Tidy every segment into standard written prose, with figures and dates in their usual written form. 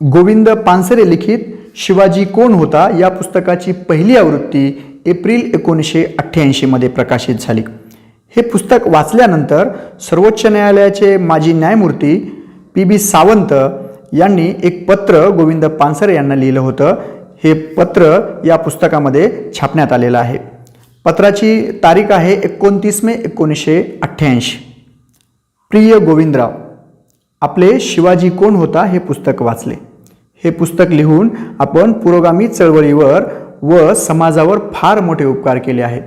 गोविंद पानसरे लिखित शिवाजी कोण होता या पुस्तकाची पहिली आवृत्ती एप्रिल 1988 मध्ये प्रकाशित झाली. हे पुस्तक वाचल्यानंतर सर्वोच्च न्यायालयाचे माजी न्यायमूर्ती PB सावंत यांनी एक पत्र गोविंद पानसरे यांना लिहिलं होतं. हे पत्र या पुस्तकामध्ये छापण्यात आलेलं आहे. पत्राची तारीख आहे 29 मे 1988. प्रिय गोविंदराव, आपले शिवाजी कोण होता हे पुस्तक वाचले. हे पुस्तक लिहून आपण पुरोगामी चळवळीवर व समाजावर फार मोठे उपकार केले आहेत.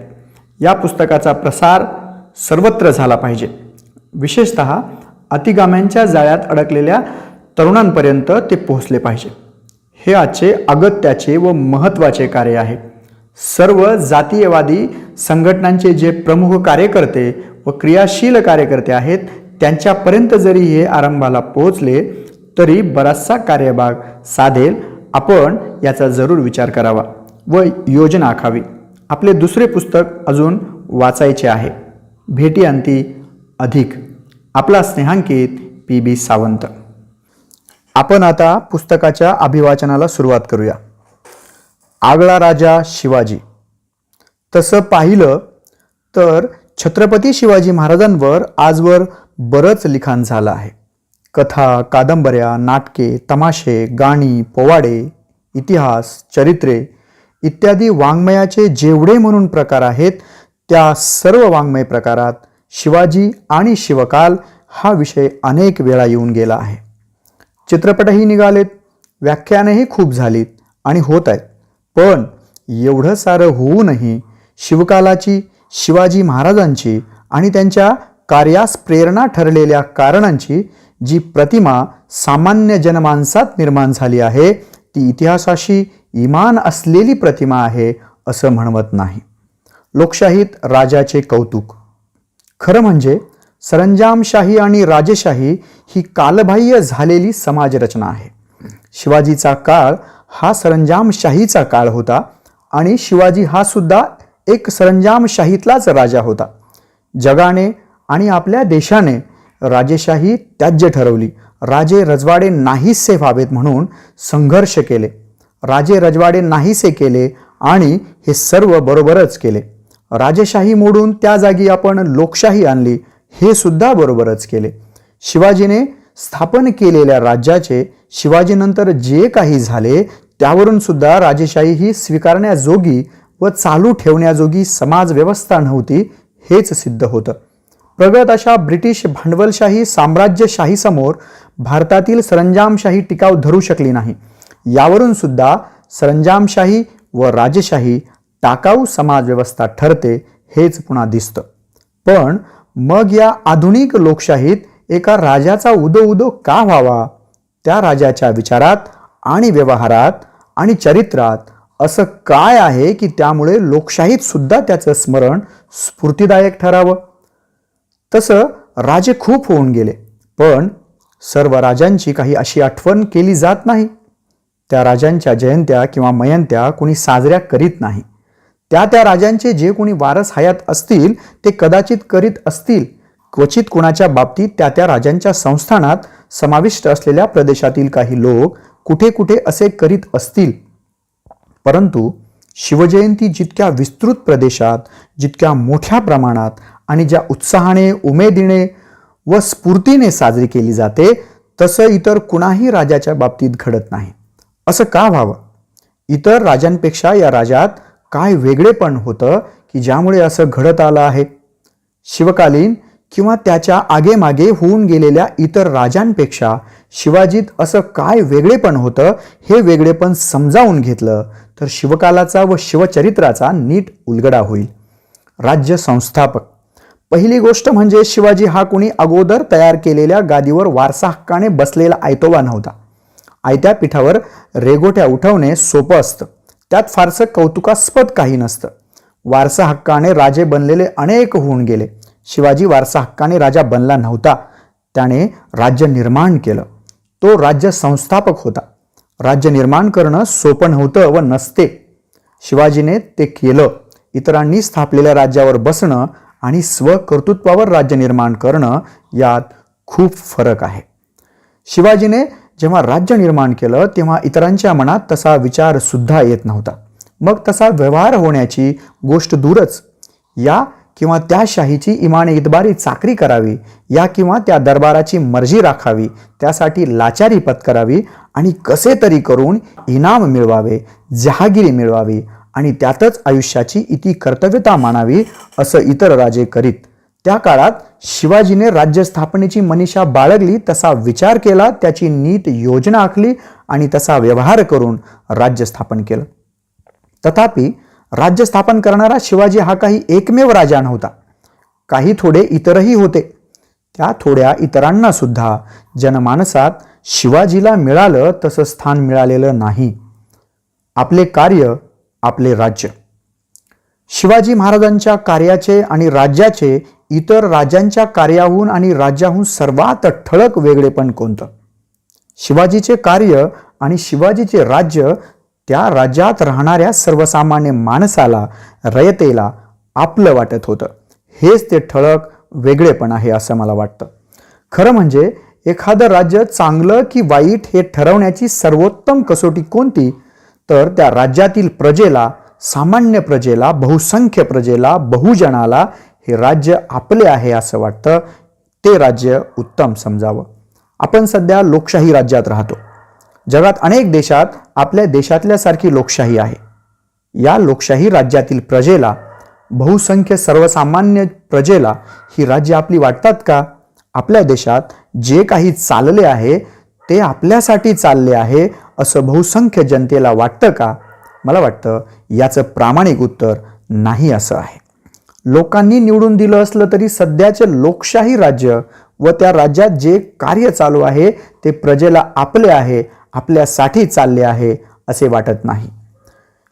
या पुस्तकाचा प्रसार सर्वत्र झाला पाहिजे. विशेषतः अतिगाम्यांच्या जाळ्यात अडकलेल्या तरुणांपर्यंत ते पोहोचले पाहिजे. हे आजचे अगत्याचे व महत्त्वाचे कार्य आहे. सर्व जातीयवादी संघटनांचे जे प्रमुख कार्यकर्ते व क्रियाशील कार्यकर्ते आहेत त्यांच्यापर्यंत जरी हे आरंभाला पोहोचले तरी बराचसा कार्यभाग साधेल. आपण याचा जरूर विचार करावा व योजना आखावी. आपले दुसरे पुस्तक अजून वाचायचे आहे. भेटीअंती अधिक. आपला स्नेहांकित PB सावंत. आपण आता पुस्तकाच्या अभिवाचनाला सुरुवात करूया. आगळा राजा शिवाजी. तसं पाहिलं तर छत्रपती शिवाजी महाराजांवर आजवर बरंच लिखाण झालं आहे. कथा, कादंबऱ्या, नाटके, तमाशे, गाणी, पोवाडे, इतिहास, चरित्रे इत्यादी वाङ्मयाचे जेवढे म्हणून प्रकार आहेत त्या सर्व वाङ्मय प्रकारात शिवाजी आणि शिवकाल हा विषय अनेक वेळा येऊन गेला आहे. चित्रपटही निघालेत, व्याख्यानंही खूप झालीत आणि होत आहेत. पण एवढं सारं होऊनही शिवकालाची, शिवाजी महाराजांची आणि त्यांच्या कार्यास प्रेरणा ठरलेल्या कारणांची जी प्रतिमा सामान्य जनमानसात निर्माण झाली आहे ती इतिहासाशी इमान असलेली प्रतिमा आहे असं म्हणवत नाही. लोकशाहीत राजाचे कौतुक. खरं म्हणजे सरंजामशाही आणि राजेशाही ही कालबाह्य झालेली समाजरचना आहे. शिवाजीचा काळ हा सरंजामशाहीचा काळ होता आणि शिवाजी हा सुद्धा एक सरंजामशाहीतलाच राजा होता. जगाने आणि आपल्या देशाने राजेशाही त्याज्य ठरवली. राजे रजवाडे नाहीसे व्हावेत म्हणून संघर्ष केले. राजे रजवाडे नाहीसे केले आणि हे सर्व बरोबरच केले. राजेशाही मोडून त्या जागी आपण लोकशाही आणली, हे सुद्धा बरोबरच केले. शिवाजीने स्थापन केलेल्या राज्याचे शिवाजीनंतर जे काही झाले त्यावरून सुद्धा राजेशाही ही स्वीकारण्याजोगी व चालू ठेवण्याजोगी समाजव्यवस्था नव्हती हेच सिद्ध होतं. प्रगत अशा ब्रिटिश भांडवलशाही साम्राज्यशाहीसमोर भारतातील सरंजामशाही टिकाव धरू शकली नाही. यावरून सुद्धा सरंजामशाही व राजेशाही टाकाऊ समाजव्यवस्था ठरते हेच पुन्हा दिसतं. पण मग या आधुनिक लोकशाहीत एका राजाचा उदो का व्हावा? त्या राजाच्या विचारात आणि व्यवहारात आणि चरित्रात असं काय आहे की त्यामुळे लोकशाहीत सुद्धा त्याचं स्मरण स्फूर्तिदायक ठरावं? तसं राजे खूप होऊन गेले, पण सर्व राजांची काही अशी आठवण केली जात नाही. त्या राजांच्या जयंत्या किंवा मयंत्या कोणी साजऱ्या करीत नाही. त्या राजांचे जे कोणी वारस हयात असतील ते कदाचित करीत असतील. क्वचित कुणाच्या बाबतीत त्या राजांच्या संस्थानात समाविष्ट असलेल्या प्रदेशातील काही लोक कुठे कुठे असे करीत असतील. परंतु शिवजयंती जितक्या विस्तृत प्रदेशात, जितक्या मोठ्या प्रमाणात आणि ज्या उत्साहाने, उमेदीने व स्फूर्तीने साजरी केली जाते तसं इतर कुणाही राजाच्या बाबतीत घडत नाही. असं का व्हावं? इतर राजांपेक्षा या राजात काय वेगळेपण होतं की ज्यामुळे असं घडत आलं आहे? शिवकालीन किंवा त्याच्या आगेमागे होऊन गेलेल्या इतर राजांपेक्षा शिवाजीत असं काय वेगळेपण होतं? हे वेगळेपण समजावून घेतलं तर शिवकालाचा व शिवचरित्राचा नीट उलगडा होईल. राज्य संस्थापक. पहिली गोष्ट म्हणजे शिवाजी हा कोणी अगोदर तयार केलेल्या गादीवर वारसा हक्काने बसलेला आयतोबा नव्हता. आयत्या पीठावर रेघोट्या उठवणे सोपं असतं, त्यात फारसं कौतुकास्पद काही नसतं. वारसा हक्काने राजे बनलेले अनेक होऊन गेले. शिवाजी वारसा हक्काने राजा बनला नव्हता, त्याने राज्य निर्माण केलं. तो राज्य संस्थापक होता. राज्य निर्माण करणं सोपं नव्हतं व नसते. शिवाजीने ते केलं. इतरांनी स्थापलेल्या राज्यावर बसणं आणि स्वकर्तृत्वावर राज्य निर्माण करणं यात खूप फरक आहे. शिवाजीने जेव्हा राज्य निर्माण केलं तेव्हा इतरांच्या मनात तसा विचार सुद्धा येत नव्हता. मग तसा व्यवहार होण्याची गोष्ट दूरच. या किंवा त्या शाहीची इमाने इतबारी चाकरी करावी, या किंवा त्या दरबाराची मर्जी राखावी, त्यासाठी लाचारी पत्करावी आणि कसे तरी करून इनाम मिळवावे, जहागिरी मिळवावी आणि त्यातच आयुष्याची इति कर्तव्यता मानावी, असं इतर राजे करीत. त्या काळात शिवाजीने राज्य स्थापनेची मनीषा बाळगली, तसा विचार केला, त्याची नीट योजना आखली आणि तसा व्यवहार करून राज्य स्थापन केलं. तथापि राज्य स्थापन करणारा शिवाजी हा काही एकमेव राजा नव्हता. काही थोडे इतरही होते. त्या थोड्या इतरांना सुद्धा जनमानसात शिवाजीला मिळालं तसं स्थान मिळालेलं नाही. आपले कार्य, आपले राज्य. शिवाजी महाराजांच्या कार्याचे आणि राज्याचे इतर राजांच्या कार्याहून आणि राज्याहून सर्वात ठळक वेगळेपण कोणतं? शिवाजीचे कार्य आणि शिवाजीचे राज्य त्या राज्यात राहणाऱ्या सर्वसामान्य माणसाला, रयतेला आपलं वाटत होतं. हेच ते ठळक वेगळेपण आहे असं मला वाटतं. खरं म्हणजे एखादं राज्य चांगलं की वाईट हे ठरवण्याची सर्वोत्तम कसोटी कोणती? तर त्या राज्यातील प्रजेला, सामान्य प्रजेला, बहुसंख्य प्रजेला, बहुजनाला हे राज्य आपले आहे असं वाटतं, ते राज्य उत्तम समजावं. आपण सध्या लोकशाही राज्यात राहतो. जगात अनेक देशात आपल्या देशातल्यासारखी लोकशाही आहे. या लोकशाही राज्यातील प्रजेला, बहुसंख्य सर्वसामान्य प्रजेला ही राज्य आपली वाटतात का? आपल्या देशात जे काही चालले आहे ते आपल्यासाठी चालले आहे असं बहुसंख्य जनतेला वाटतं का? मला वाटतं याचं प्रामाणिक उत्तर नाही असं आहे. लोकांनी निवडून दिलं असलं तरी सध्याचे लोकशाही राज्य व त्या राज्यात जे कार्य चालू आहे ते प्रजेला आपले आहे, आपल्यासाठी चालले आहे असे वाटत नाही.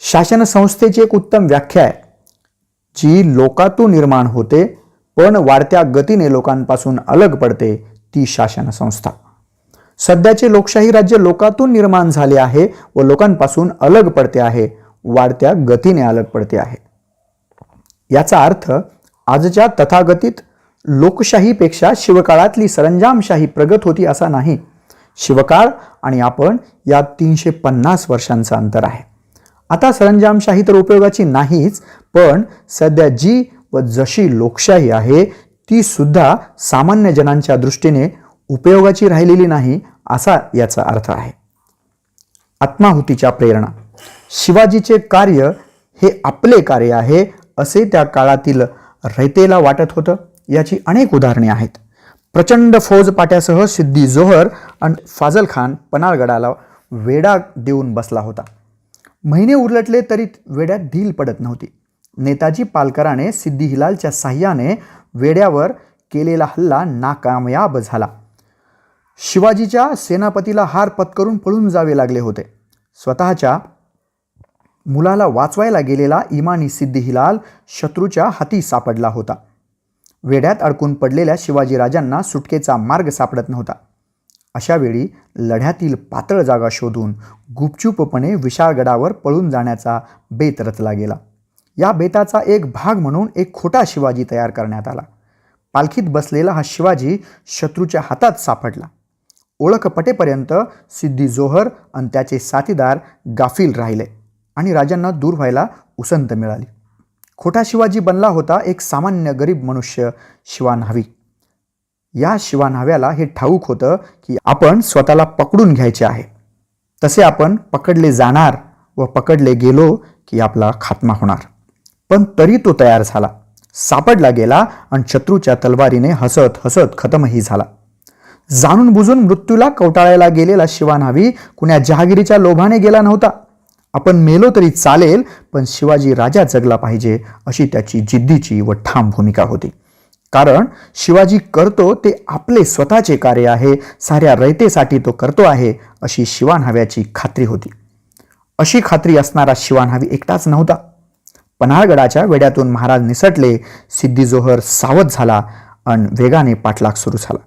शासन संस्थेची एक उत्तम व्याख्या आहे, जी लोकातून निर्माण होते पण वाढत्या गतीने लोकांपासून अलग पडते, ती शासन संस्था. सध्याचे लोकशाही राज्य लोकातून निर्माण झाले आहे व लोकांपासून अलग पडते आहे, वाढत्या गतीने अलग पडते आहे. याचा अर्थ आजच्या तथागतित लोकशाहीपेक्षा शिवकाळातली सरंजामशाही प्रगत होती असा नाही. शिवकाळ आणि आपण यात 350 वर्षांचं अंतर आहे. आता सरंजामशाही तर उपयोगाची नाहीच, पण सध्या जी व जशी लोकशाही आहे ती सुद्धा सामान्य जनांच्या दृष्टीने उपयोगाची राहिलेली नाही असा याचा अर्थ आहे. आत्माहुतीच्या प्रेरणा. शिवाजीचे कार्य हे आपले कार्य आहे असे त्या काळातील रयतेला वाटत होतं. याची अनेक उदाहरणे आहेत. प्रचंड फौजपाट्यासह सिद्दी जोहर आणि फाजल खान पन्हाळगडाला वेढा देऊन बसला होता. महिने उलटले तरी वेड्यात ढील पडत नव्हती. नेताजी पालकराने सिद्दी हिलालच्या साह्याने वेड्यावर केलेला हल्ला नाकामयाब झाला. शिवाजीच्या सेनापतीला हार पत्करून पळून जावे लागले होते. स्वतःच्या मुलाला वाचवायला गेलेला इमानी सिद्दी हिलाल शत्रूच्या हाती सापडला होता. वेड्यात अडकून पडलेल्या शिवाजीराजांना सुटकेचा मार्ग सापडत नव्हता. अशा वेळी लढ्यातील पातळ जागा शोधून गुपचूपपणे विशाळगडावर पळून जाण्याचा बेत रचला गेला. या बेताचा एक भाग म्हणून एक खोटा शिवाजी तयार करण्यात आला. पालखीत बसलेला हा शिवाजी शत्रूच्या हातात सापडला. ओळख पटेपर्यंत सिद्दी जोहर आणि त्याचे साथीदार गाफील राहिले आणि राजांना दूर व्हायला उसंत मिळाली. खोटा शिवाजी बनला होता एक सामान्य गरीब मनुष्य, शिवा न्हावी. या शिवा न्हाव्याला हे ठाऊक होतं की आपण स्वतःला पकडून घ्यायचे आहे. तसे आपण पकडले जाणार व पकडले गेलो की आपला खात्मा होणार. पण तरी तो तयार झाला, सापडला गेला आणि शत्रूच्या तलवारीने हसत हसत खतमही झाला. जाणून बुजून मृत्यूला कवटाळायला गेलेला शिवा न्हावी कुण्या जहागिरीच्या लोभाने गेला नव्हता. आपण मेलो तरी चालेल पण शिवाजी राजा जगला पाहिजे अशी त्याची जिद्दीची व ठाम भूमिका होती. कारण शिवाजी करतो ते आपले स्वतःचे कार्य आहे, साऱ्या रयतेसाठी तो करतो आहे अशी शिवा न्हाव्याची खात्री होती. अशी खात्री असणारा शिवा न्हावी एकटाच नव्हता. पन्हाळगडाच्या वेड्यातून महाराज निसटले. सिद्दी जोहर सावध झाला आणि वेगाने पाठलाग सुरू झाला.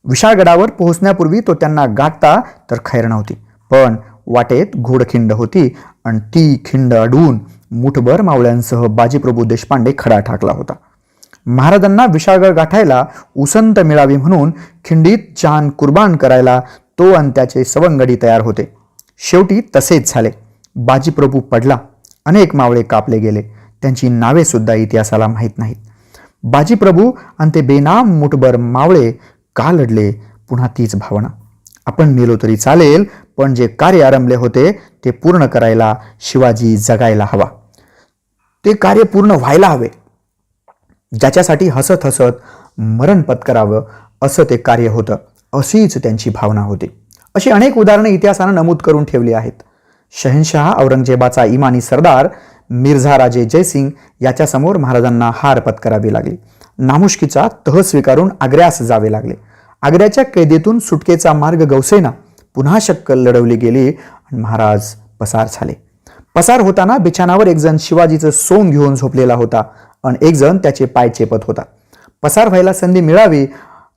विशाळगडावर पोहोचण्यापूर्वी तो त्यांना गाठता तर खैर नव्हती. पण वाटेत घोडखिंड होती आणि ती खिंड अडवून मुठभर मावळ्यांसह बाजीप्रभू देशपांडे खडा ठाकला होता. महाराजांना विशाळगड गाठायला उसंत मिळावी म्हणून खिंडीत जान कुर्बान करायला तो आणि त्याचे सवंगडी तयार होते. शेवटी तसेच झाले. बाजीप्रभू पडला. अनेक मावळे कापले गेले. त्यांची नावे सुद्धा इतिहासाला माहीत नाहीत. बाजीप्रभू आणि ते बेनाम मुठभर मावळे का लढले? पुन्हा तीच भावना. आपण मेलो तरी चालेल, पण जे कार्य आरंभले होते ते पूर्ण करायला शिवाजी जगायला हवा. ते कार्य पूर्ण व्हायला हवे. ज्याच्यासाठी हसत हसत मरण पत्करावं असं ते कार्य होतं, अशीच त्यांची भावना होती. अशी अनेक उदाहरणे इतिहासानं नमूद करून ठेवली आहेत. शहनशाह औरंगजेबाचा इमानी सरदार मिर्झा राजे जयसिंग याच्यासमोर महाराजांना हार पत्करावी लागली. नामुष्कीचा तह स्वीकारून आग्र्यास जावे लागले. आग्र्याच्या कैदेतून सुटकेचा मार्ग गवसेना. पुन्हा शक्कल लढवली गेली आणि महाराज पसार झाले. पसार होताना बिछाणावर एक जण शिवाजीचं सोंग घेऊन झोपलेला होता आणि एक जण त्याचे पाय चेपत होता. पसार व्हायला संधी मिळावी,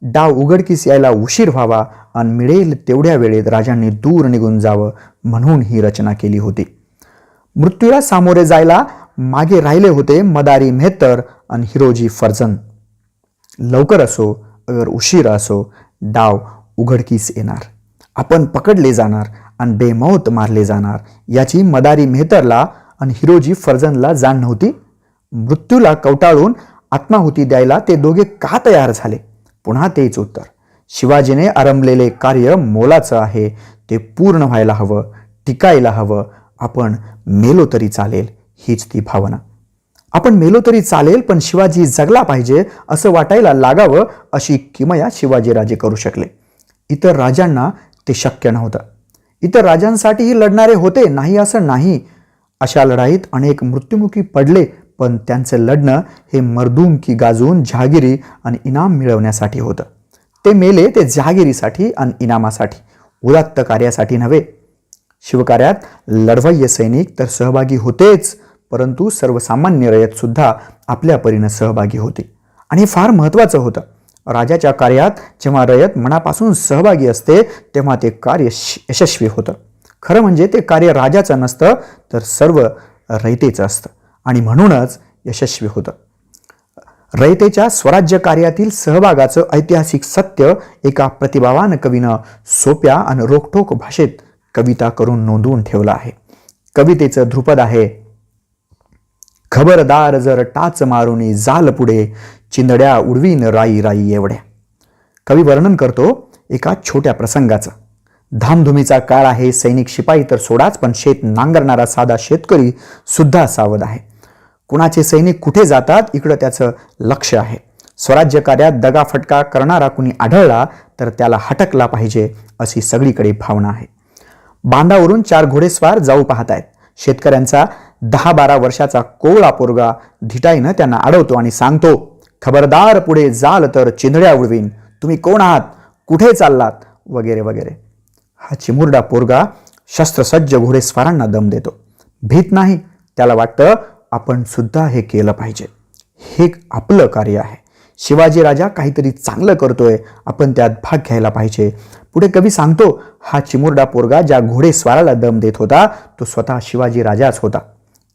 डाव उघडकीस यायला उशीर व्हावा आणि मिळेल तेवढ्या वेळेत राजांनी दूर निघून जावं म्हणून ही रचना केली होती. मृत्यूला सामोरे जायला मागे राहिले होते मदारी मेहतर आणि हिरोजी फर्जंद. लवकर असो अगर उशीर असो, डाव उघडकीस येणार. आपण पकडले जाणार आणि बेमौत मारले जाणार याची मदारी मेहतरला आणि हिरोजी फर्जंदला जाण नव्हती. मृत्यूला कवटाळून आत्माहुती द्यायला ते दोघे का तयार झाले? पुन्हा तेच उत्तर. शिवाजीने आरंभलेले कार्य मोलाचं आहे. ते पूर्ण व्हायला हवं, टिकायला हवं. आपण मेलो तरी चालेल, हीच ती भावना. आपण मेलो तरी चालेल, पण शिवाजी जगला पाहिजे असं वाटायला लागावं, अशी किमया शिवाजीराजे करू शकले. इतर राजांना ते शक्य नव्हतं. इतर राजांसाठीही लढणारे होते, नाही असं नाही. अशा लढाईत अनेक मृत्युमुखी पडले, पण त्यांचं लढणं हे मर्दुमकी गाजवून जहागिरी आणि इनाम मिळवण्यासाठी होतं. ते मेले ते जहागिरीसाठी आणि इनामासाठी, उदात्त कार्यासाठी नव्हे. शिवकार्यात लढवय्ये सैनिक तर सहभागी होतेच, परंतु सर्वसामान्य रयत सुद्धा आपल्या परीनं सहभागी होते. आणि हे फार महत्त्वाचं होतं. राजाच्या कार्यात जेव्हा रयत मनापासून सहभागी असते तेव्हा ते कार्य यशस्वी होतं. खरं म्हणजे ते कार्य राजाचं नसतं तर सर्व रयतेचं असतं आणि म्हणूनच यशस्वी होतं. रयतेच्या स्वराज्य कार्यातील सहभागाचं ऐतिहासिक सत्य एका प्रतिभावान कवीनं सोप्या आणि रोखठोक भाषेत कविता करून नोंदवून ठेवलं आहे. कवितेचं ध्रुपद आहे, खबरदार जर टाच मारुनी जाल पुढे, चिंधड्या उडवीन राई राई एवढ्या. कवी वर्णन करतो एका छोट्या प्रसंगाचं. धामधुमीचा काळ आहे. सैनिक शिपाई तर सोडाच, पण शेत नांगरणारा साधा शेतकरी सुद्धा सावध आहे. कुणाचे सैनिक कुठे जातात इकडं त्याचं लक्ष आहे. स्वराज्य कार्यात दगाफटका करणारा कुणी आढळला तर त्याला हटकला पाहिजे, अशी सगळीकडे भावना आहे. बांधावरून 4 घोडेस्वार जाऊ पाहतायत. शेतकऱ्यांचा 10-12 वर्षाचा कोवळा पोरगा धिटाईनं त्यांना अडवतो आणि सांगतो, खबरदार पुढे जाल तर चिंधड्या उडवीन. तुम्ही कोण आहात? कुठे चाललात? वगैरे वगैरे. हा चिमुरडा पोरगा शस्त्रसज्ज घोडेस्वारांना दम देतो. भीत नाही. त्याला वाटतं आपण सुद्धा हे केलं पाहिजे. हे आपलं कार्य आहे. शिवाजी राजा काहीतरी चांगलं करतोय, आपण त्यात भाग घ्यायला पाहिजे. पुढे कवी सांगतो, हा चिमुरडा पोरगा ज्या घोडेस्वाराला दम देत होता तो स्वतः शिवाजी राजाच होता.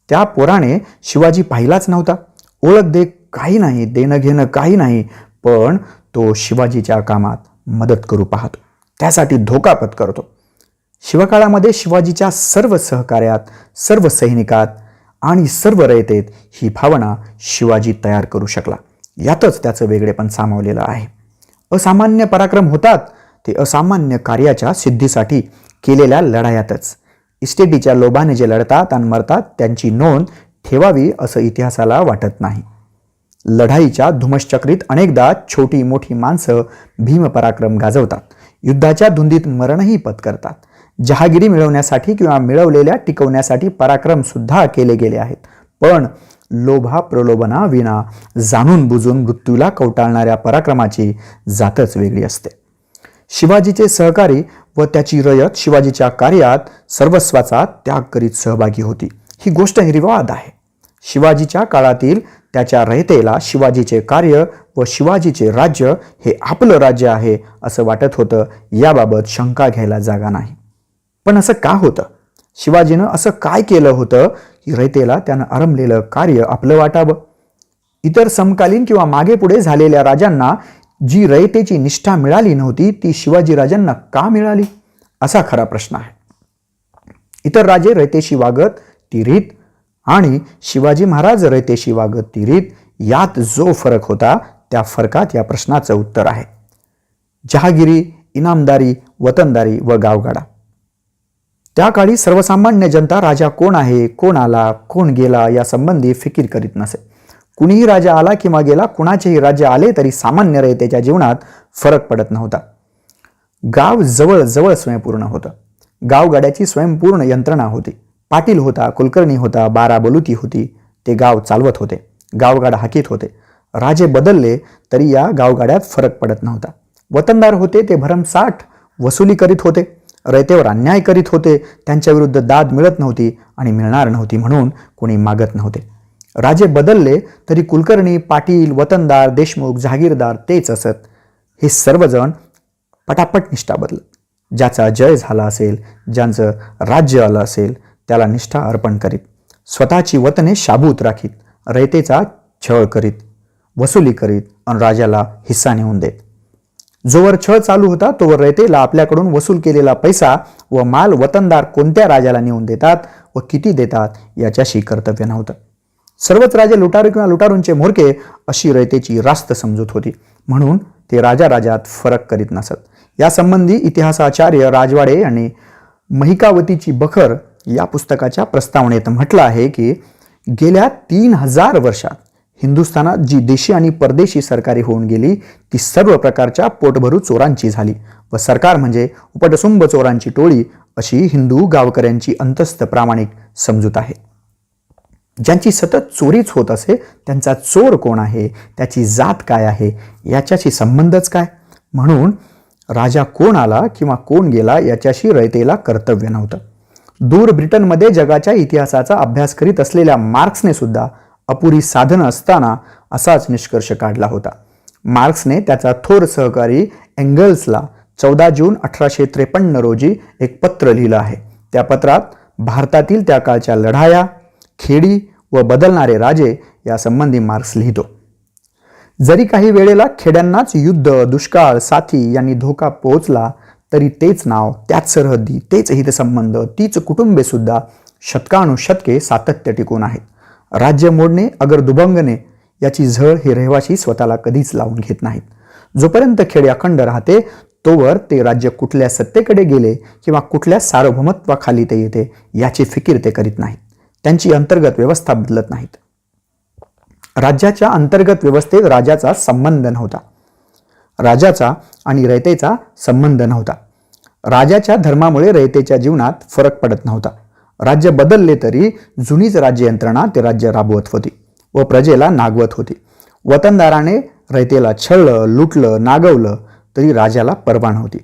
त्या पोराने शिवाजी पाहिलाच नव्हता. ओळख दे काही नाही, देणं घेणं काही नाही, पण तो शिवाजीच्या कामात मदत करू पाहतो, त्यासाठी धोका पत्करतो. शिवकाळामध्ये शिवाजीच्या सर्व सहकार्यात, सर्व सैनिकात आणि सर्व रयतेत ही भावना शिवाजी तयार करू शकला. यातच त्याचं वेगळेपण सामावलेलं आहे. असामान्य पराक्रम होतात ते असामान्य कार्याच्या सिद्धीसाठी केलेल्या लढायातच. इस्टेटीच्या लोभाने जे लढतात आणि मरतात त्यांची नोंद ठेवावी असं इतिहासाला वाटत नाही. लढाईच्या धुमश्चक्रीत अनेकदा छोटी मोठी माणसं भीमपराक्रम गाजवतात. युद्धाच्या धुंदीत मरणही पत्करतात. जहागिरी मिळवण्यासाठी किंवा मिळवलेल्या टिकवण्यासाठी पराक्रम सुद्धा केले गेले आहेत. पण लोभा प्रलोभना विना जाणून बुजून मृत्यूला कवटाळणाऱ्या पराक्रमाची जातच वेगळी असते. शिवाजीचे सहकारी व त्याची रयत शिवाजीच्या कार्यात सर्वस्वाचा त्याग करीत सहभागी होती. ही गोष्ट निर्विवाद आहे. शिवाजीच्या काळातील त्याच्या रयतेला शिवाजीचे कार्य व शिवाजीचे राज्य हे आपलं राज्य आहे असं वाटत होतं. याबाबत शंका घ्यायला जागा नाही. पण असं का होतं? शिवाजीनं असं काय केलं होतं की रयतेला त्यानं आरंभलेलं कार्य आपलं वाटावं? इतर समकालीन किंवा मागे पुढे झालेल्या राजांना जी रयतेची निष्ठा मिळाली नव्हती ती शिवाजीराजांना का मिळाली, असा खरा प्रश्न आहे. इतर राजे रयतेशी वागत ती रीत आणि शिवाजी महाराज रयतेशी वागत ती रीत, यात जो फरक होता त्या फरकात या प्रश्नाचं उत्तर आहे. जहागिरी, इनामदारी, वतनदारी व गावगाडा. त्या काळी सर्वसामान्य जनता राजा कोण आहे, कोण आला, कोण गेला या संबंधी फिकीर करीत नसे. कुणीही राजा आला किंवा गेला, कुणाचेही राज्य आले तरी सामान्य रयतेच्या जीवनात फरक पडत नव्हता. गाव जवळ जवळ स्वयंपूर्ण होतं. गावगाड्याची स्वयंपूर्ण यंत्रणा होती. पाटील होता, कुलकर्णी होता, 12 बलुती होती. ते गाव चालवत होते, गावगाडा हाकीत होते. राजे बदलले तरी या गावगाड्यात फरक पडत नव्हता. वतनदार होते, ते भरमसाठ वसुली करीत होते, रयतेवर अन्याय करीत होते. त्यांच्या विरुद्ध दाद मिळत नव्हती आणि मिळणार नव्हती म्हणून कोणी मागत नव्हते. राजे बदलले तरी कुलकर्णी, पाटील, वतनदार, देशमुख, जहागीरदार तेच असत. हे सर्वजण पटापट निष्ठा बदलत. ज्याचा जय झाला असेल, ज्यांचं राज्य आलं असेल त्याला निष्ठा अर्पण करीत, स्वतःची वतने शाबूत राखीत, रयतेचा छळ करीत, वसुली करीत आणि राजाला हिस्सा नेऊन देत. जोवर छळ चालू होता तोवर रयतेला आपल्याकडून वसूल केलेला पैसा व माल वतनदार कोणत्या राजाला नेऊन देतात व किती देतात याच्याशी कर्तव्य नव्हतं. सर्वच राजे लुटारू किंवा लुटारूंचे म्होरके अशी रयतेची रास्त समजूत होती. म्हणून ते राजात फरक करीत नसत. यासंबंधी इतिहासाचार्य राजवाडे यांनी महिकावतीची बखर या पुस्तकाच्या प्रस्तावनेत म्हटलं आहे की गेल्या 3000 वर्षात हिंदुस्थानात जी देशी आणि परदेशी सरकारी होऊन गेली ती सर्व प्रकारच्या पोटभरू चोरांची झाली व सरकार म्हणजे उपटसुंब चोरांची टोळी अशी हिंदू गावकऱ्यांची अंतस्थ प्रामाणिक समजूत आहे. ज्यांची सतत चोरीच होत असे त्यांचा चोर कोण आहे, त्याची जात काय आहे, याच्याशी संबंधच काय. म्हणून राजा कोण आला किंवा कोण गेला याच्याशी रयतेला कर्तव्य नव्हतं. दूर ब्रिटनमध्ये जगाच्या इतिहासाचा अभ्यास करीत असलेल्या मार्क्सने सुद्धा अपुरी साधनं असताना असाच निष्कर्ष काढला होता. मार्क्सने त्याचा थोर सहकारी एंगल्सला 14 जून 1853 रोजी एक पत्र लिहिलं आहे. त्या पत्रात भारतातील त्या काळच्या लढाया, खेडी व बदलणारे राजे यासंबंधी मार्क्स लिहितो. जरी काही वेळेला खेड्यांनाच युद्ध, दुष्काळ, साथी यांनी धोका पोहोचला तरी तेच नाव, त्याच सरहद्दी, तेच हितसंबंध, तीच कुटुंबे सुद्धा शतकानुशतके सातत्य टिकून आहेत. राज्य मोडणे अगर दुभंगणे याची झळ हे रहिवासी स्वतःला कधीच लावून घेत नाहीत. जोपर्यंत खेडे अखंड राहते तोवर ते राज्य कुठल्या सत्तेकडे गेले किंवा कुठल्या सार्वभौमत्वाखाली ते येते याची फिकीर ते करीत नाहीत. त्यांची अंतर्गत व्यवस्था बदलत नाहीत. राज्याच्या अंतर्गत व्यवस्थेत राजाचा संबंध नव्हता. राजाचा आणि रयतेचा संबंध नव्हता. राजाच्या धर्मामुळे रयतेच्या जीवनात फरक पडत नव्हता. राज्य बदलले तरी जुनीच राज्य यंत्रणा ते राज्य राबवत होती व प्रजेला नागवत होती. वतनदाराने रयतेला छळलं, लुटलं, नागवलं तरी राजाला पर्वा नव्हती.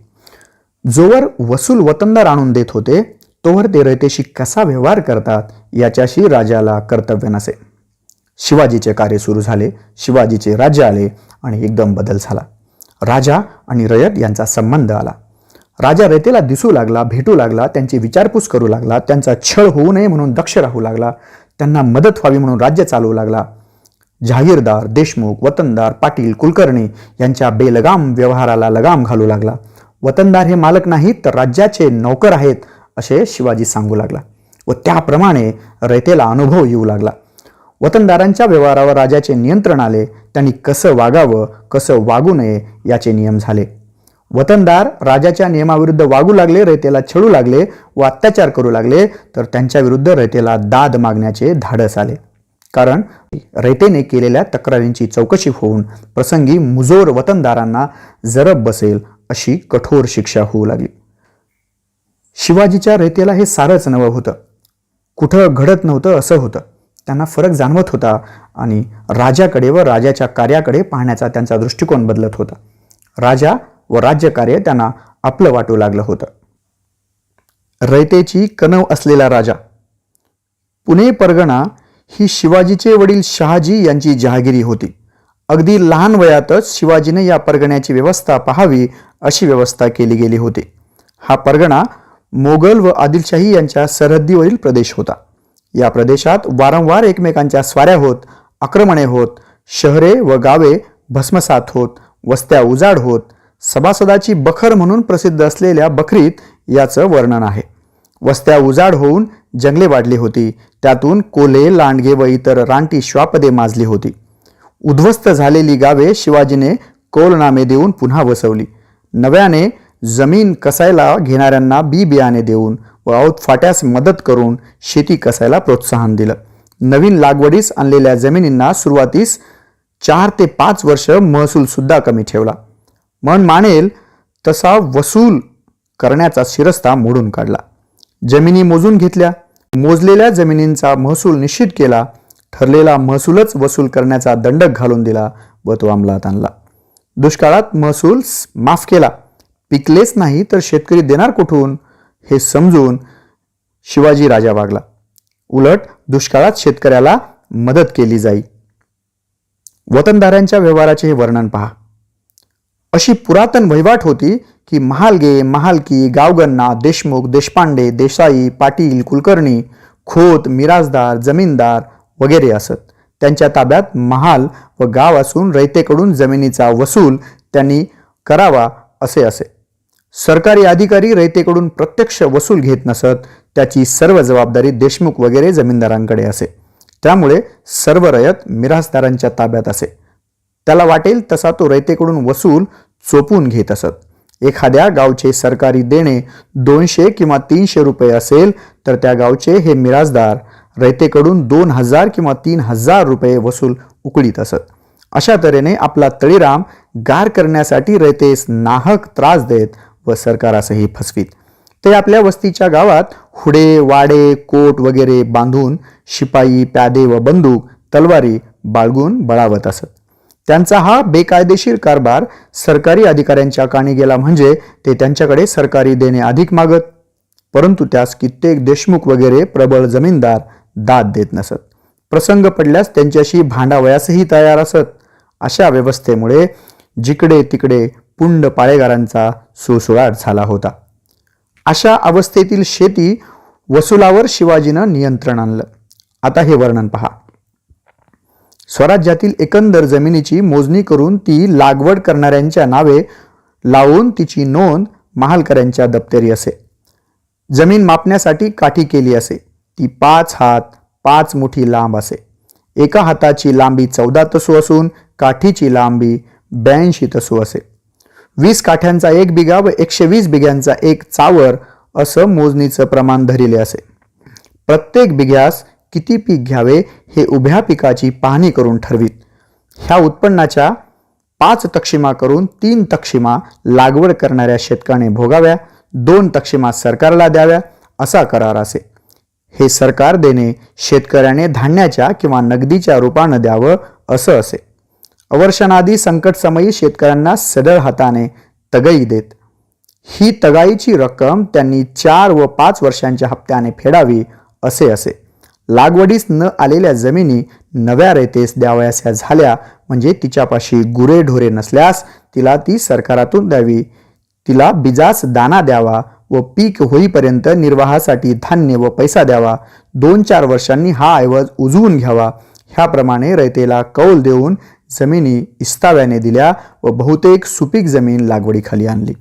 जोवर वसूल वतनदार आणून देत होते तोवर ते रयतेशी कसा व्यवहार करतात याच्याशी राजाला कर्तव्य नसे. शिवाजीचे कार्य सुरू झाले, शिवाजीचे राज्य आले आणि एकदम बदल झाला. राजा आणि रयत यांचा संबंध आला. राजा रयतेला दिसू लागला, भेटू लागला, त्यांची विचारपूस करू लागला, त्यांचा छळ होऊ नये म्हणून दक्ष राहू लागला, त्यांना मदत व्हावी म्हणून राज्य चालवू लागला. जहागीरदार, देशमुख, वतनदार, पाटील, कुलकर्णी यांच्या बेलगाम व्यवहाराला लगाम घालू लागला. वतनदार हे मालक नाहीत तर राज्याचे नौकर आहेत असे शिवाजी सांगू लागला व त्याप्रमाणे रयतेला अनुभव येऊ लागला. वतनदारांच्या व्यवहारावर राजाचे नियंत्रण आले. त्यांनी कसं वागावं, कसं वागू नये याचे नियम झाले. वतनदार राजाच्या नियमाविरुद्ध वागू लागले, रयतेला छळू लागले व अत्याचार करू लागले तर त्यांच्या विरुद्ध रयतेला दाद मागण्याचे धाडस आले. कारण रयतेने केलेल्या तक्रारींची चौकशी होऊन प्रसंगी मुजोर वतनदारांना जरब बसेल अशी कठोर शिक्षा होऊ लागली. शिवाजीच्या रयतेला हे सारंच नवं होतं. कुठं घडत नव्हतं असं होतं. त्यांना फरक जाणवत होता आणि राजाकडे व राजाच्या कार्याकडे पाहण्याचा त्यांचा दृष्टिकोन बदलत होता. राजा व राज्यकार्य त्यांना आपलं वाटू लागलं होतं. रयतेची कणव असलेला राजा. पुणे परगणा ही शिवाजीचे वडील शहाजी यांची जहागिरी होती. अगदी लहान वयातच शिवाजीने या परगण्याची व्यवस्था पाहावी अशी व्यवस्था केली गेली होती. हा परगणा मोगल व आदिलशाही यांच्या सरहद्दीवरील प्रदेश होता. या प्रदेशात वारंवार एकमेकांच्या स्वाऱ्या होत, आक्रमणे होत, शहरे व गावे भस्मसात होत वस्त्या उजाड होत सभासदाची बखर म्हणून प्रसिद्ध असलेल्या बखरीत याचं वर्णन आहे. वस्त्या उजाड होऊन जंगले वाढली होती. त्यातून कोल्हे, लांडगे व इतर रानटी श्वापदे माजली होती. उद्ध्वस्त झालेली गावे शिवाजीने कौलनामे देऊन पुन्हा वसवली. नव्याने जमीन कसायला घेणाऱ्यांना बी बियाणे देऊन व औतफाट्यास मदत करून शेती कसायला प्रोत्साहन दिलं. नवीन लागवडीस आणलेल्या जमिनींना सुरुवातीस 4 ते 5 वर्ष महसूल सुद्धा कमी ठेवला. मन मानेल तसा वसूल करण्याचा शिरस्ता मोडून काढला. जमिनी मोजून घेतल्या. मोजलेल्या जमिनींचा महसूल निश्चित केला. ठरलेला महसूलच वसूल करण्याचा दंडक घालून दिला व तो अंमलात आणला. दुष्काळात महसूल माफ केला. पिकलेच नाही तर शेतकरी देणार कुठून हे समजून शिवाजी राजा वागला. उलट दुष्काळात शेतकऱ्याला मदत केली जाई. वतनदारांच्या व्यवहाराचे हे वर्णन पहा. अशी पुरातन वहिवाट होती की महालगे, महालकी, गावगन्ना, देशमुख, देशपांडे, देसाई, पाटील, कुलकर्णी, खोत, मिराजदार, जमीनदार वगैरे असत. त्यांच्या ताब्यात महाल व गाव असून रयतेकडून जमिनीचा वसूल त्यांनी करावा असे. सरकारी अधिकारी रयतेकडून प्रत्यक्ष वसूल घेत नसत. त्याची सर्व जबाबदारी देशमुख वगैरे जमीनदारांकडे असे. त्यामुळे सर्व रयत मिरासदारांच्या ताब्यात असे. त्याला वाटेल तसा तो रयतेकडून वसूल चोपून घेत असत. एखाद्या गावचे सरकारी देणे 200 किंवा 300 रुपये असेल तर त्या गावचे हे मिरासदार रयतेकडून 2000 किंवा 3000 रुपये वसूल उकळीत असत. अशा तऱ्हेने आपला तळीराम गार करण्यासाठी रयतेस नाहक त्रास देत व सरकारासही फसवीत. ते आपल्या वस्तीच्या गावात हुडे, वाडे, कोट वगैरे बांधून शिपाई, प्यादे व बंदूक, तलवारी बाळगून बळावत असत. त्यांचा हा बेकायदेशीर कारभार सरकारी अधिकाऱ्यांच्या कानी गेला म्हणजे ते त्यांच्याकडे सरकारी देणे अधिक मागत. परंतु त्यास कित्येक देशमुख वगैरे प्रबळ जमीनदार दाद देत नसत. प्रसंग पडल्यास त्यांच्याशी भांडावयासही तयार असत. अशा व्यवस्थेमुळे जिकडे तिकडे पुंड पाळेगारांचा सुळसुळाट झाला होता. अशा अवस्थेतील शेती वसुलावर शिवाजीनं नियंत्रण आणलं. आता हे वर्णन पहा. स्वराज्यातील एकंदर जमिनीची मोजणी करून ती लागवड करणाऱ्यांच्या नावे लावून तिची नोंद महालकऱ्यांच्या दप्तरी असे. जमीन मापण्यासाठी काठी केली असे. ती 5 हात 5 मुठी लांब असे. एका हाताची लांबी 14 तसू असून काठीची लांबी 82 तसू असे. 20 काठ्यांचा 1 बिघा व 120 बिघ्यांचा 1 चावर असं मोजणीचं प्रमाण धरिले असे. प्रत्येक बिघ्यास किती पीक घ्यावे हे उभ्या पिकाची पाहणी करून ठरवीत. ह्या उत्पन्नाच्या 5 तक्षिमा करून 3 तक्षिमा लागवड करणाऱ्या शेतकऱ्याने भोगाव्या, 2 तक्षिमा सरकारला द्याव्या असा करार असे. हे सरकार देणे शेतकऱ्याने धान्याच्या किंवा नगदीच्या रूपानं द्यावं असं असे. अवर्षणादी संकटसमयी शेतकऱ्यांना सढळ हाताने तगाई देत. ही तगाईची रक्कम त्यांनी 4 व 5 वर्षांच्या हप्त्याने फेडावी असे. लागवडीस न आलेल्या जमिनी नव्या रयतेस द्यावयाच्या झाल्या म्हणजे तिच्यापाशी गुरेढोरे नसल्यास तिला ती सरकारातून द्यावी. तिला बिजास दाना द्यावा व पीक होईपर्यंत निर्वाहासाठी धान्य व पैसा द्यावा. 2-4 वर्षांनी हा ऐवज उजवून घ्यावा. ह्याप्रमाणे रयतेला कौल देऊन जमिनी इस्ताव्याने दिल्या व बहुतेक सुपीक जमीन लागवडीखाली आणली.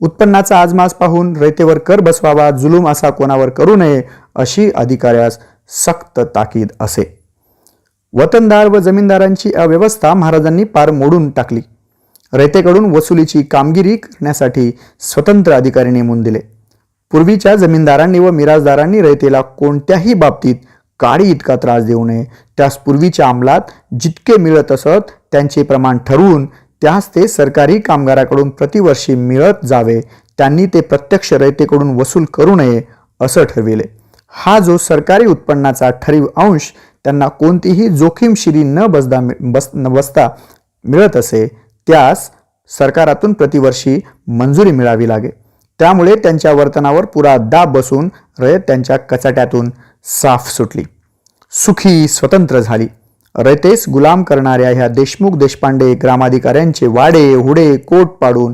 उत्पन्नाचा आजमास पाहून रयतेवर कर बसवावा, जुलूम असा कोणावर करू नये अशी अधिकाऱ्यास सक्त ताकीद असे. वतनदार व जमीनदारांची अव्यवस्था महाराजांनी पार मोडून टाकली. रयतेकडून वसुलीची कामगिरी करण्यासाठी स्वतंत्र अधिकारी नेमून दिले. पूर्वीच्या जमीनदारांनी व मिराजदारांनी रयतेला कोणत्याही बाबतीत काडी इतका त्रास देऊ नये. त्यास पूर्वीच्या अंमलात जितके मिळत असत त्यांचे प्रमाण ठरवून त्यास ते सरकारी कामगाराकडून प्रतिवर्षी मिळत जावे. त्यांनी ते प्रत्यक्ष रयतेकडून वसूल करू नये असं ठरविले. हा जो सरकारी उत्पन्नाचा ठरीव अंश त्यांना कोणतीही जोखीमशिरी न बसता मिळत असे त्यास सरकारातून प्रतिवर्षी मंजुरी मिळावी लागे. त्यामुळे त्यांच्या वर्तनावर पुरा दाब बसून रयत त्यांच्या कचाट्यातून साफ सुटली, सुखी स्वतंत्र झाली. रयतेस गुलाम करणाऱ्या ह्या देशमुख देशपांडे ग्रामाधिकाऱ्यांचे वाडे हुडे कोट पाडून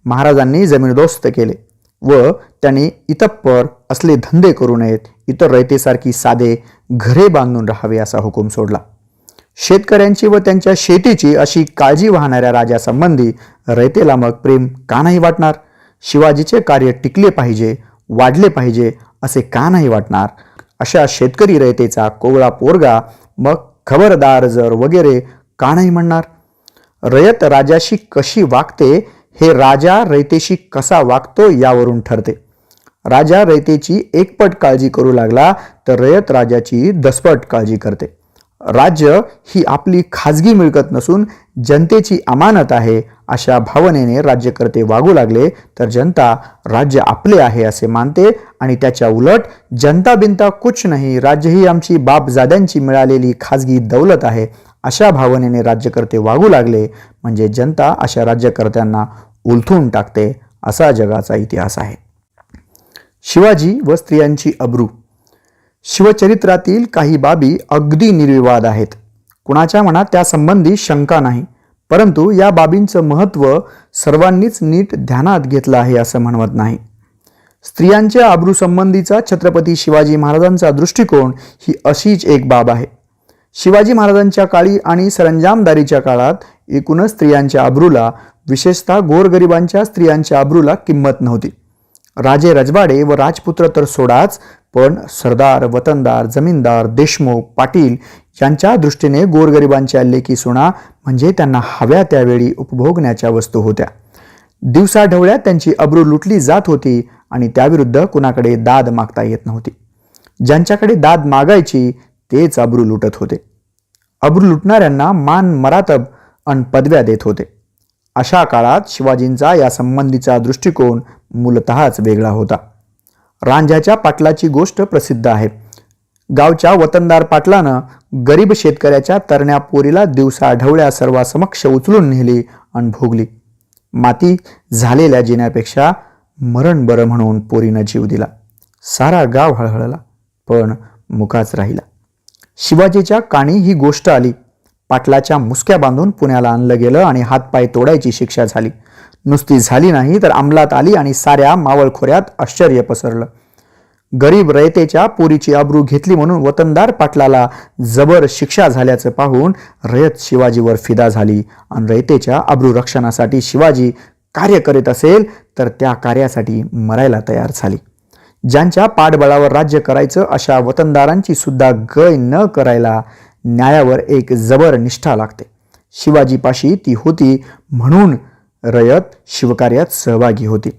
महाराजांनी जमीनदोस्त केले व त्यांनी इतप्पर असले धंदे करू नयेत. इतर रयतेसारखी साधे घरे बांधून राहावे असा हुकूम सोडला. शेतकऱ्यांची व त्यांच्या शेतीची अशी काळजी वाहणाऱ्या राजासंबंधी रयतेला मग प्रेम का नाही वाटणार? शिवाजीचे कार्य टिकले पाहिजे, वाढले पाहिजे असे का नाही वाटणार? अशा शेतकरी रयतेचा कोवळा पोरगा मग खबरदार जर वगैरे का नाही म्हणणार? रयत राजाशी कशी वागते हे राजा रयतेशी कसा वागतो यावरून ठरते. राजा रयतेची एकपट काळजी करू लागला तर रयत राजाची दसपट काळजी करते. राज्य ही आपली खाजगी मिळकत नसून जनतेची अमानत आहे अशा भावनेने राज्यकर्ते वागू लागले तर जनता राज्य आपले आहे असे मानते आणि त्याच्या उलट जनता बिनता कुछ नाही, राज्य ही आमची बापजाद्यांची मिळालेली खाजगी दौलत आहे अशा भावनेने राज्यकर्ते वागू लागले म्हणजे जनता अशा राज्यकर्त्यांना उलथून टाकते असा जगाचा इतिहास आहे. शिवाजी व स्त्रियांची अब्रू. शिवचरित्रातील काही बाबी अगदी निर्विवाद आहेत. कुणाच्या मनात त्यासंबंधी शंका नाही. परंतु या बाबींचं महत्त्व सर्वांनीच नीट ध्यानात घेतलं आहे असं म्हणवत नाही. स्त्रियांच्या अब्रूसंबंधीचा छत्रपती शिवाजी महाराजांचा दृष्टिकोन ही अशीच एक बाब आहे. शिवाजी महाराजांच्या काळी आणि सरंजामदारीच्या काळात एकूणच स्त्रियांच्या अब्रूला, विशेषतः गोरगरिबांच्या स्त्रियांच्या अब्रूला किंमत नव्हती. राजे रजवाडे व राजपुत्र तर सोडाच, पण सरदार, वतनदार, जमीनदार, देशमुख, पाटील यांच्या दृष्टीने गोरगरिबांच्या लेकी सुना म्हणजे त्यांना हव्या त्यावेळी उपभोगण्याच्या वस्तू होत्या. दिवसाढवळ्या त्यांची अब्रू लुटली जात होती आणि त्याविरुद्ध कुणाकडे दाद मागता येत नव्हती. ज्यांच्याकडे दाद मागायची तेच अब्रू लुटत होते. अब्रू लुटणाऱ्यांना मान मरातब अन पदव्या देत होते. अशा काळात शिवाजींचा या संबंधीचा दृष्टिकोन मूलतःच वेगळा होता. रांझ्याच्या पाटलाची गोष्ट प्रसिद्ध आहे. गावच्या वतनदार पाटलानं गरीब शेतकऱ्याच्या तरण्या पोरीला दिवसाढवळ्या सर्वासमक्ष उचलून नेली आणि भोगली. माती झालेल्या जिन्यापेक्षा मरण बरं म्हणून पोरीनं जीव दिला. सारा गाव हळहळला पण मुकाच राहिला. शिवाजीच्या कानी ही गोष्ट आली. पाटलाच्या मुसक्या बांधून पुण्याला आणलं गेलं आणि हातपाय तोडायची शिक्षा झाली. नुसती झाली नाही तर अंमलात आली आणि साऱ्या मावळखोऱ्यात आश्चर्य पसरलं. गरीब रयतेच्या पोरीची अब्रू घेतली म्हणून वतनदार पाटलाला जबर शिक्षा झाल्याचं पाहून रयत शिवाजीवर फिदा झाली आणि रयतेच्या अब्रू रक्षणासाठी शिवाजी कार्य करीत असेल तर त्या कार्यासाठी मरायला तयार झाली. ज्यांच्या पाठबळावर राज्य करायचं अशा वतनदारांची सुद्धा गय न करायला न्यायावर एक जबर निष्ठा लागते. शिवाजीपाशी ती होती म्हणून रयत शिवकार्यात सहभागी होती.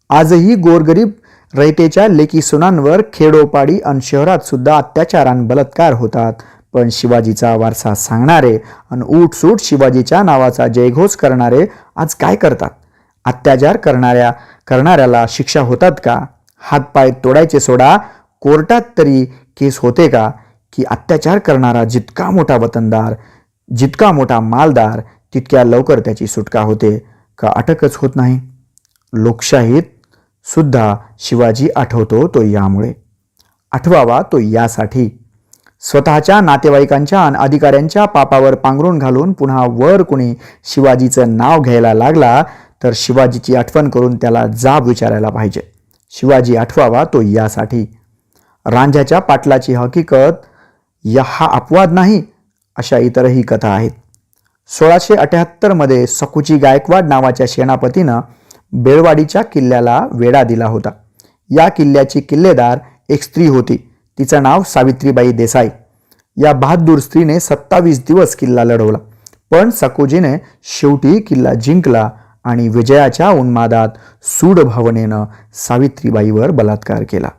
आजही गोरगरीब रयतेच्या लेकी सुनांवर खेडोपाडी आणि शहरात सुद्धा अत्याचार आणि बलात्कार होतात. पण शिवाजीचा वारसा सांगणारे आणि उठसूट शिवाजीच्या नावाचा जयघोष करणारे आज काय करतात? अत्याचार करणाऱ्याला शिक्षा होतात का? हातपाय तोडायचे सोडा, कोर्टात तरी केस होते का? की अत्याचार करणारा जितका मोठा वतनदार, जितका मोठा मालदार तितक्या लवकर त्याची सुटका होते का अटकच होत नाही? लोकशाहीत सुद्धा शिवाजी आठवतो तो यामुळे, आठवावा तो यासाठी. स्वतःच्या नातेवाईकांच्या आणि अधिकाऱ्यांच्या पापावर पांघरून घालून पुन्हा वर कुणी शिवाजीचं नाव घ्यायला लागला तर शिवाजीची आठवण करून त्याला जाब विचारायला पाहिजे. शिवाजी आठवावा तो यासाठी. रांझ्याच्या पाटलाची हकीकत हा अपवाद नाही, अशा इतरही कथा आहेत. 1678 मध्ये सकूची गायकवाड नावाच्या सेनापतीनं बेळवाडीच्या किल्ल्याला वेढा दिला होता. या किल्ल्याची किल्लेदार एक स्त्री होती. तिचं नाव सावित्रीबाई देसाई. या बहादूर स्त्रीने 27 दिवस किल्ला लढवला, पण सकूजीने शेवटी किल्ला जिंकला आणि विजयाच्या उन्मादात सूड भावनेनं सावित्रीबाईवर बलात्कार केला.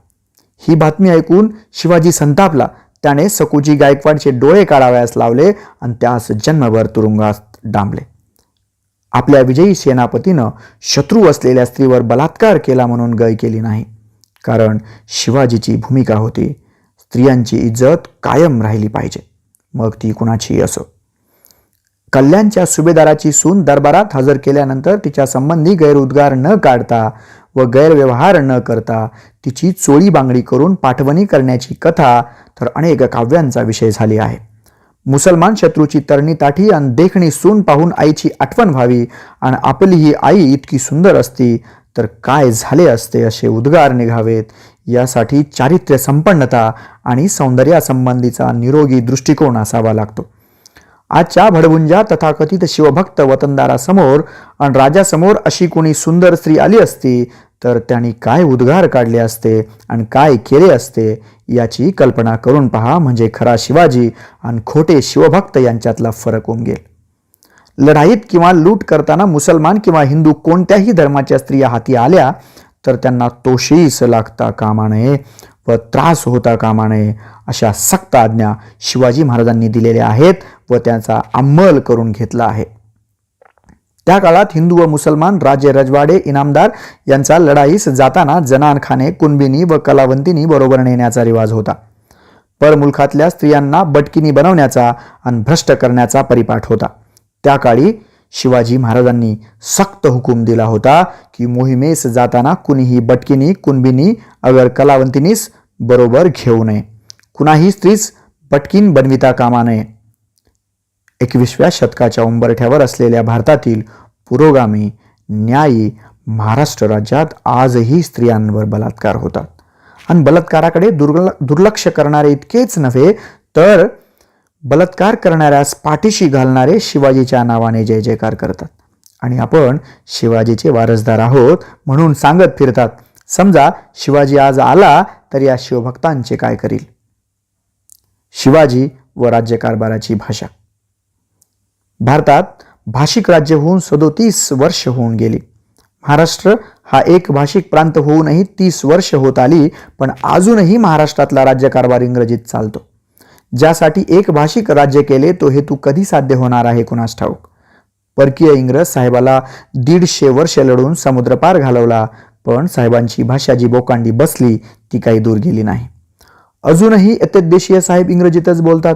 ही बातमी ऐकून शिवाजी संतापला. त्याने सकूजी गायकवाडचे डोळे काढावयास लावले आणि त्यास जन्मभर तुरुंगात डांबले. आपल्या विजयी सेनापतीनं शत्रू असलेल्या स्त्रीवर बलात्कार केला म्हणून गय केली नाही, कारण शिवाजीची भूमिका होती स्त्रियांची इज्जत कायम राहिली पाहिजे, मग ती कुणाची असो. कल्याणच्या सुभेदाराची सून दरबारात हजर केल्यानंतर तिच्या संबंधी गैरउद्गार न काढता व गैरव्यवहार न करता तिची चोळी बांगडी करून पाठवणी करण्याची कथा तर अनेक काव्यांचा विषय झाली आहे. मुसलमान शत्रूची तरणी ताठी आणि देखणी सून पाहून आईची आठवण व्हावी आणि आपली ही आई इतकी सुंदर असती तर काय झाले असते असे उद्गार निघावेत, यासाठी चारित्र्य संपन्नता आणि सौंदर्यासंबंधीचा निरोगी दृष्टिकोन असावा लागतो. आजच्या भडभुंजा तथाकथित शिवभक्त वतनदारासमोर आणि राजासमोर अशी कोणी सुंदर स्त्री आली असती तर त्यांनी काय उद्गार काढले असते आणि काय केले असते याची कल्पना करून पहा, म्हणजे खरा शिवाजी आणि खोटे शिवभक्त यांच्यातला फरक उमगेल. लढाईत किंवा लूट करताना मुसलमान किंवा हिंदू कोणत्याही धर्माच्या स्त्रिया हाती आल्या तर त्यांना तोशीस लागता कामा नये व त्रास होता कामा नये अशा सक्त आज्ञा शिवाजी महाराजांनी दिलेल्या आहेत व त्यांचा अंमल करून घेतला आहे. त्या काळात हिंदू व मुसलमान राजे रजवाडे इनामदार यांचा लढाईस जाताना जनानखाने कुणबिनी व कलावंतिनी बरोबर नेण्याचा रिवाज होता. परमुलखातल्या स्त्रियांना बटकिनी बनवण्याचा आणि भ्रष्ट करण्याचा परिपाठ होता. त्या काळी शिवाजी महाराजांनी सक्त हुकूम दिला होता की मोहिमेस जाताना कुणीही बटकिनी कुणबिनी अगर कलावंतिनीस बरोबर घेऊ नये, कुणाही स्त्रीस बटकीन बनविता कामा नये. 21व्या शतकाच्या उंबरठ्यावर असलेल्या भारतातील पुरोगामी न्यायी महाराष्ट्र राज्यात आजही स्त्रियांवर बलात्कार होतात आणि बलात्काराकडे दुर्लक्ष करणारे इतकेच नव्हे तर बलात्कार करणाऱ्यास पाठीशी घालणारे शिवाजीच्या नावाने जय जयकार करतात आणि आपण शिवाजीचे वारसदार आहोत म्हणून सांगत फिरतात. समजा शिवाजी आज आला तर या शिवभक्तांचे काय करील. शिवाजी व राज्यकारभाराची भाषा. भारतात भाषिक राज्य होऊन 37 वर्ष होऊन गेली. महाराष्ट्र हा एक भाषिक प्रांत होऊनही 30 वर्ष होत आली, पण अजूनही महाराष्ट्रातला राज्यकारभार इंग्रजीत चालतो. ज्यासाठी एक भाषिक राज्य केले तो हेतू कधी साध्य होणार आहे कुणास ठाऊक. परकीय इंग्रज साहेबाला 150 वर्ष लढून समुद्रपार घालवला, पण साहेबांची भाषा जी बोकांडी बसली ती काही दूर गेली नाही. अजूनही एतद्देशीय साहेब इंग्रजीतच बोलतात.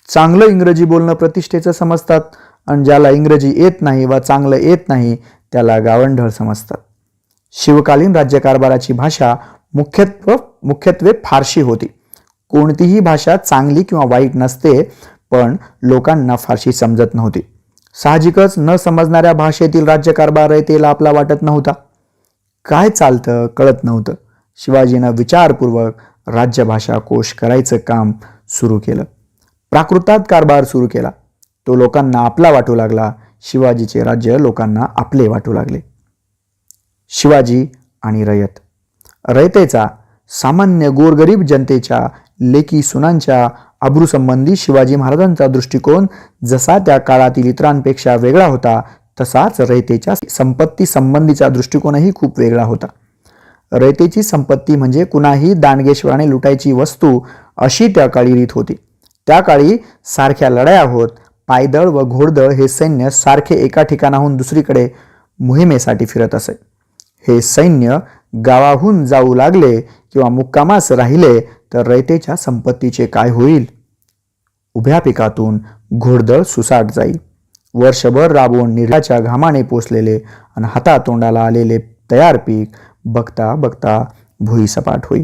चांगलं इंग्रजी बोलणं प्रतिष्ठेचं समजतात आणि ज्याला इंग्रजी येत नाही वा चांगलं येत नाही त्याला गावंढळ समजतात. शिवकालीन राज्यकारभाराची भाषा मुख्यत्वे फारशी होती. कोणतीही भाषा चांगली किंवा वाईट नसते, पण लोकांना फारशी समजत नव्हती. साहजिकच न समजणाऱ्या भाषेतील राज्यकारभार रयतेला आपला वाटत नव्हता. काय चालतं कळत नव्हतं. शिवाजीनं विचारपूर्वक राज्यभाषा कोश करायचं काम सुरू केलं. प्राकृतात कारभार सुरू केला. तो लोकांना आपला वाटू लागला. शिवाजीचे राज्य लोकांना आपले वाटू लागले. शिवाजी आणि रयत. रयतेचा सामान्य गोरगरीब जनतेच्या लेकी सुनांच्या अब्रूसंबंधी शिवाजी महाराजांचा दृष्टिकोन जसा त्या काळातील इतरांपेक्षा वेगळा होता तसाच रयतेच्या संपत्ती संबंधीचा दृष्टिकोनही खूप वेगळा होता. रयतेची संपत्ती म्हणजे कुणाही दांडगेश्वराने लुटायची वस्तू अशी त्या काळी रीत होती. त्या काळी सारख्या लढाया होत. पायदळ व घोडदळ हे सैन्य सारखे एका ठिकाणाहून दुसरीकडे मोहिमेसाठी फिरत असे. हे सैन्य गावाहून जाऊ लागले किंवा मुक्कामास राहिले तर रयतेच्या संपत्तीचे काय होईल. उभ्या पिकातून घोडदळ सुसाट जाईल. वर्षभर राबवून निर्याच्या घामाने पोचलेले आणि हातातोंडाला आलेले तयार पीक बघता बघता भुई सपाट होई.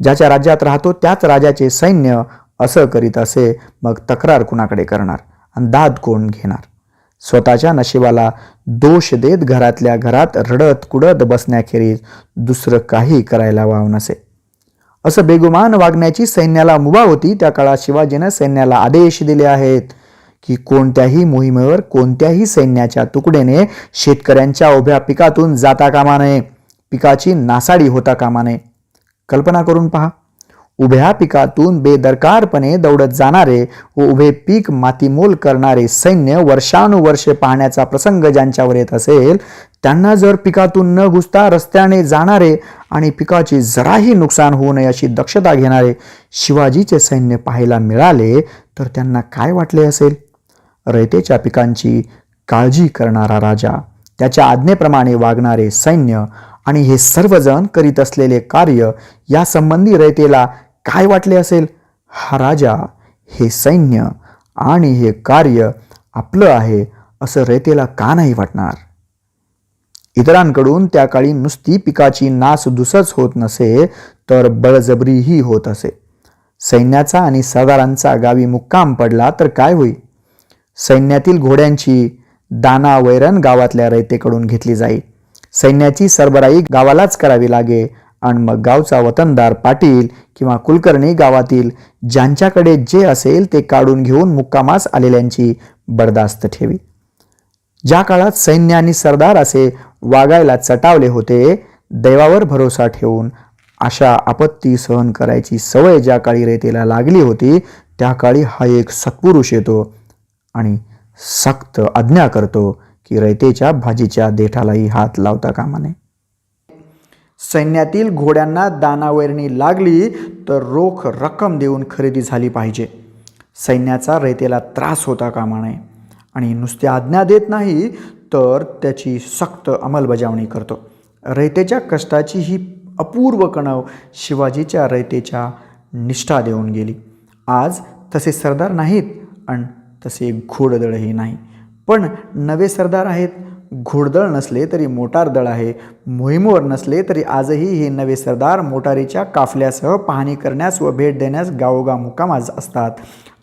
ज्याच्या राज्यात राहतो त्याच राजाचे सैन्य असं करीत असे, मग तक्रार कुणाकडे करणार आणि दाद कोण घेणार. स्वतःच्या नशिबाला दोष देत घरातल्या घरात रडत कुडत बसण्याखेरीज दुसरं काही करायला वाव नसे. असं बेगुमान वागण्याची सैन्याला मुभा होती. त्या काळात शिवाजीनं सैन्याला आदेश दिले आहेत की कोणत्याही मोहिमेवर कोणत्याही सैन्याच्या तुकडेने शेतकऱ्यांच्या उभ्या पिकातून जाता कामा नये, पिकाची नासाडी होता कामा नये. कल्पना करून पहा. उभ्या पिकातून बेदरकारपणे दौडत जाणारे व उभे पीक मातीमोल करणारे सैन्य वर्षानुवर्षे पाहण्याचा प्रसंग ज्यांच्यावर येत असेल त्यांना जर पिकातून न घुसता रस्त्याने जाणारे आणि पिकाचे जराही नुकसान होऊ नये अशी दक्षता घेणारे शिवाजीचे सैन्य पाहायला मिळाले तर त्यांना काय वाटले असेल. रयतेच्या पिकांची काळजी करणारा राजा, त्याच्या आज्ञेप्रमाणे वागणारे सैन्य आणि हे सर्वजण करीत असलेले कार्य या संबंधी रयतेला काय वाटले असेल. हा राजा, हे सैन्य आणि हे कार्य आपलं आहे असं रयतेला का नाही वाटणार. इतरांकडून त्या काळी नुसती पिकाची नासधूसच होत नसे तर बळजबरीही होत असे. सैन्याचा आणि सरदारांचा गावी मुक्काम पडला तर काय होई. सैन्यातील घोड्यांची दाना वैरण गावातल्या रयतेकडून घेतली जाई. सैन्याची सरबराई गावालाच करावी लागे आणि मग गावचा वतनदार पाटील किंवा कुलकर्णी गावातील ज्यांच्याकडे जे असेल ते काढून घेऊन मुक्कामास आलेल्यांची बर्दास्त ठेवी. ज्या काळात सैन्य आणि सरदार असे वागायला चटावले होते, दैवावर भरोसा ठेवून अशा आपत्ती सहन करायची सवय ज्या काळी रयतेला लागली होती, त्या काळी हा एक सत्पुरुष येतो आणि सक्त आज्ञा करतो की रयतेच्या भाजीच्या देठालाही हात लावता कामा नये. सैन्यातील घोड्यांना दानावैरणी लागली तर रोख रक्कम देऊन खरेदी झाली पाहिजे. सैन्याचा रयतेला त्रास होता कामा नये आणि नुसती आज्ञा देत नाही तर त्याची सक्त अंमलबजावणी करतो. रयतेच्या कष्टाची ही अपूर्व कणव शिवाजीच्या रयतेच्या निष्ठा देऊन गेली. आज तसे सरदार नाहीत आणि तसे घोडदळही नाही, पण नवे सरदार आहेत. घोडदळ नसले तरी मोटार दळ आहे. मोहिमेवर नसले तरी आजही हे नवे सरदार मोटारीच्या काफल्यासह पाहणी करण्यास व भेट देण्यास गावोगाव मुक्कामास असतात.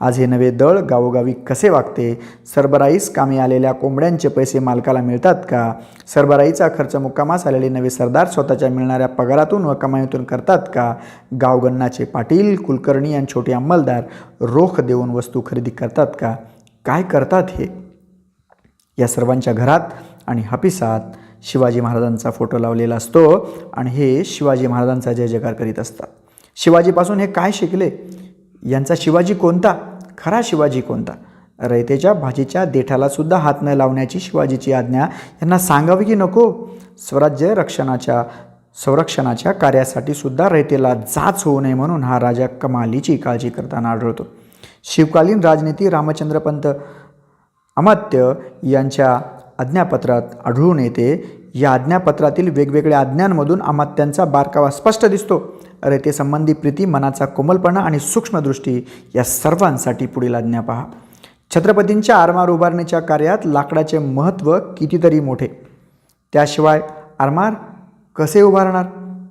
आज हे नवे दळ गावोगावी कसे वागते? सरबराईस कामी आलेल्या कोंबड्यांचे पैसे मालकाला मिळतात का? सरबराईचा खर्च मुक्कामास आलेले नवे सरदार स्वतःच्या मिळणाऱ्या पगारातून व कमाईतून करतात का? गावगणनाचे पाटील, कुलकर्णी आणि छोटे अंमलदार रोख देऊन वस्तू खरेदी करतात का? काय करतात हे? या सर्वांच्या घरात आणि हपिसात शिवाजी महाराजांचा फोटो लावलेला असतो आणि हे शिवाजी महाराजांचा जय जयकार करीत असतात. शिवाजीपासून हे काय शिकले? यांचा शिवाजी कोणता? खरा शिवाजी कोणता? रयतेच्या भाजीच्या देठाला सुद्धा हात न लावण्याची शिवाजीची आज्ञा यांना सांगावी की नको? स्वराज्य संरक्षणाच्या कार्यासाठी सुद्धा रयतेला जाच होऊ नये म्हणून हा राजा कमालीची काळजी करताना आढळतो. शिवकालीन राजनीती रामचंद्रपंत अमात्य यांच्या आज्ञापत्रात आढळून येते. या आज्ञापत्रातील वेगवेगळ्या आज्ञांमधून अमात्यांचा बारकावा स्पष्ट दिसतो. रयतेसंबंधी प्रीती, मनाचा कोमलपणा आणि सूक्ष्मदृष्टी या सर्वांसाठी पुढील आज्ञा पहा. छत्रपतींच्या आरमार उभारणीच्या कार्यात लाकडाचे महत्त्व कितीतरी मोठे. त्याशिवाय आरमार कसे उभारणार?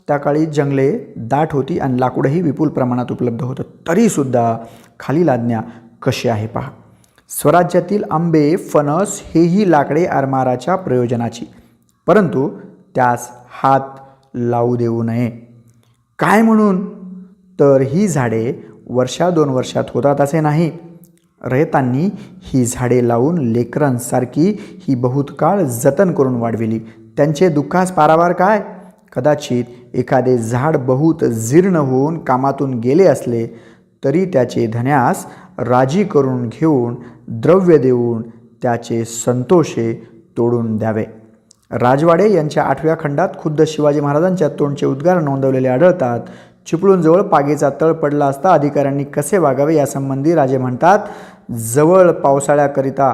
त्या काळी जंगले दाट होती आणि लाकूडही विपुल प्रमाणात उपलब्ध होतं. तरीसुद्धा खालील आज्ञा कशी आहे पहा. स्वराज्यातील आंबे, फणस हेही लाकडे आरमाराच्या प्रयोजनाची, परंतु त्यास हात लावू देऊ नये. काय म्हणून? तर ही झाडे वर्षा 2 वर्षात होतात असे नाही. रयतांनी ही झाडे लावून लेकरांसारखी ही बहुत काळ जतन करून वाढविली. त्यांचे दुःखास पारावार काय? कदाचित एखादे झाड बहुत जीर्ण होऊन कामातून गेले असले तरी त्याचे धन्यास राजी करून घेऊन द्रव्य देऊन त्याचे संतोषे तोडून द्यावे. राजवाडे यांच्या 8व्या खंडात खुद्द शिवाजी महाराजांच्या तोंडचे उद्गार नोंदवलेले आढळतात. चिपळूणजवळ पागेचा तळ पडला असता अधिकाऱ्यांनी कसे वागावे यासंबंधी राजे म्हणतात, जवळ पावसाळ्याकरिता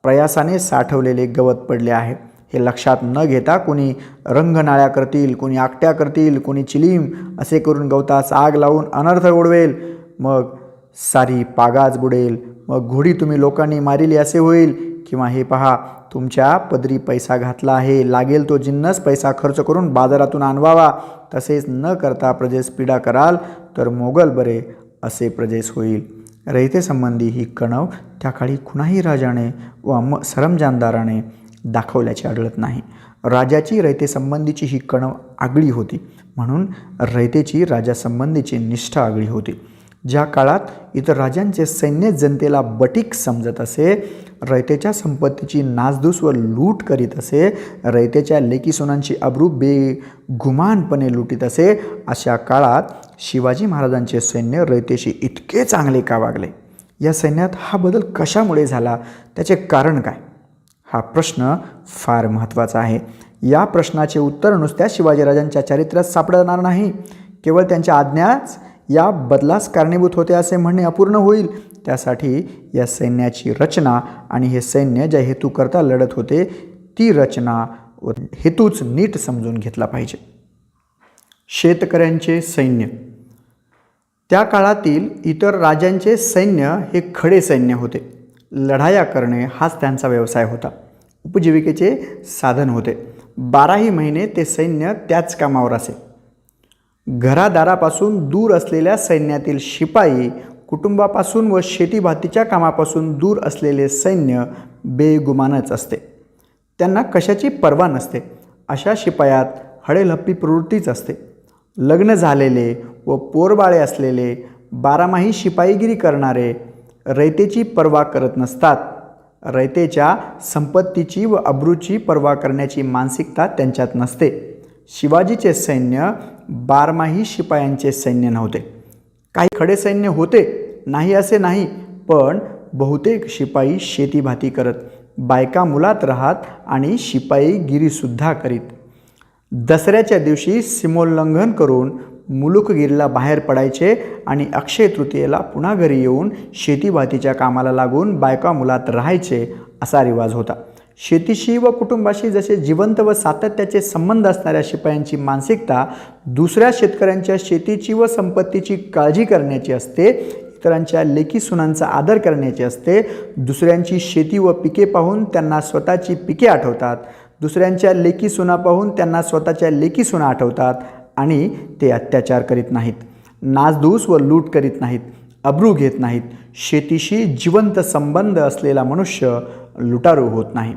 प्रयासाने साठवलेले गवत पडले आहे. हे लक्षात न घेता कोणी रंगनाळ्या करतील, कोणी आकट्या करतील, कोणी चिलीम असे करून गवतास आग लावून अनर्थ ओढवेल. मग सारी पागाच बुडेल. मग घोडी तुम्ही लोकांनी मारिली असे होईल. किंवा हे पहा, तुमच्या पदरी पैसा घातला आहे, लागेल तो जिन्नस पैसा खर्च करून बाजारातून आणवावा. तसेच न करता प्रजेस पीडा कराल तर मोगल बरे असे प्रजेस होईल. रयतेसंबंधी ही कणव त्या काळी कुणाही राजाने व सरंजामदाराने दाखवल्याचे आढळत नाही. राजाची रयतेसंबंधीची ही कणव आगळी होती, म्हणून रयतेची राजासंबंधीची निष्ठा आगळी होती. ज्या काळात इतर राजांचे सैन्य जनतेला बटीक समजत असे, रयतेच्या संपत्तीची नासधूस व लूट करीत असे, रयतेच्या लेकीसोनांची अब्रू बेगुमानपणे लुटीत असे, अशा काळात शिवाजी महाराजांचे सैन्य रयतेशी इतके चांगले का वागले? या सैन्यात हा बदल कशामुळे झाला? त्याचे कारण काय? हा प्रश्न फार महत्त्वाचा आहे. या प्रश्नाचे उत्तर नुसत्या शिवाजीराजांच्या चारित्र्यात सापडणार नाही. केवळ त्यांच्या आज्ञाच या बदलास कारणीभूत होते असे म्हणणे अपूर्ण होईल. त्यासाठी या सैन्याची रचना आणि हे सैन्य ज्या हेतूकरता लढत होते ती रचना व हेतूच नीट समजून घेतला पाहिजे. शेतकऱ्यांचे सैन्य. त्या काळातील इतर राजांचे सैन्य हे खडे सैन्य होते. लढाया करणे हाच त्यांचा व्यवसाय होता, उपजीविकेचे साधन होते. 12ही महिने ते सैन्य त्याच कामावर असे. घरादारापासून दूर असलेल्या सैन्यातील शिपाई, कुटुंबापासून व शेतीभातीच्या कामापासून दूर असलेले सैन्य बेगुमानच असते. त्यांना कशाची पर्वा नसते. अशा शिपायात हडेलहप्पी प्रवृत्तीच असते. लग्न झालेले व पोरबाळे असलेले, बारामाही शिपाईगिरी करणारे रयतेची पर्वा करत नसतात. रयतेच्या संपत्तीची व अब्रूची पर्वा करण्याची मानसिकता त्यांच्यात नसते. शिवाजीचे सैन्य बारमाही शिपायांचे सैन्य नव्हते. काही खडे सैन्य होते, नाही असे नाही, पण बहुतेक शिपाई शेतीभाती करत, बायका मुलात राहत आणि शिपाईगिरीसुद्धा करीत. दसऱ्याच्या दिवशी सीमोल्लंघन करून मुलुकगिरीला बाहेर पडायचे आणि अक्षय तृतीयेला पुन्हा घरी येऊन शेतीभातीच्या कामाला लागून बायका मुलात राहायचे, असा रिवाज होता. शेतीशी व कुटुंबाशी जसे जिवंत व सातत्याचे संबंध असणाऱ्या शिपायांची मानसिकता दुसऱ्या शेतकऱ्यांच्या शेतीची व संपत्तीची काळजी करण्याची असते, इतरांच्या लेकी सुनांचा आदर करण्याची असते. दुसऱ्यांची शेती व पिके पाहून त्यांना स्वतःची पिके आठवतात, दुसऱ्यांच्या लेकी सुना पाहून त्यांना स्वतःच्या लेकी सुना आठवतात आणि ते अत्याचार करीत नाहीत, नासधूस व लूट करीत नाहीत, अब्रू घेत नाहीत. शेतीशी जिवंत संबंध असलेला मनुष्य लुटारू होत नाही.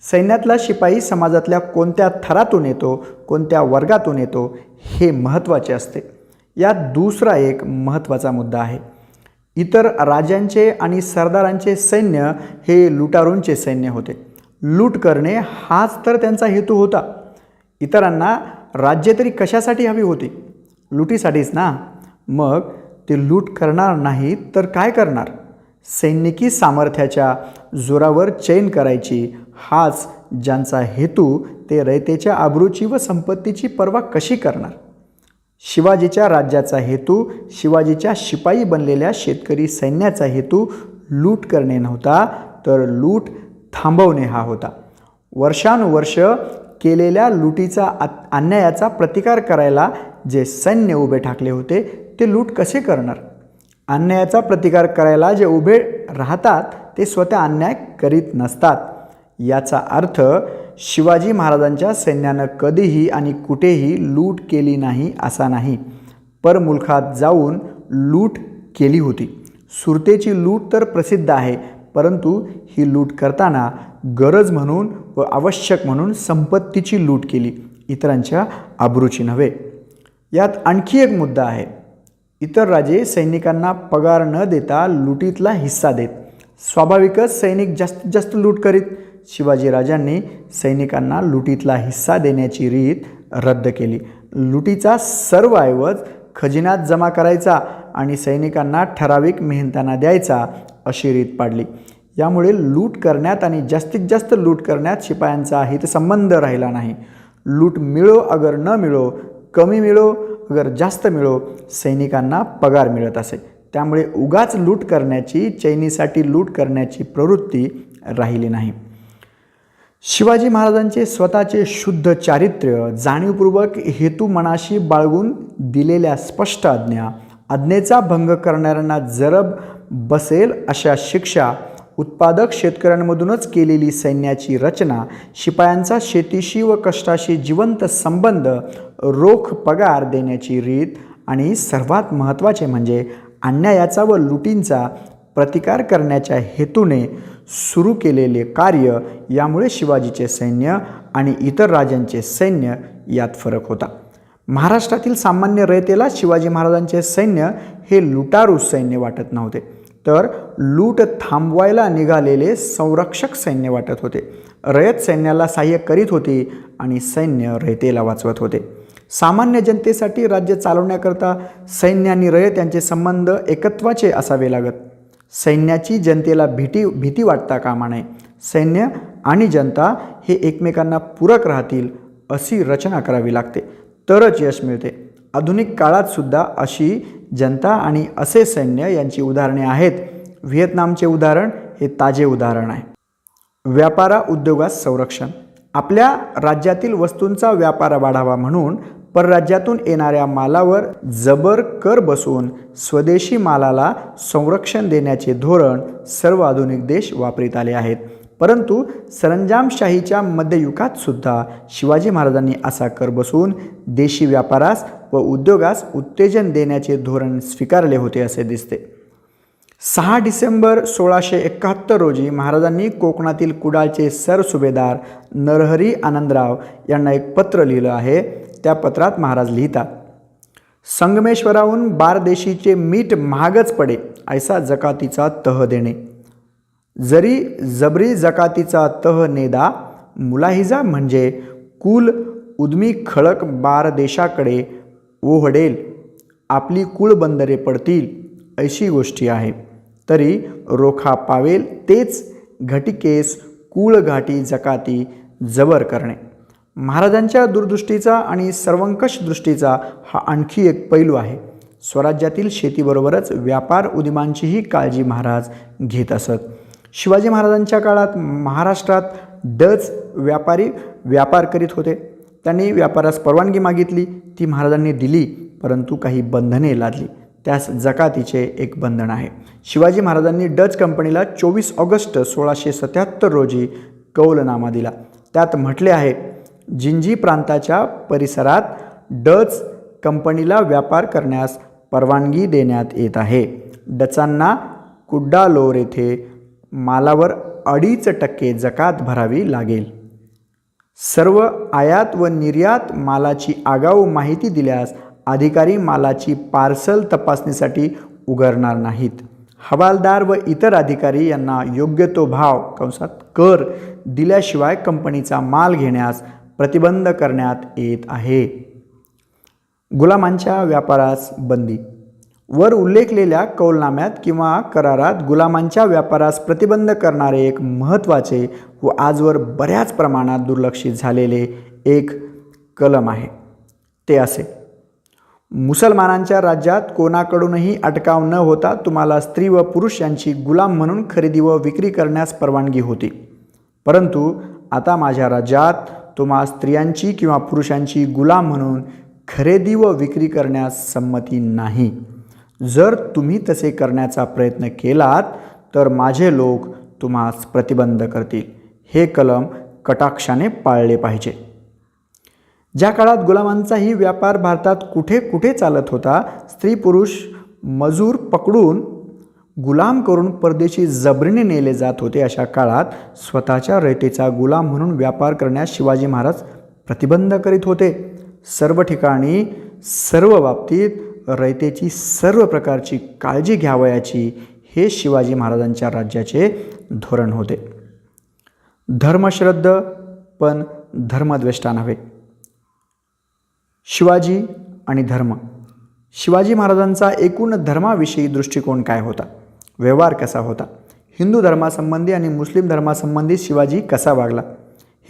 सैन्यातला शिपाई समाजातल्या कोणत्या थरातून येतो, कोणत्या वर्गातून येतो, हे महत्त्वाचे असते. यात दुसरा एक महत्त्वाचा मुद्दा आहे. इतर राजांचे आणि सरदारांचे सैन्य हे लुटारूंचे सैन्य होते. लूट करणे हाच तर त्यांचा हेतू होता. इतरांना राज्य तरी कशासाठी हवी होती? लुटीसाठीच ना. मग ते लूट करणार नाहीत तर काय करणार? सैनिकी सामर्थ्याच्या जोरावर चैन करायची, हाच ज्यांचा हेतू, ते रयतेच्या आबरूची व संपत्तीची पर्वा कशी करणार? शिवाजीच्या राज्याचा हेतू, शिवाजीच्या शिपाई बनलेल्या शेतकरी सैन्याचा हेतू लूट करणे नव्हता, तर लूट थांबवणे हा होता. वर्षानुवर्ष केलेल्या लुटीचा अन्यायाचा प्रतिकार करायला जे सैन्य उभे ठाकले होते, ते लूट कसे करणार? अन्यायाचा प्रतिकार करायला जे उभे राहतात, ते स्वतः अन्याय करीत नसतात. याचा अर्थ शिवाजी महाराजांच्या सैन्यानं कधीही आणि कुठेही लूट केली नाही असा नाही. परमुलखात जाऊन लूट केली होती. सुरतेची लूट तर प्रसिद्ध आहे, परंतु ही लूट करताना गरज म्हणून व आवश्यक म्हणून संपत्तीची लूट केली, इतरांच्या आबरूची नव्हे. यात आणखी एक मुद्दा आहे. इतर राजे सैनिकांना पगार न देता लुटीतला हिस्सा देत. स्वाभाविकच सैनिक जास्तीत जास्त लूट करीत. शिवाजी राजांनी सैनिकांना लुटीतला हिस्सा देण्याची रीत रद्द केली. लुटीचा सर्व ऐवज खजिन्यात जमा करायचा आणि सैनिकांना ठराविक मेहनताना द्यायचा, अशी रीत पाडली. यामुळे लूट करण्यात आणि जास्तीत जास्त लूट करण्यात शिपायांचा हितसंबंध राहिला नाही. लूट मिळो अगर न मिळो, कमी मिळो अगर जास्त मिळो, सैनिकांना पगार मिळत असे. त्यामुळे उगाच लूट करण्याची, चैनीसाठी लूट करण्याची प्रवृत्ती राहिली नाही. शिवाजी महाराजांचे स्वतःचे शुद्ध चारित्र्य, जाणीवपूर्वक हेतू मनाशी बाळगून दिलेल्या स्पष्ट आज्ञेचा भंग करणाऱ्यांना जरब बसेल अशा शिक्षा, उत्पादक शेतकऱ्यांमधूनच केलेली सैन्याची रचना, शिपायांचा शेतीशी व कष्टाशी जिवंत संबंध, रोख पगार देण्याची रीत आणि सर्वात महत्त्वाचे म्हणजे अन्यायाचा व लुटींचा प्रतिकार करण्याच्या हेतूने सुरू केलेले कार्य, यामुळे शिवाजीचे सैन्य आणि इतर राजांचे सैन्य यात फरक होता. महाराष्ट्रातील सामान्य रयतेला शिवाजी महाराजांचे सैन्य हे लुटारू सैन्य वाटत नव्हते, तर लूट थांबवायला निघालेले संरक्षक सैन्य वाटत होते. रयत सैन्याला सहाय्य करीत होती आणि सैन्य रयतेला वाचवत होते. सामान्य जनतेसाठी राज्य चालवण्याकरता सैन्य आणि रयत यांचे संबंध एकत्वाचे असावे लागत. सैन्याची जनतेला भीती वाटता कामा नये. सैन्य आणि जनता हे एकमेकांना पूरक राहतील अशी रचना करावी लागते, तरच यश मिळते. आधुनिक काळात सुद्धा अशी जनता आणि असे सैन्य यांची उदाहरणे आहेत. व्हिएतनामचे उदाहरण हे ताजे उदाहरण आहे. व्यापारा उद्योगात संरक्षण. आपल्या राज्यातील वस्तूंचा व्यापार वाढावा म्हणून परराज्यातून येणाऱ्या मालावर जबर कर बसवून स्वदेशी मालाला संरक्षण देण्याचे धोरण सर्व आधुनिक देश वापरीत आले आहेत. परंतु सरंजामशाहीच्या मध्ययुगात सुद्धा शिवाजी महाराजांनी असा कर बसवून देशी व्यापारास व उद्योगास उत्तेजन देण्याचे धोरण स्वीकारले होते असे दिसते. 6 डिसेंबर 1671 रोजी महाराजांनी कोकणातील कुडाळचे सरसुभेदार नरहरी आनंदराव यांना एक पत्र लिहिलं आहे. त्या पत्रात महाराज लिहितात, संगमेश्वराहून बारदेशीचे मीठ महागच पडे, ऐसा जकातीचा तह देणे. जरी जबरी जकातीचा तह नेदा, मुलाहिजा म्हणजे कुल उद्मी खळक बारदेशाकडे ओहडेल, आपली कुळबंदरे पडतील, अशी गोष्टी आहे. तरी रोखा पावेल तेच घटिकेस कुळघाटी जकाती जबर करणे. महाराजांच्या दूरदृष्टीचा आणि सर्वंकष दृष्टीचा हा आणखी एक पैलू आहे. स्वराज्यातील शेतीबरोबरच व्यापार उद्यमांचीही काळजी महाराज घेत असत. शिवाजी महाराजांच्या काळात महाराष्ट्रात डच व्यापारी व्यापार करीत होते. त्यांनी व्यापारास परवानगी मागितली, ती महाराजांनी दिली, परंतु काही बंधने लादली. त्यास जकातीचे एक बंधन आहे. शिवाजी महाराजांनी डच कंपनीला 24 ऑगस्ट 1677 रोजी कौलनामा दिला. त्यात म्हटले आहे, जिंजी प्रांताच्या परिसरात डच कंपनीला व्यापार करण्यास परवानगी देण्यात येत आहे. डचांना कुड्डालोर येथे मालावर 2.5% जकात भरावी लागेल. सर्व आयात व निर्यात मालाची आगाऊ माहिती दिल्यास अधिकारी मालाची पार्सल तपासणीसाठी उघडणार नाहीत. हवालदार व इतर अधिकारी यांना योग्य तो भाव कंसात कर दिल्याशिवाय कंपनीचा माल घेण्यास प्रतिबंध करण्यात येत आहे. गुलामांच्या व्यापारास बंदी. वर उल्लेखलेल्या कौलनाम्यात किंवा करारात गुलामांच्या व्यापारास प्रतिबंध करणारे एक महत्त्वाचे व आजवर बऱ्याच प्रमाणात दुर्लक्षित झालेले एक कलम आहे. ते असे, मुसलमानांच्या राज्यात कोणाकडूनही अटकाव न होता तुम्हाला स्त्री व पुरुष यांची गुलाम म्हणून खरेदी व विक्री करण्यास परवानगी होती. परंतु आता माझ्या राज्यात तुम्हा स्त्रियांची किंवा पुरुषांची गुलाम म्हणून खरेदी व विक्री करण्यास संमती नाही. जर तुम्ही तसे करण्याचा प्रयत्न केलात तर माझे लोक तुम्हास प्रतिबंध करतील. हे कलम कटाक्षाने पाळले पाहिजे. ज्या काळात गुलामांचाही व्यापार भारतात कुठे कुठे चालत होता, स्त्री पुरुष मजूर पकडून गुलाम करून परदेशी जबरीने नेले जात होते, अशा काळात स्वतःच्या रयतेचा गुलाम म्हणून व्यापार करण्यास शिवाजी महाराज प्रतिबंध करीत होते. सर्व ठिकाणी सर्व बाबतीत रयतेची सर्व प्रकारची काळजी घ्यावयाची हे शिवाजी महाराजांच्या राज्याचे धोरण होते. धर्मश्रद्ध पण धर्मद्वेष्टा नव्हे. शिवाजी आणि धर्म. शिवाजी महाराजांचा एकूण धर्माविषयी दृष्टिकोन काय होता? व्यवहार कसा होता? हिंदू धर्मासंबंधी आणि मुस्लिम धर्मासंबंधी शिवाजी कसा वागला?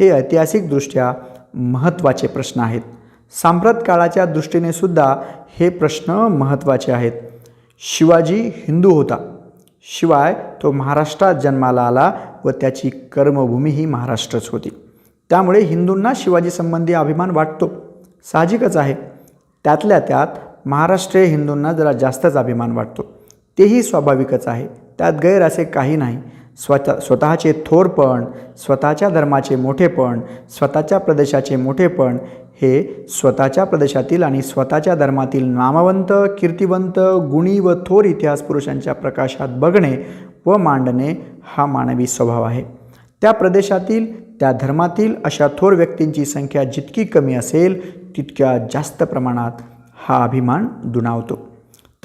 हे ऐतिहासिकदृष्ट्या महत्त्वाचे प्रश्न आहेत. सांप्रत काळाच्या दृष्टीने सुद्धा हे प्रश्न महत्त्वाचे आहेत. शिवाजी हिंदू होता, शिवाय तो महाराष्ट्रात जन्माला आला व त्याची कर्मभूमी ही महाराष्ट्रच होती. त्यामुळे हिंदूंना शिवाजी संबंधी अभिमान वाटतो, साहजिकच आहे. त्यातल्या त्यात महाराष्ट्रीय हिंदूंना जरा जास्तच अभिमान वाटतो, तेही स्वाभाविकच आहे. त्यात गैर असे काही नाही. स्वतःचे थोरपण, स्वतःच्या धर्माचे मोठेपण, स्वतःच्या प्रदेशाचे मोठेपण हे स्वतःच्या प्रदेशातील आणि स्वतःच्या धर्मातील नामवंत, कीर्तिवंत, गुणी व थोर इतिहास पुरुषांच्या प्रकाशात बघणे व मांडणे हा मानवी स्वभाव आहे. त्या प्रदेशातील, त्या धर्मातील अशा थोर व्यक्तींची संख्या जितकी कमी असेल तितक्या जास्त प्रमाणात हा अभिमान दुणावतो.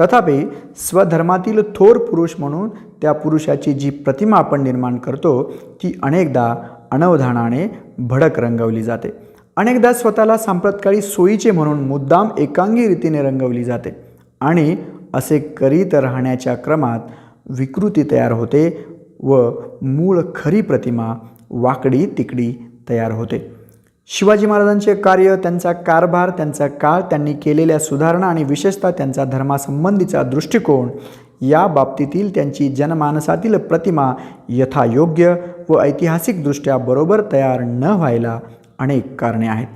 तथापि स्वधर्मातील थोर पुरुष म्हणून त्या पुरुषाची जी प्रतिमा आपण निर्माण करतो ती अनेकदा अनवधानाने भडक रंगवली जाते. अनेकदा स्वतःला सांप्रतकाळी सोयीचे म्हणून मुद्दाम एकांगी रीतीने रंगवली जाते आणि असे करीत राहण्याच्या क्रमात विकृती तयार होते व मूळ खरी प्रतिमा वाकडी तिकडी तयार होते. शिवाजी महाराजांचे कार्य, त्यांचा कारभार, त्यांचा काळ, त्यांनी केलेल्या सुधारणा आणि विशेषतः त्यांचा धर्मासंबंधीचा दृष्टिकोन या बाबतीतील त्यांची जनमानसातील प्रतिमा यथायोग्य व ऐतिहासिकदृष्ट्या बरोबर तयार न व्हायला अनेक कारणे आहेत.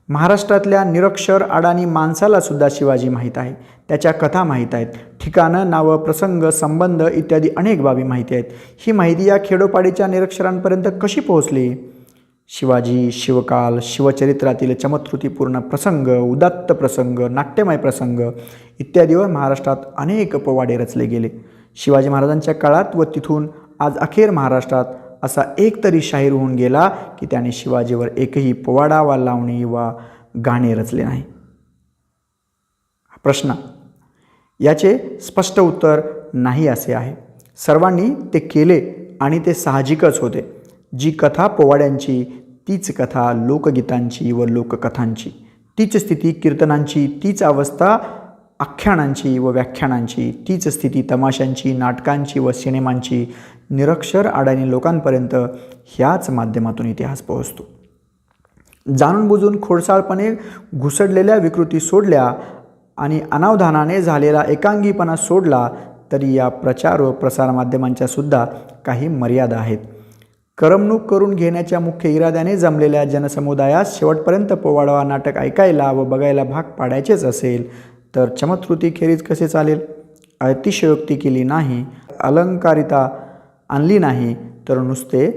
महाराष्ट्रातल्या निरक्षर अडाणी माणसाला सुद्धा शिवाजी माहीत आहे, त्याच्या कथा माहीत आहेत, ठिकाणं, नावं, प्रसंग, संबंध इत्यादी अनेक बाबी माहिती आहेत. ही माहिती या खेडोपाडीच्या निरक्षरांपर्यंत कशी पोहोचली? शिवाजी, शिवकाल, शिवचरित्रातील चमत्कृतीपूर्ण प्रसंग, उदात्त प्रसंग, नाट्यमय प्रसंग इत्यादीवर महाराष्ट्रात अनेक पोवाडे रचले गेले. शिवाजी महाराजांच्या काळात व तिथून आज अखेर महाराष्ट्रात असा एक तरी शाहीर होऊन गेला की त्याने शिवाजीवर एकही पोवाडा वा लावणी वा गाणे रचले नाही. प्रश्न, याचे स्पष्ट उत्तर नाही असे आहे. सर्वांनी ते केले आणि ते साहजिकच होते. जी कथा पोवाड्यांची, तीच कथा लोकगीतांची व लोककथांची, तीच स्थिती कीर्तनांची, तीच अवस्था आख्यानांची व व्याख्यानांची, तीच स्थिती तमाशांची, नाटकांची व सिनेमांची. निरक्षर अडाणी लोकांपर्यंत ह्याच माध्यमातून इतिहास पोहोचतो. जाणून बुजून खोडसाळपणे घुसडलेल्या विकृती सोडल्या आणि अनावधानाने झालेला एकांगीपणा सोडला तरी या प्रचार व प्रसारमाध्यमांच्या सुद्धा काही मर्यादा आहेत. करमणूक करून घेण्याच्या मुख्य इराद्याने जमलेल्या जनसमुदायास शेवटपर्यंत पोवाडा नाटक ऐकायला व बघायला भाग पाडायचेच असेल तर चमत्कृतीखेरीज कसे चालेल? अतिशयोक्ती केली नाही, अलंकारिता आणली नाही, तर नुसते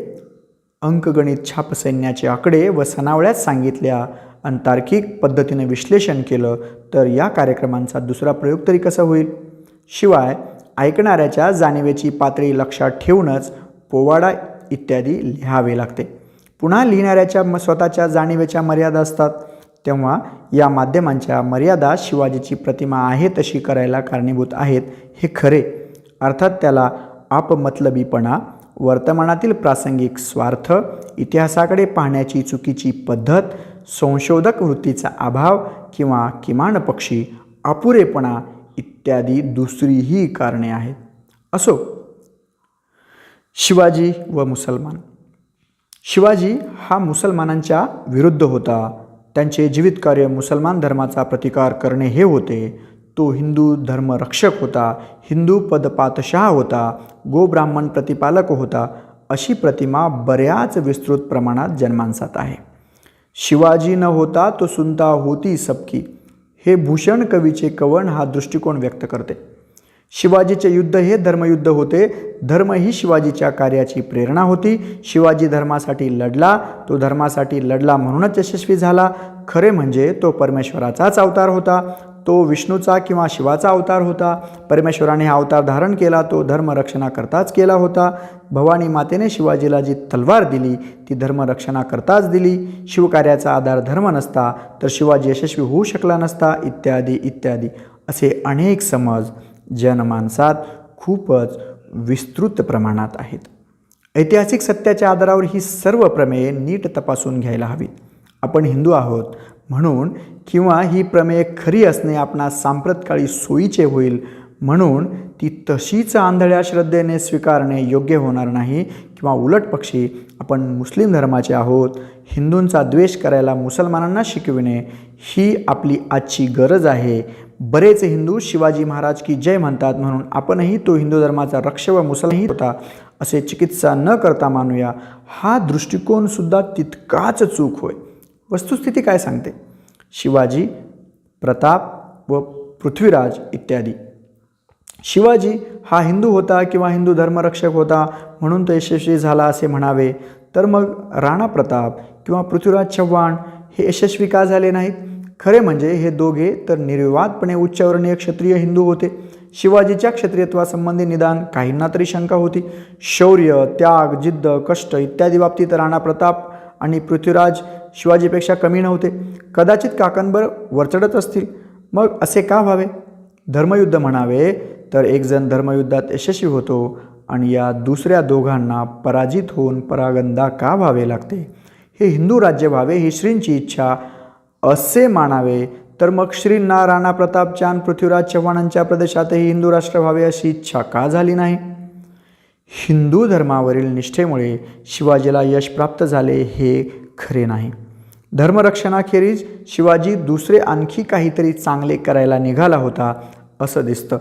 अंकगणित छापसैन्याचे आकडे व सनावळ्यात सांगितल्या आणि तार्किक पद्धतीने विश्लेषण केलं तर या कार्यक्रमांचा दुसरा प्रयोग तरी कसा होईल? शिवाय ऐकणाऱ्याच्या जाणीवेची पातळी लक्षात ठेवूनच पोवाडा इत्यादी लिहावे लागते. पुन्हा लिहिणाऱ्याच्या स्वतःच्या जाणीवेच्या मर्यादा असतात. तेव्हा या माध्यमांच्या मर्यादा शिवाजीची प्रतिमा आहे तशी करायला कारणीभूत आहेत हे खरे. अर्थात त्याला आपमतलबीपणा, वर्तमानातील प्रासंगिक स्वार्थ, इतिहासाकडे पाहण्याची चुकीची पद्धत, संशोधक वृत्तीचा अभाव किंवा किमान पक्षी अपुरेपणा इत्यादी दुसरीही कारणे आहेत. असो. शिवाजी व मुसलमान. शिवाजी हा मुसलमानांच्या विरुद्ध होता. त्यांचे जीवित कार्य मुसलमान धर्माचा प्रतिकार करणे हे होते. तो हिंदू धर्मरक्षक होता, हिंदू पदपातशाह होता, गोब्राह्मण प्रतिपालक होता, अशी प्रतिमा बऱ्याच विस्तृत प्रमाणात जनमानसात आहे. शिवाजी न होता तो सुनता होती सबकी, हे भूषण कवीचे कवन हा दृष्टिकोन व्यक्त करते. शिवाजीचे युद्ध हे धर्मयुद्ध होते. धर्म ही शिवाजीच्या कार्याची प्रेरणा होती. शिवाजी धर्मासाठी लढला, तो धर्मासाठी लढला म्हणूनच यशस्वी झाला. खरे म्हणजे तो परमेश्वराचाच अवतार होता. तो विष्णूचा किंवा शिवाचा अवतार होता. परमेश्वराने हा अवतार धारण केला तो धर्मरक्षणाकरताच केला होता. भवानी मातेने शिवाजीला जी तलवार दिली ती धर्मरक्षणाकरताच दिली. शिवकार्याचा आधार धर्म नसता तर शिवाजी यशस्वी होऊ शकला नसता, इत्यादी इत्यादी असे अनेक समज जनमानसात खूपच विस्तृत प्रमाणात आहेत. ऐतिहासिक सत्याच्या आधारावर ही सर्व प्रमेये नीट तपासून घ्यायला हवीत. आपण हिंदू आहोत म्हणून किंवा ही प्रमेय खरी असणे आपणास सांप्रतकाळी सोयीचे होईल म्हणून ती तशीच आंधळ्या श्रद्धेने स्वीकारणे योग्य होणार नाही. किंवा उलट पक्षी आपण मुस्लिम धर्माचे आहोत, हिंदूंचा द्वेष करायला मुसलमानांना शिकविणे ही आपली आजची गरज आहे. बरेच हिंदू शिवाजी महाराज की जय म्हणतात म्हणून आपणही तो हिंदू धर्माचा रक्ष व मुसलमान होता असे चिकित्सा न करता मानूया, हा दृष्टिकोनसुद्धा तितकाच चूक होय. वस्तुस्थिती काय सांगते? शिवाजी, प्रताप व पृथ्वीराज इत्यादी. शिवाजी हा हिंदू होता किंवा हिंदू धर्मरक्षक होता म्हणून तो यशस्वी झाला असे म्हणावे तर मग राणा प्रताप किंवा पृथ्वीराज चव्हाण हे यशस्वी का झाले नाहीत? खरे म्हणजे हे दोघे तर निर्विवादपणे उच्चवर्णीय क्षत्रिय हिंदू होते. शिवाजीच्या क्षत्रियत्वासंबंधी निदान काहींना तरी शंका होती. शौर्य, त्याग, जिद्द, कष्ट इत्यादी बाबतीत राणा प्रताप आणि पृथ्वीराज शिवाजीपेक्षा कमी नव्हते. कदाचित काकणभर वरचढच असतील. मग असे का व्हावे? धर्मयुद्ध म्हणावे तर एक जण धर्मयुद्धात यशस्वी होतो आणि या दुसऱ्या दोघांना पराजित होऊन परागंदा का व्हावे लागते? हे हिंदू राज्य व्हावे ही श्रींची इच्छा असे मानावे तर मग श्रींना राणा प्रतापच्या आणि पृथ्वीराज चव्हाणांच्या प्रदेशातही हिंदू राष्ट्र व्हावे अशी इच्छा का झाली नाही? हिंदू धर्मावरील निष्ठेमुळे शिवाजीला यश प्राप्त झाले हे खरे नाही. धर्मरक्षणाखेरीज शिवाजी दुसरे आणखी काहीतरी चांगले करायला निघाला होता असं दिसतं.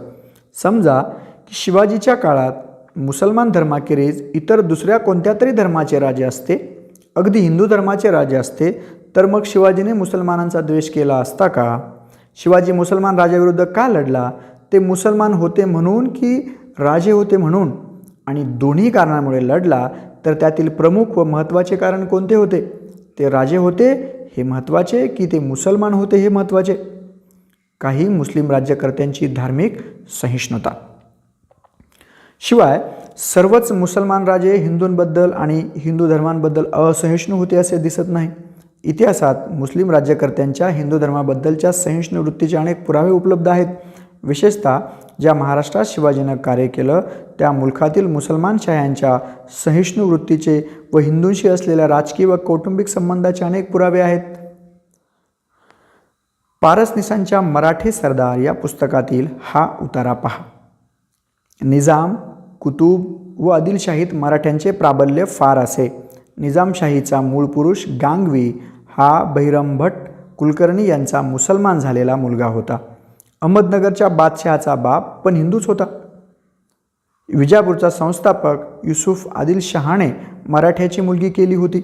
समजा की शिवाजीच्या काळात मुसलमान धर्माखेरीज इतर दुसऱ्या कोणत्या तरी धर्माचे राजे असते, अगदी हिंदू धर्माचे राजे असते, तर मग शिवाजीने मुसलमानांचा द्वेष केला असता का? शिवाजी मुसलमान राजाविरुद्ध का लढला? ते मुसलमान होते म्हणून की राजे होते म्हणून? आणि दोन्ही कारणामुळे लढला तर त्यातील प्रमुख व महत्त्वाचे कारण कोणते होते? ते राजे होते हे महत्त्वाचे की ते मुसलमान होते हे महत्त्वाचे? काही मुस्लिम राज्यकर्त्यांची धार्मिक सहिष्णुता. शिवाय सर्वच मुसलमान राजे हिंदूंबद्दल आणि हिंदू धर्मांबद्दल असहिष्णू होते असे दिसत नाही. इतिहासात मुस्लिम राज्यकर्त्यांच्या हिंदू धर्माबद्दलच्या सहिष्णू वृत्तीचे अनेक पुरावे उपलब्ध आहेत. विशेषतः ज्या महाराष्ट्रात शिवाजीनं कार्य केलं त्या मुलखातील मुसलमान शाह्यांच्या सहिष्णू वृत्तीचे व हिंदूंशी असलेल्या राजकीय व कौटुंबिक संबंधाचे अनेक पुरावे आहेत. पारसनीसांच्या मराठी सरदार या पुस्तकातील हा उतारा पहा. निजाम, कुतुब व आदिलशाहीत मराठ्यांचे प्राबल्य फार असे. निजामशाहीचा मूळ पुरुष गांगवी हा बहिरमभट कुलकर्णी यांचा मुसलमान झालेला मुलगा होता. अहमदनगरच्या बादशहाचा बाप पण हिंदूच होता. विजापूरचा संस्थापक युसुफ आदिलशहाने मराठ्याची मुलगी केली होती.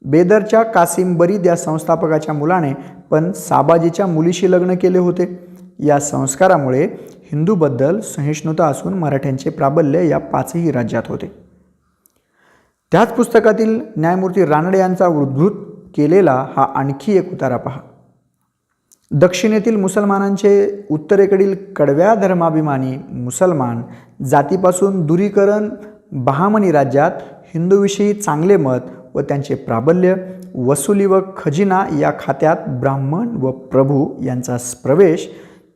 बेदरच्या कासिम बरीद या संस्थापकाच्या मुलाने पण साबाजीच्या मुलीशी लग्न केले होते. या संस्कारामुळे हिंदूबद्दल सहिष्णुता असून मराठ्यांचे प्राबल्य या पाचही राज्यात होते. त्याच पुस्तकातील न्यायमूर्ती रानडे यांचा उद्धृत केलेला हा आणखी एक उतारा पहा. दक्षिणेतील मुसलमानांचे उत्तरेकडील कडव्या धर्माभिमानी मुसलमान जातीपासून दूरीकरण बहामनी राज्यात हिंदूविषयी चांगले मत व त्यांचे प्राबल्य, वसुली व खजिना या खात्यात ब्राह्मण व प्रभू यांचा प्रवेश,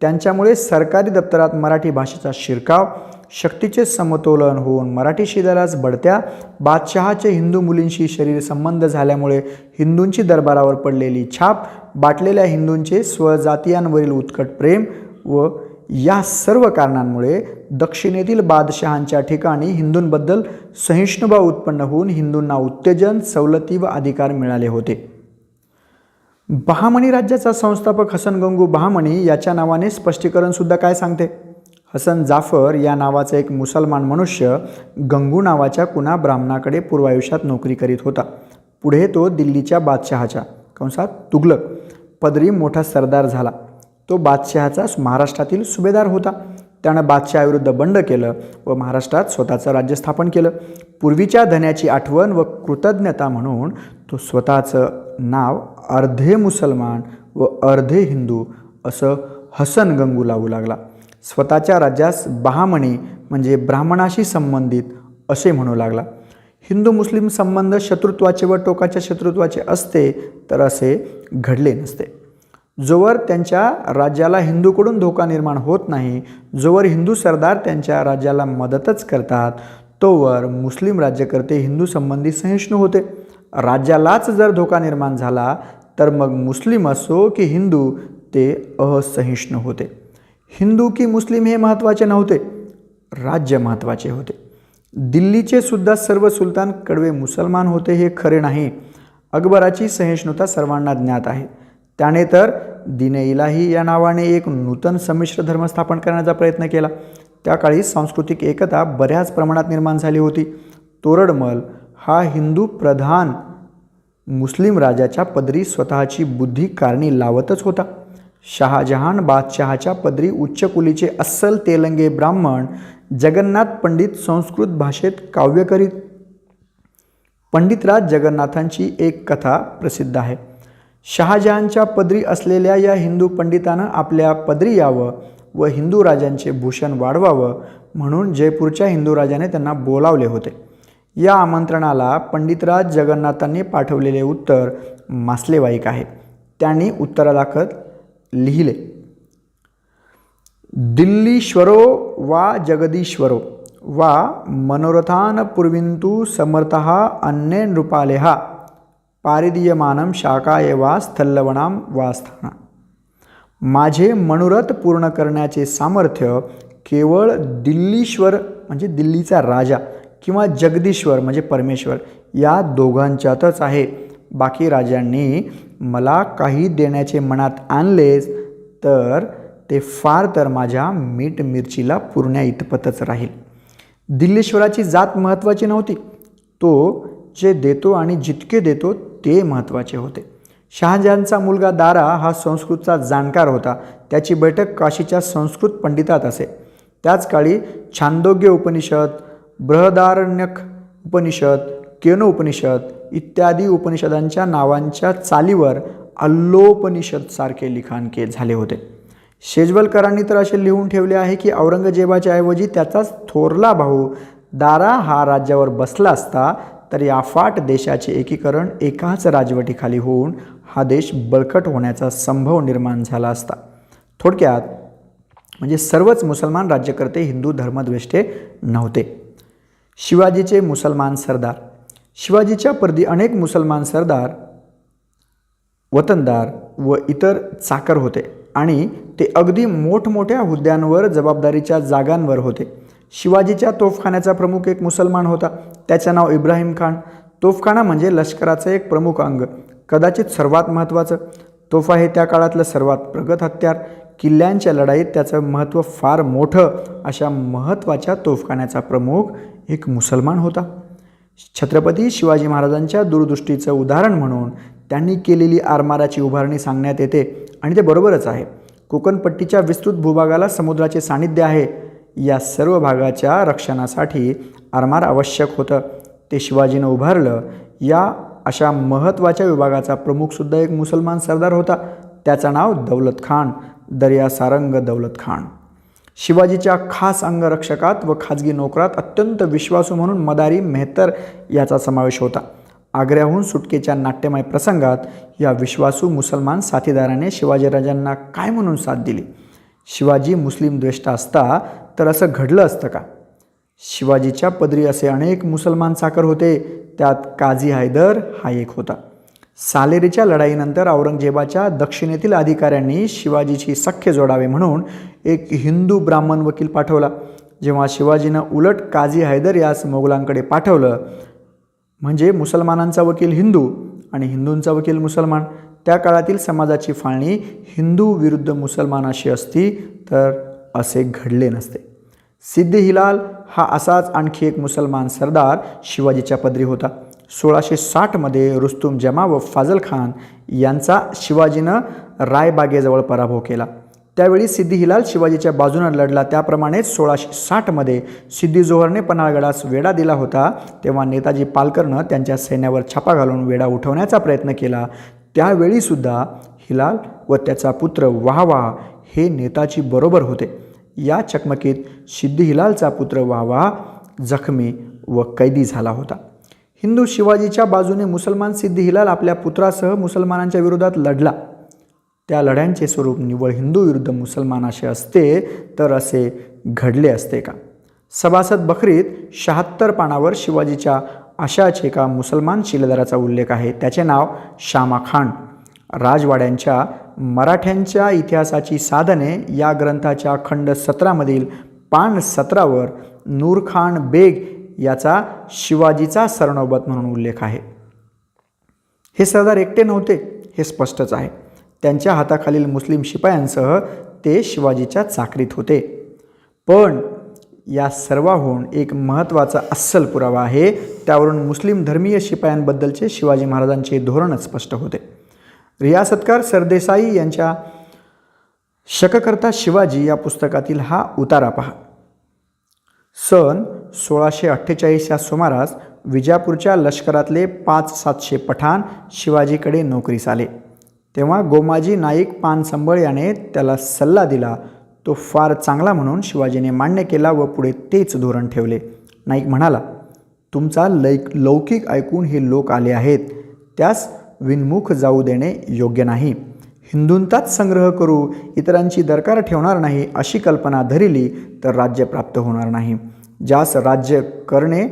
त्यांच्यामुळे सरकारी दप्तरात मराठी भाषेचा शिरकाव, शक्तीचे समतोलन होऊन मराठी शिलालाच बढत्या, बादशहाचे हिंदू मुलींशी शरीर संबंध झाल्यामुळे हिंदूंची दरबारावर पडलेली छाप, बाटलेल्या हिंदूंचे स्वजातीयांवरील उत्कट प्रेम व या सर्व कारणांमुळे दक्षिणेतील बादशहांच्या ठिकाणी हिंदूंबद्दल सहिष्णुभाव उत्पन्न होऊन हिंदूंना उत्तेजन, सवलती व अधिकार मिळाले होते. बहामनी राज्याचा संस्थापक हसन गंगू बहामनी याच्या नावाने स्पष्टीकरण सुद्धा काय सांगते. हसन जाफर या नावाचा एक मुसलमान मनुष्य गंगू नावाच्या कुणा ब्राह्मणाकडे पूर्वायुष्यात नोकरी करीत होता. पुढे तो दिल्लीच्या बादशहाच्या कंसात तुघलक पदरी मोठा सरदार झाला. तो बादशहाचा महाराष्ट्रातील सुभेदार होता. त्यानं बादशहाविरुद्ध बंड केलं व महाराष्ट्रात स्वतःचं राज्य स्थापन केलं. पूर्वीच्या धन्याची आठवण व कृतज्ञता म्हणून तो स्वतःचं नाव अर्धे मुसलमान व अर्धे हिंदू असं हसन गंगू लावू लागला. स्वतःच्या राज्यास बहामणी म्हणजे ब्राह्मणाशी संबंधित असे म्हणू लागला. हिंदू मुस्लिम संबंध शत्रुत्वाचे व टोकाच्या शत्रुत्वाचे असते तर असे घडले नसते. जोवर त्यांच्या राज्याला हिंदूकडून धोका निर्माण होत नाही, जोवर हिंदू सरदार त्यांच्या राज्याला मदतच करतात, तोवर मुस्लिम राज्यकर्ते हिंदू संबंधी सहिष्णू होते. राज्यालाच जर धोका निर्माण झाला तर मग मुस्लिम असो की हिंदू ते असहिष्णू होते. हिंदू की मुस्लिम हे महत्त्वाचे नव्हते, राज्य महत्त्वाचे होते. दिल्लीचे सुद्धा सर्व सुलतान कडवे मुसलमान होते हे खरे नाही. अकबराची सहिष्णुता सर्वांना ज्ञात आहे. त्याने तर दीन इलाही या नावाने एक नूतन संमिश्र धर्म स्थापन करण्याचा प्रयत्न केला. त्या काळी सांस्कृतिक एकता बऱ्याच प्रमाणात निर्माण झाली होती. तोरडमल हा हिंदू प्रधान मुस्लिम राजाच्या पदरी स्वतःची बुद्धी कारणी लावतच होता. शहाजहान बादशहाच्या पदरी उच्चकुलीचे अस्सल तेलंगे ब्राह्मण जगन्नाथ पंडित संस्कृत भाषेत काव्य करीत. पंडितराज जगन्नाथांची एक कथा प्रसिद्ध आहे. शहाजहानच्या पदरी असलेल्या या हिंदू पंडितानं आपल्या पदरी यावं व हिंदू राजांचे भूषण वाढवावं म्हणून जयपूरच्या हिंदू राजाने त्यांना बोलावले होते. या आमंत्रणाला पंडितराज जगन्नाथांनी पाठवलेले उत्तर मासलेवाईक आहे. त्यांनी उत्तरादाखल लिहिले, दिल्लीश्वरो वा जगदीश्वरो वा मनोरथान पूर्विंतु समर्थः अन्ये नृपालेहा पारिदीयमानं शाकाय वा स्थल्लवनाम वा स्थाना. माझे मनोरथ पूर्ण करण्याचे सामर्थ्य केवळ दिल्लीश्वर म्हणजे दिल्लीचा राजा किंवा जगदीश्वर म्हणजे परमेश्वर या दोघांच्यातच आहे. बाकी राजांनी मला काही देण्याचे मनात आणलेच तर ते फार तर माझ्या मीठ मिरचीला पुरण्या इतपतच राहील. दिल्लीश्वराची जात महत्त्वाची नव्हती, तो जे देतो आणि जितके देतो ते महत्त्वाचे होते. शहाजहानचा मुलगा दारा हा संस्कृतचा जाणकार होता. त्याची बैठक काशीच्या संस्कृत पंडितात असे. त्याच काळी छांदोग्य उपनिषद, बृहदारण्यक उपनिषद, केनो उपनिषद इत्यादी उपनिषदांच्या नावांच्या चालीवर अल्लोपनिषद सारखे लिखाण झाले होते. शेजवलकरांनी तर असे लिहून ठेवले आहे की औरंगजेबाच्या ऐवजी त्याचाच थोरला भाऊ दारा हा राज्यावर बसला असता तर या अफाट देशाचे एकीकरण एकाच राजवटीखाली होऊन हा देश बळकट होण्याचा संभव निर्माण झाला असता. थोडक्यात म्हणजे सर्वच मुसलमान राज्यकर्ते हिंदू धर्मद्वेष्टे नव्हते. शिवाजीचे मुसलमान सरदार. शिवाजीच्या परदी अनेक मुसलमान सरदार, वतनदार व इतर चाकर होते आणि ते अगदी मोठमोठ्या हुद्द्यांवर, जबाबदारीच्या जागांवर होते. शिवाजीच्या तोफखान्याचा प्रमुख एक मुसलमान होता. त्याचे नाव इब्राहिम खान. तोफखाना म्हणजे लष्कराचं एक प्रमुख अंग, कदाचित सर्वात महत्त्वाचं. तोफा हे त्या काळातलं सर्वात प्रगत हत्यार. किल्ल्यांच्या लढाईत त्याचं महत्त्व फार मोठं. अशा महत्त्वाच्या तोफखान्याचा प्रमुख एक मुसलमान होता. छत्रपती शिवाजी महाराजांच्या दूरदृष्टीचं उदाहरण म्हणून त्यांनी केलेली आरमाराची उभारणी सांगण्यात येते आणि ते बरोबरच आहे. कोकणपट्टीच्या विस्तृत भूभागाला समुद्राचे सानिध्य आहे. या सर्व भागाच्या रक्षणासाठी आरमार आवश्यक होतं. ते शिवाजीनं उभारलं. या अशा महत्त्वाच्या विभागाचा प्रमुखसुद्धा एक मुसलमान सरदार होता. त्याचं नाव दौलत खान, दर्या सारंग दौलत खान. शिवाजीच्या खास अंगरक्षकात व खाजगी नोकरात अत्यंत विश्वासू म्हणून मदारी मेहतर याचा समावेश होता. आग्र्याहून सुटकेच्या नाट्यमय प्रसंगात या विश्वासू मुसलमान साथीदाराने शिवाजीराजांना काय म्हणून साथ दिली? शिवाजी मुस्लिम द्वेष्टा असता तर असं घडलं असतं का? शिवाजीच्या पदरी असे अनेक मुसलमान चाकर होते. त्यात काझी हैदर हा एक होता. सालेरीच्या लढाईनंतर औरंगजेबाच्या दक्षिणेतील अधिकाऱ्यांनी शिवाजीची सख्य जोडावे म्हणून एक हिंदू ब्राह्मण वकील पाठवला. जेव्हा शिवाजीनं उलट काझी हैदर यास मोगलांकडे पाठवलं, म्हणजे मुसलमानांचा वकील हिंदू आणि हिंदूंचा वकील मुसलमान, त्या काळातील समाजाची फाळणी हिंदू विरुद्ध मुसलमान अशी असती तर असे घडले नसते. सिद्दी हिलाल हा असाच आणखी एक मुसलमान सरदार शिवाजीच्या पदरी होता. 1660 रुस्तुम जमा व फाजल खान यांचा शिवाजीनं रायबागेजवळ पराभव केला. त्यावेळी सिद्दी हिलाल शिवाजीच्या बाजूने लढला. त्याप्रमाणेच 1660 सिद्दी जोहरने पन्हाळगडास वेढा दिला होता. तेव्हा नेताजी पालकरनं त्यांच्या सैन्यावर छापा घालून वेढा उठवण्याचा प्रयत्न केला. त्यावेळीसुद्धा हिलाल व त्याचा पुत्र वाहवा हे नेताजी बरोबर होते. या चकमकीत सिद्दी हिलालचा पुत्र वाहवा जखमी व कैदी झाला होता. हिंदू शिवाजीच्या बाजूने मुसलमान सिद्दी हिलाल आपल्या पुत्रासह मुसलमानांच्या विरोधात लढला. त्या लढ्यांचे स्वरूप निव्वळ हिंदू विरुद्ध मुसलमान असे असते तर असे घडले असते का? सभासद बखरीत 76 पानावर शिवाजीच्या अशाच एका मुसलमान शिलेदाराचा उल्लेख आहे. त्याचे नाव शामा खान. राजवाड्यांच्या मराठ्यांच्या इतिहासाची साधने या ग्रंथाच्या खंड 17 पान 17 नूरखान बेग याचा शिवाजीचा सरनौबत म्हणून उल्लेख आहे. हे सरदार एकटे नव्हते हे स्पष्टच आहे. त्यांच्या हाताखालील मुस्लिम शिपायांसह ते शिवाजीच्या चाकरीत होते. पण या सर्वाहून एक महत्त्वाचा अस्सल पुरावा आहे. त्यावरून मुस्लिम धर्मीय शिपायांबद्दलचे शिवाजी महाराजांचे धोरणच स्पष्ट होते. रियासतकार सरदेसाई यांच्या शककर्ता शिवाजी या पुस्तकातील हा उतारा पहा. सन 1648 या सुमारास विजापूरच्या लष्करातले 500-700 पठाण शिवाजीकडे नोकरीस आले. तेव्हा गोमाजी नाईक पानसंबळ याने त्याला सल्ला दिला. तो फार चांगला म्हणून शिवाजीने मान्य केला व पुढे तेच धोरण ठेवले. नाईक म्हणाला, तुमचा लौकिक ऐकून हे लोक आले आहेत, त्यास विनमुख जाऊ देणे योग्य नाही. हिंदूंचाच संग्रह करू, इतरांची दरकार ठेवणार नाही अशी कल्पना धरिली तर राज्य प्राप्त होणार नाही. ज्यास राज्य करणे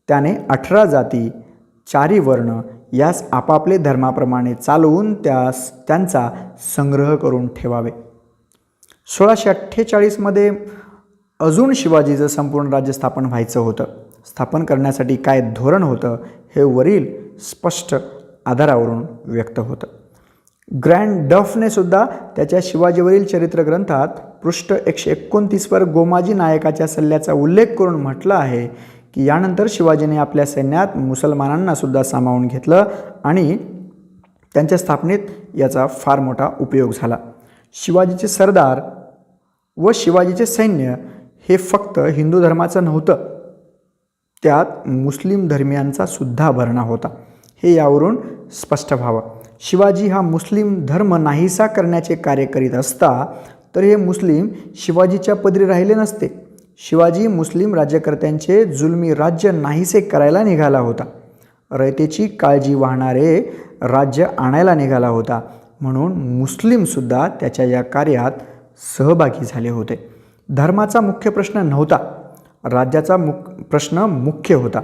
त्याने 18 जाती 4 वर्ण यास आपापले धर्माप्रमाणे चालवून त्यांचा संग्रह करून ठेवावे. 1648 अजून शिवाजीचं संपूर्ण राज्य स्थापन व्हायचं होतं. स्थापन करण्यासाठी काय धोरण होतं हे वरील स्पष्ट आधारावरून व्यक्त होतं. ग्रँड डफने सुद्धा त्याच्या शिवाजीवरील चरित्र ग्रंथात पृष्ठ 129 गोमाजी नायकाच्या सल्ल्याचा उल्लेख करून म्हटलं आहे की यानंतर शिवाजीने आपल्या सैन्यात मुसलमानांना सुद्धा सामावून घेतलं आणि त्यांच्या स्थापनेत याचा फार मोठा उपयोग झाला. शिवाजीचे सरदार व शिवाजीचे सैन्य हे फक्त हिंदू धर्माचं नव्हतं, त्यात मुस्लिम धर्मियांचा सुद्धा भरणा होता. हे यावरून स्पष्ट व्हावं. शिवाजी हा मुस्लिम धर्म नाहीसा करण्याचे कार्य करीत असता तर हे मुस्लिम शिवाजीच्या पदरी राहिले नसते. शिवाजी मुस्लिम राज्यकर्त्यांचे जुलमी राज्य नाहीसे करायला निघाला होता. रयतेची काळजी वाहणारे राज्य आणायला निघाला होता. म्हणून मुस्लिमसुद्धा त्याच्या या कार्यात सहभागी झाले होते. धर्माचा मुख्य प्रश्न नव्हता, राज्याचा प्रश्न मुख्य होता.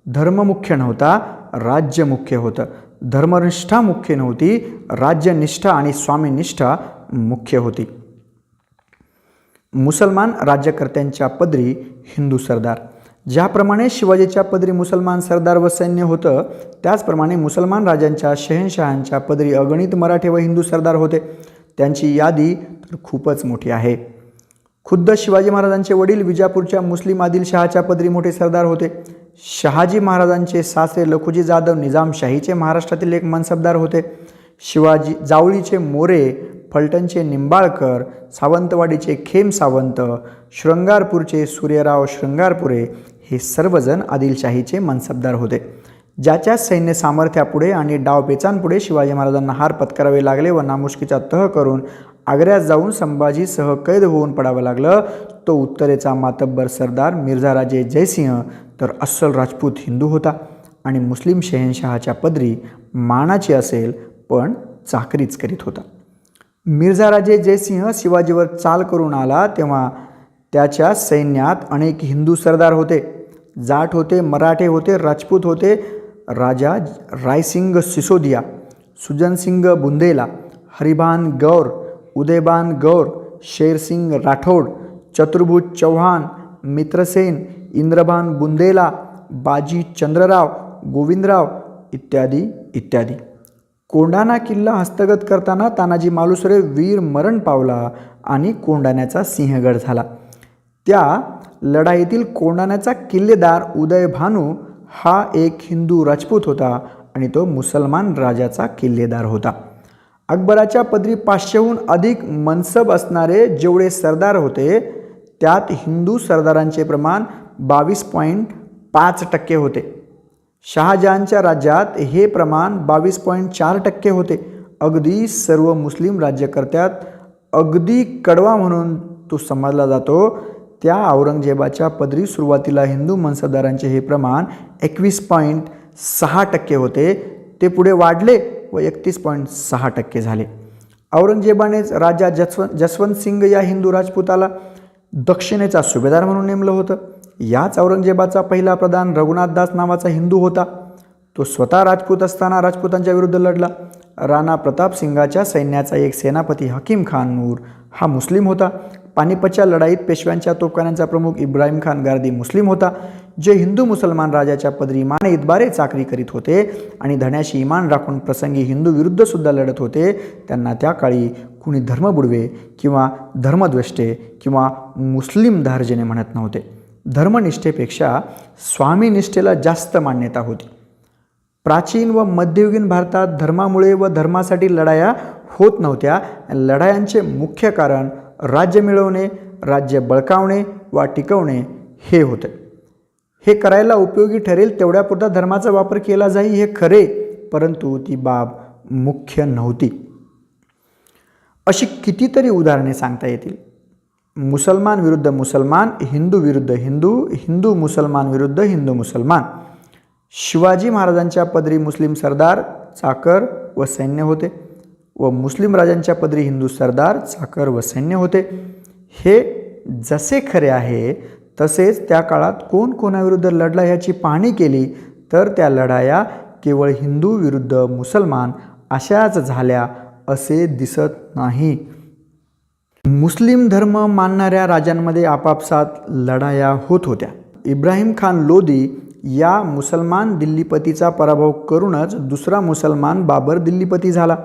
धर्म मुख्य नव्हता, राज्य मुख्य होतं. धर्मनिष्ठा मुख्य नव्हती, राज्यनिष्ठा आणि स्वामीनिष्ठा मुख्य होती. मुसलमान राज्यकर्त्यांच्या पदरी हिंदू सरदार. ज्याप्रमाणे शिवाजीच्या पदरी मुसलमान सरदार व सैन्य होतं, त्याचप्रमाणे मुसलमान राजांच्या शहेनशहांच्या पदरी अगणित मराठे व हिंदू सरदार होते. त्यांची यादी तर खूपच मोठी आहे. खुद्द शिवाजी महाराजांचे वडील विजापूरच्या मुस्लिम आदिलशहाच्या पदरी मोठे सरदार होते. शहाजी महाराजांचे सासरे लखुजी जाधव निजामशाहीचे महाराष्ट्रातील एक मनसबदार होते. शिवाजी जावळीचे मोरे, फलटणचे निंबाळकर, सावंतवाडीचे खेम सावंत, शृंगारपूरचे सूर्यराव शृंगारपुरे हे सर्वजण आदिलशाहीचे मनसबदार होते. ज्याच्या सैन्य सामर्थ्यापुढे आणि डावपेचांपुढे शिवाजी महाराजांना हार पत्करावे लागले व नामुष्कीचा तह करून आग्र्यात जाऊन संभाजीसह कैद होऊन पडावं लागलं, तो उत्तरेचा मातब्बर सरदार मिर्झाराजे जयसिंह तर अस्सल राजपूत हिंदू होता आणि मुस्लिम शहेनशहाच्या पदरी मानाची असेल पण चाकरीच करीत होता. मिर्झाराजे जयसिंह शिवाजीवर चाल करून आला तेव्हा त्याच्या सैन्यात अनेक हिंदू सरदार होते. जाट होते, मराठे होते, राजपूत होते. राजा रायसिंग सिसोदिया, सुजनसिंग बुंदेला, हरिभान गौर, उदयबान गौर, शेरसिंग राठोड, चतुर्भुज चौहान, मित्रसेन, इंद्रभान बुंदेला, बाजी चंद्रराव, गोविंदराव इत्यादी इत्यादी. कोंढाणा किल्ला हस्तगत करताना तानाजी मालुसरे वीर मरण पावला आणि कोंढाण्याचा सिंहगड झाला. त्या लढाईतील कोंढाण्याचा किल्लेदार उदयभानू हा एक हिंदू राजपूत होता आणि तो मुसलमान राजाचा किल्लेदार होता. अकबराच्या पदरी 500हून अधिक मनसब असणारे जेवढे सरदार होते, त्यात हिंदू सरदारांचे प्रमाण 22.5% होते. शहाजहानच्या राज्यात हे प्रमाण 22.4% होते. अगदी सर्व मुस्लिम राज्यकर्त्यात अगदी कडवा म्हणून तो समजला जातो त्या औरंगजेबाच्या पदरी सुरुवातीला हिंदू मनसबदारांचे हे प्रमाण 21.6% होते. ते पुढे वाढले व 31.6% झाले. औरंगजेबानेच राजा जसवंत सिंग या हिंदू राजपुताला दक्षिणेचा सुभेदार म्हणून नेमलं होतं. याच औरंगजेबाचा पहिला प्रधान रघुनाथ दास नावाचा हिंदू होता. तो स्वतः राजपूत असताना राजपुतांच्या विरुद्ध लढला. राणा प्रताप सिंगाच्या सैन्याचा एक सेनापती हकीम खान नूर हा मुस्लिम होता. पानिपतच्या लढाईत पेशव्यांच्या तोफखान्यांचा प्रमुख इब्राहिम खान गारदी मुस्लिम होता. जे हिंदू मुसलमान राजाच्या पदरी इमाने इतबारे चाकरी करीत होते आणि धण्याशी इमान राखून प्रसंगी हिंदू विरुद्ध सुद्धा लढत होते, त्यांना त्या काळी कुणी धर्मबुडवे किंवा धर्मद्वेष्टे किंवा मुस्लिम धार्जने म्हणत नव्हते. धर्मनिष्ठेपेक्षा स्वामीनिष्ठेला जास्त मान्यता होती. प्राचीन व मध्ययुगीन भारतात धर्मामुळे व धर्मासाठी लढाया होत नव्हत्या. लढायांचे मुख्य कारण राज्य मिळवणे, राज्य बळकावणे वा टिकवणे हे होते. हे करायला उपयोगी ठरेल तेवढ्यापुरता धर्माचा वापर केला जाई हे खरे, परंतु ती बाब मुख्य नव्हती. अशी कितीतरी उदाहरणे सांगता येतील. मुसलमान विरुद्ध मुसलमान, हिंदू विरुद्ध हिंदू, हिंदू मुसलमान विरुद्ध हिंदू मुसलमान. शिवाजी महाराजांच्या पदरी मुस्लिम सरदार, चाकर व सैन्य होते व मुस्लिम राजांच्या पदरी हिंदू सरदार, चाकर व सैन्य होते. हे जसे खरे आहे तसेच त्या काळात कोण कोणाविरुद्ध लढला ह्याची पाहणी केली तर त्या लढाया केवळ हिंदू विरुद्ध मुसलमान अशाच झाल्या असे दिसत नाही. मुस्लिम धर्म मानणाऱ्या राजांमध्ये आपापसात लढाया होत होत्या. इब्राहिम खान लोदी या मुसलमान दिल्लीपतीचा पराभव करूनच दुसरा मुसलमान बाबर दिल्लीपती झाला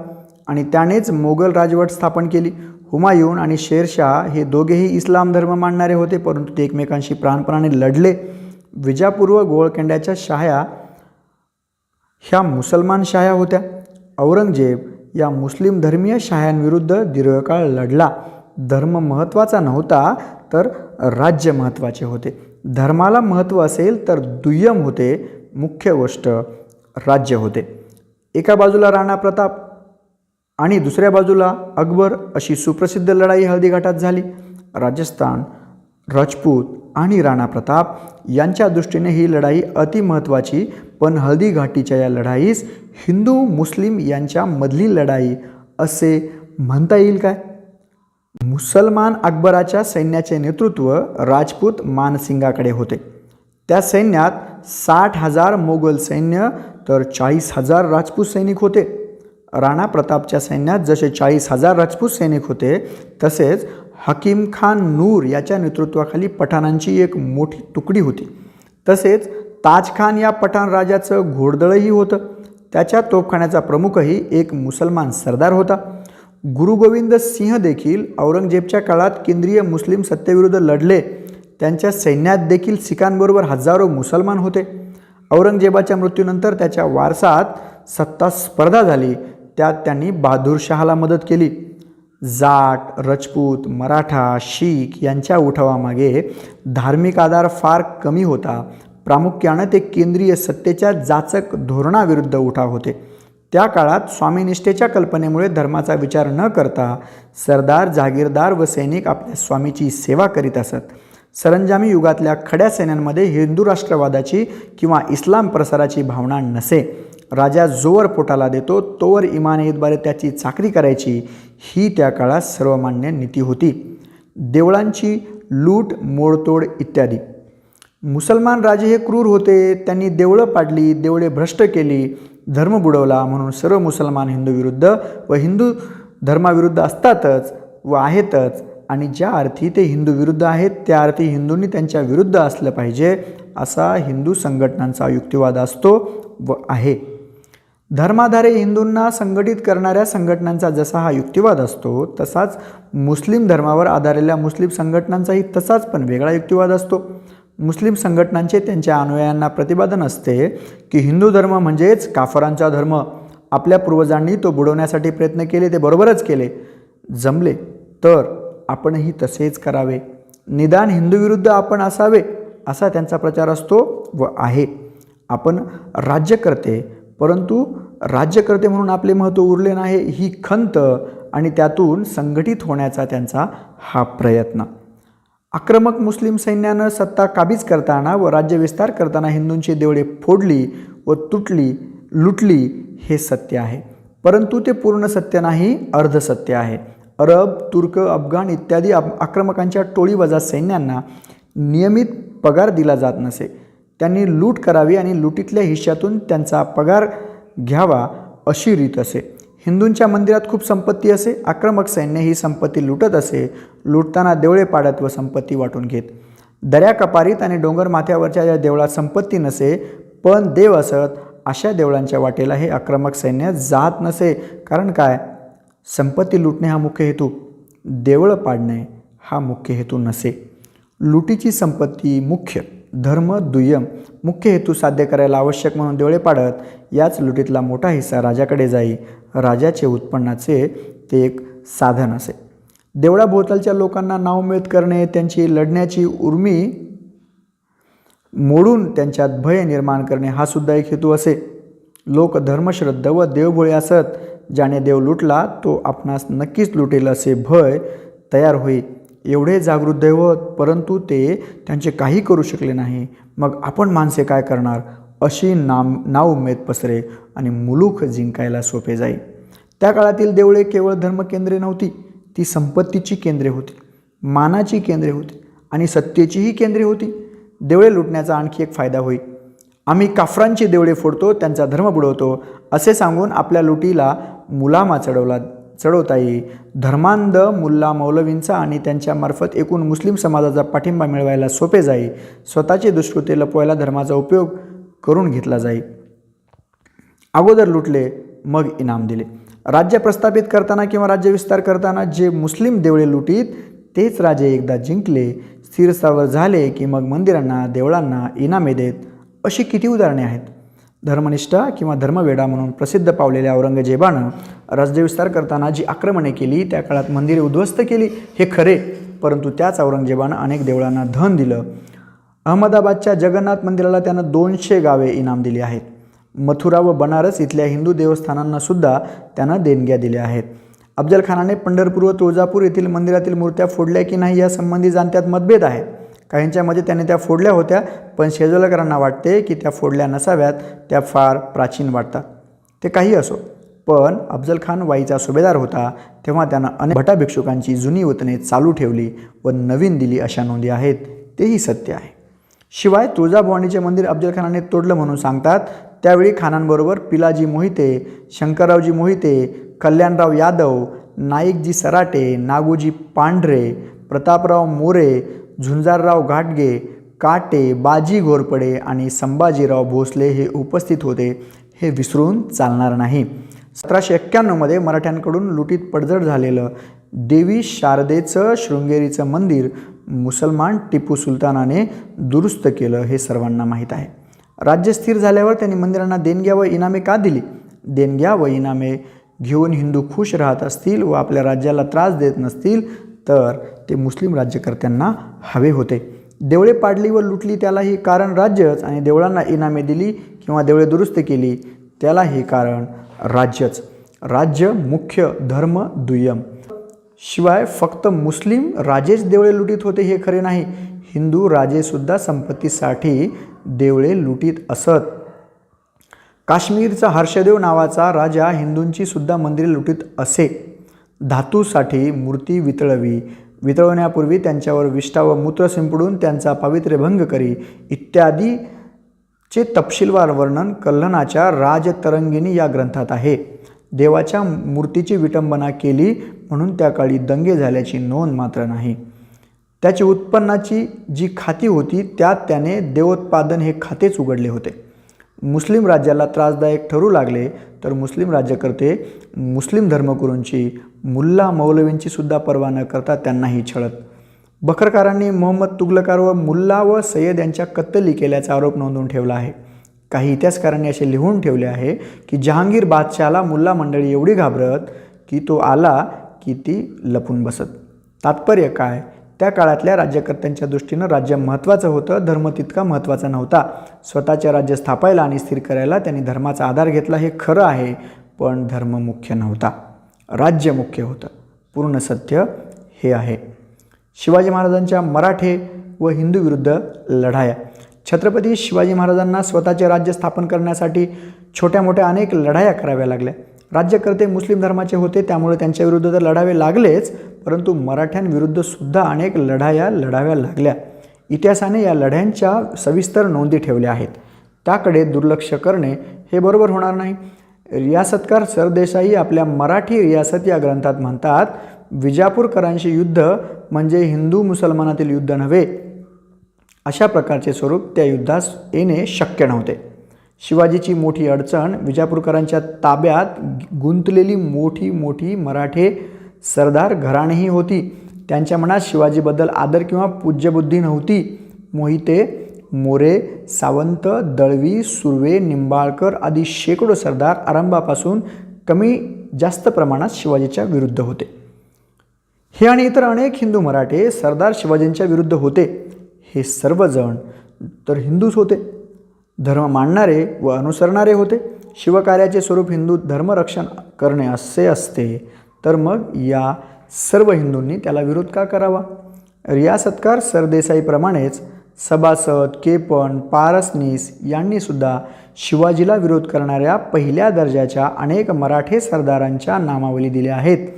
आणि त्यानेच मोगल राजवट स्थापन केली. हुमायून आणि शेरशाह हे दोघेही इस्लाम धर्म मानणारे होते, परंतु ते एकमेकांशी प्राणपणाने लढले. विजापूर व गोवळकोंड्याच्या शाह्या ह्या मुसलमान शाह्या होत्या. औरंगजेब या मुस्लिम धर्मीय शाह्यांविरुद्ध दीर्घकाळ लढला. धर्म महत्त्वाचा नव्हता तर राज्य महत्त्वाचे होते. धर्माला महत्त्व असेल तर दुय्यम होते, मुख्य गोष्ट राज्य होते. एका बाजूला राणा प्रताप आणि दुसऱ्या बाजूला अकबर अशी सुप्रसिद्ध लढाई हळदीघाटात झाली. राजस्थान, राजपूत आणि राणा प्रताप यांच्या दृष्टीने ही लढाई अतिमहत्त्वाची, पण हळदी घाटीच्या या लढाईस हिंदू मुस्लिम यांच्यामधली लढाई असे म्हणता येईल काय? मुसलमान अकबराच्या सैन्याचे नेतृत्व राजपूत मानसिंगाकडे होते. त्या सैन्यात 60,000 मोगल सैन्य तर 40,000 राजपूत सैनिक होते. राणा प्रतापच्या सैन्यात जसे 40,000 राजपूत सैनिक होते, तसेच हकीम खान नूर याच्या नेतृत्वाखाली पठाणांची एक मोठी तुकडी होती. तसेच ताजखान या पठाण राजाचं घोडदळही होतं. त्याच्या तोफखान्याचा प्रमुखही एक मुसलमान सरदार होता. गुरु गोविंद सिंह देखील औरंगजेबच्या काळात केंद्रीय मुस्लिम सत्तेविरुद्ध लढले. त्यांच्या सैन्यात देखील सिखांबरोबर हजारो मुसलमान होते. औरंगजेबाच्या मृत्यूनंतर त्याच्या वारसात सत्ता स्पर्धा झाली. त्यात त्यांनी बहादूर शहाला मदत केली. जाट, रजपूत, मराठा, शीख यांच्या उठावामागे धार्मिक आधार फार कमी होता. प्रामुख्यानं ते केंद्रीय सत्तेच्या जाचक धोरणाविरुद्ध उठाव होते. त्या काळात स्वामीनिष्ठेच्या कल्पनेमुळे धर्माचा विचार न करता सरदार, जहागीरदार व सैनिक आपल्या स्वामीची सेवा करीत असत. सरंजामी युगातल्या खड्या सैन्यांमध्ये हिंदू राष्ट्रवादाची किंवा इस्लाम प्रसाराची भावना नसे. राजा जोवर पोटाला देतो तोवर इमान ईदद्वारे त्याची चाकरी करायची, ही त्या काळात सर्वमान्य नीती होती. देवळांची लूट, मोडतोड इत्यादी. मुसलमान राजे हे क्रूर होते. त्यांनी देवळं पाडली, देवळे भ्रष्ट केली, धर्म बुडवला. म्हणून सर्व मुसलमान हिंदू विरुद्ध व हिंदू धर्माविरुद्ध असतातच व आहेतच, आणि ज्या अर्थी ते हिंदू विरुद्ध आहेत त्या अर्थी हिंदूंनी त्यांच्या विरुद्ध असलं पाहिजे, असा हिंदू संघटनांचा युक्तिवाद असतो व आहे. धर्माधारे हिंदूंना संघटित करणाऱ्या संघटनांचा जसा हा युक्तिवाद असतो, तसाच मुस्लिम धर्मावर आधारलेल्या मुस्लिम संघटनांचाही तसाच पण वेगळा युक्तिवाद असतो. मुस्लिम संघटनांचे त्यांच्या अनुयायांना प्रतिपादन असते की हिंदू धर्म म्हणजेच काफरांचा धर्म. आपल्या पूर्वजांनी तो बुडवण्यासाठी प्रयत्न केले, ते बरोबरच केले. जमले तर आपणही तसेच करावे. निदान हिंदूविरुद्ध आपण असावे, असा त्यांचा प्रचार असतो व आहे. आपण राज्यकर्ते, परंतु राज्यकर्ते म्हणून आपले महत्त्व उरले नाही, ही खंत आणि त्यातून संघटित होण्याचा त्यांचा हा प्रयत्न. आक्रमक मुस्लिम सैन्यानं सत्ता काबीज करताना व राज्यविस्तार करताना हिंदूंची देवळे फोडली व लुटली, हे सत्य आहे. परंतु ते पूर्ण सत्य नाही, अर्धसत्य आहे. अरब, तुर्क, अफगाण इत्यादी आक्रमकांच्या टोळीवजा सैन्यांना नियमित पगार दिला जात नसे. त्यांनी लूट करावी आणि लुटीतल्या हिश्श्यातून त्यांचा पगार घ्यावा, अशी रीत असे. हिंदूंच्या मंदिरात खूप संपत्ती असे. आक्रमक सैन्य ही संपत्ती लुटत असे. लुटताना देवळे पाडत व संपत्ती वाटून घेत. दऱ्या कपारीत आणि डोंगर माथ्यावरच्या या देवळात संपत्ती नसे, पण देव असत. अशा देवळांच्या वाटेला हे आक्रमक सैन्य जात नसे. कारण काय? संपत्ती लुटणे हा मुख्य हेतू, देवळं पाडणे हा मुख्य हेतू नसे. लुटीची संपत्ती मुख्य, धर्म दुय्यम. मुख्य हेतू साध्य करायला आवश्यक म्हणून देवळे पाडत याच लुटीतला मोठा हिस्सा राजाकडे जाई. राजाचे उत्पन्नाचे ते एक साधन असे. देवळाभोवतालच्या लोकांना नावमेद करणे, त्यांची लढण्याची उर्मी मोडून त्यांच्यात भय निर्माण करणे, हा सुद्धा एक हेतू असे. लोक धर्मश्रद्ध व देवभोळे असत. ज्याने देव लुटला तो आपणास नक्कीच लुटेल असे भय तयार होई. एवढे जागृत दैव होत, परंतु ते त्यांचे काही करू शकले नाही. मग आपण माणसे काय करणार, अशी नाउमेद पसरे आणि मुलूक जिंकायला सोपे जाई. त्या काळातील देवळे केवळ धर्मकेंद्रे नव्हती, ती संपत्तीची केंद्रे होती, मानाची केंद्रे होती आणि सत्तेचीही केंद्रे होती. देवळे लुटण्याचा आणखी एक फायदा होई. आम्ही काफरांची देवळे फोडतो, त्यांचा धर्म बुडवतो, असे सांगून आपल्या लुटीला मुलामा चढवता येई. धर्मांध मुल्ला मौलवींचा आणि त्यांच्यामार्फत एकूण मुस्लिम समाजाचा पाठिंबा मिळवायला सोपे जाई. स्वतःची दुष्कृत्ये लपवायला धर्माचा उपयोग करून घेतला जाई. अगोदर लुटले, मग इनाम दिले. राज्य प्रस्थापित करताना किंवा राज्यविस्तार करताना जे मुस्लिम देवळे लुटीत, तेच राजे एकदा जिंकले, स्थिरस्थावर झाले की मग मंदिरांना, देवळांना इनामे देत. अशी किती उदाहरणे आहेत. धर्मनिष्ठा किंवा धर्मवेडा म्हणून प्रसिद्ध पावलेल्या औरंगजेबानं राज्यविस्तार करताना जी आक्रमणे केली, त्या काळात मंदिरे उद्ध्वस्त केली, हे खरे. परंतु त्याच औरंगजेबानं अनेक देवळांना धन दिलं. अहमदाबादच्या जगन्नाथ मंदिराला त्यानं 200 गावे इनाम दिली आहेत. मथुरा व बनारस इथल्या हिंदू देवस्थानांना सुद्धा त्यानं देणग्या दिल्या आहेत. अफजल खानाने पंढरपूर व तुळजापूर येथील मंदिरातील मूर्त्या फोडल्या की नाही यासंबंधी जाणत्यात मतभेद आहेत. काहींच्यामध्ये त्याने त्या फोडल्या होत्या, पण शेजवलकरांना वाटते की त्या फोडल्या नसाव्यात, त्या फार प्राचीन वाटतात. ते काही असो, पण अफजल खान वाईचा सुभेदार होता तेव्हा त्यानं अनेक भटा भिक्षुकांची जुनी वतने चालू ठेवली व नवीन दिली अशा नोंदी आहेत, तेही सत्य आहे. शिवाय तुळजाभवानीचे मंदिर अफजल खानाने तोडलं म्हणून सांगतात. त्यावेळी खानांबरोबर पिलाजी मोहिते, शंकररावजी मोहिते, कल्याणराव यादव, नाईकजी सराटे, नागोजी पांढरे, प्रतापराव मोरे, झुंजारराव घाटगे, काटे, बाजी घोरपडे आणि संभाजीराव भोसले हे उपस्थित होते, हे विसरून चालणार नाही. 1791 मराठ्यांकडून लुटीत पडझड झालेलं देवी शारदेचं शृंगेरीचं मंदिर मुसलमान टिपू सुलतानाने दुरुस्त केलं हे सर्वांना माहीत आहे. राज्य स्थिर झाल्यावर त्यांनी मंदिरांना देणग्या व इनामे का दिली? देणग्या व इनामे घेऊन हिंदू खुश राहत असतील व आपल्या राज्याला त्रास देत नसतील तर ते मुस्लिम राज्यकर्त्यांना हवे होते. देवळे पाडली व लुटली त्यालाही कारण राज्यच, आणि देवळांना इनामे दिली किंवा देवळे दुरुस्त केली त्यालाही कारण राज्यच. राज्य मुख्य, धर्म दुय्यम. शिवाय फक्त मुस्लिम राजेच देवळे लुटीत होते हे खरे नाही, हिंदू राजेसुद्धा संपत्तीसाठी देवळे लुटीत असत. काश्मीरचा हर्षदेव नावाचा राजा हिंदूंची सुद्धा मंदिरे लुटीत असे. धातूसाठी मूर्ती वितळवण्यापूर्वी त्यांच्यावर विष्ठा व मूत्र शिंपडून त्यांचा पावित्र्यभंग करी इत्यादीचे तपशीलवार वर्णन कल्हणाच्या राजतरंगिणी या ग्रंथात आहे. देवाच्या मूर्तीची विटंबना केली म्हणून त्या काळी दंगे झाल्याची नोंद मात्र नाही. त्याची उत्पन्नाची जी खाती होती त्यात त्याने देवोत्पादन हे खातेच उघडले होते. मुस्लिम राज्याला त्रासदायक ठरू लागले तर मुस्लिम राज्यकर्ते मुस्लिम धर्मगुरूंची, मुल्ला मौलवींची सुद्धा पर्वा न करता त्यांनाही छळत. बखरकारांनी मोहम्मद तुगलकार व मुल्ला व सय्यद यांच्या कत्तली केल्याचा आरोप नोंदवून ठेवला आहे. काही इतिहासकारांनी असे लिहून ठेवले आहे की जहांगीर बादशहाला मुल्ला मंडळी एवढी घाबरत की तो आला की ती लपून बसत. तात्पर्य काय? त्या काळातल्या राज्यकर्त्यांच्या दृष्टीनं राज्य महत्त्वाचं होतं, धर्म तितका महत्त्वाचा नव्हता. स्वतःचे राज्य स्थापायला आणि स्थिर करायला त्यांनी धर्माचा आधार घेतला हे खरं आहे, पण धर्म मुख्य नव्हता, राज्य मुख्य होतं. पूर्ण सत्य हे आहे. शिवाजी महाराजांच्या मराठे व हिंदू विरुद्ध लढाया. छत्रपती शिवाजी महाराजांना स्वतःचे राज्य स्थापन करण्यासाठी छोट्या मोठ्या अनेक लढाया कराव्या लागल्या. राज्यकर्ते मुस्लिम धर्माचे होते त्यामुळे त्यांच्या विरुद्ध तर लढावे लागलेच, परंतु मराठ्यांविरुद्ध सुद्धा अनेक लढाया लढाव्या लागल्या. इतिहासाने या लढ्यांच्या सविस्तर नोंदी ठेवल्या आहेत, त्याकडे दुर्लक्ष करणे हे बरोबर होणार नाही. रियासतकार सरदेसाई आपल्या मराठी रियासत या ग्रंथात म्हणतात, विजापूरकरांशी युद्ध म्हणजे हिंदू मुसलमानातील युद्ध नव्हे. अशा प्रकारचे स्वरूप त्या युद्धास येणे शक्य नव्हते. शिवाजीची मोठी अडचण विजापूरकरांच्या ताब्यात गुंतलेली मोठी मोठी मराठे सरदार घराणेही होती. त्यांच्या मनात शिवाजीबद्दल आदर किंवा पूज्यबुद्धी नव्हती. मोहिते, मोरे, सावंत, दळवी, सुर्वे, निंबाळकर आदी शेकडो सरदार आरंभापासून कमी जास्त प्रमाणात शिवाजीच्या विरुद्ध होते. हे आणि इतर अनेक हिंदू मराठे सरदार शिवाजींच्या विरुद्ध होते. हे सर्वजण तर हिंदूच होते, धर्म मानणारे व अनुसरणारे होते. शिवकार्याचे स्वरूप हिंदू धर्मरक्षण करणे असे असते तर मग या सर्व हिंदूंनी त्याला विरोध का करावा? रियासतकार सरदेसाईप्रमाणेच सभासद, केपन, पारसनीस यांनीसुद्धा शिवाजीला विरोध करणाऱ्या पहिल्या दर्जाच्या अनेक मराठे सरदारांच्या नामावली दिल्या आहेत.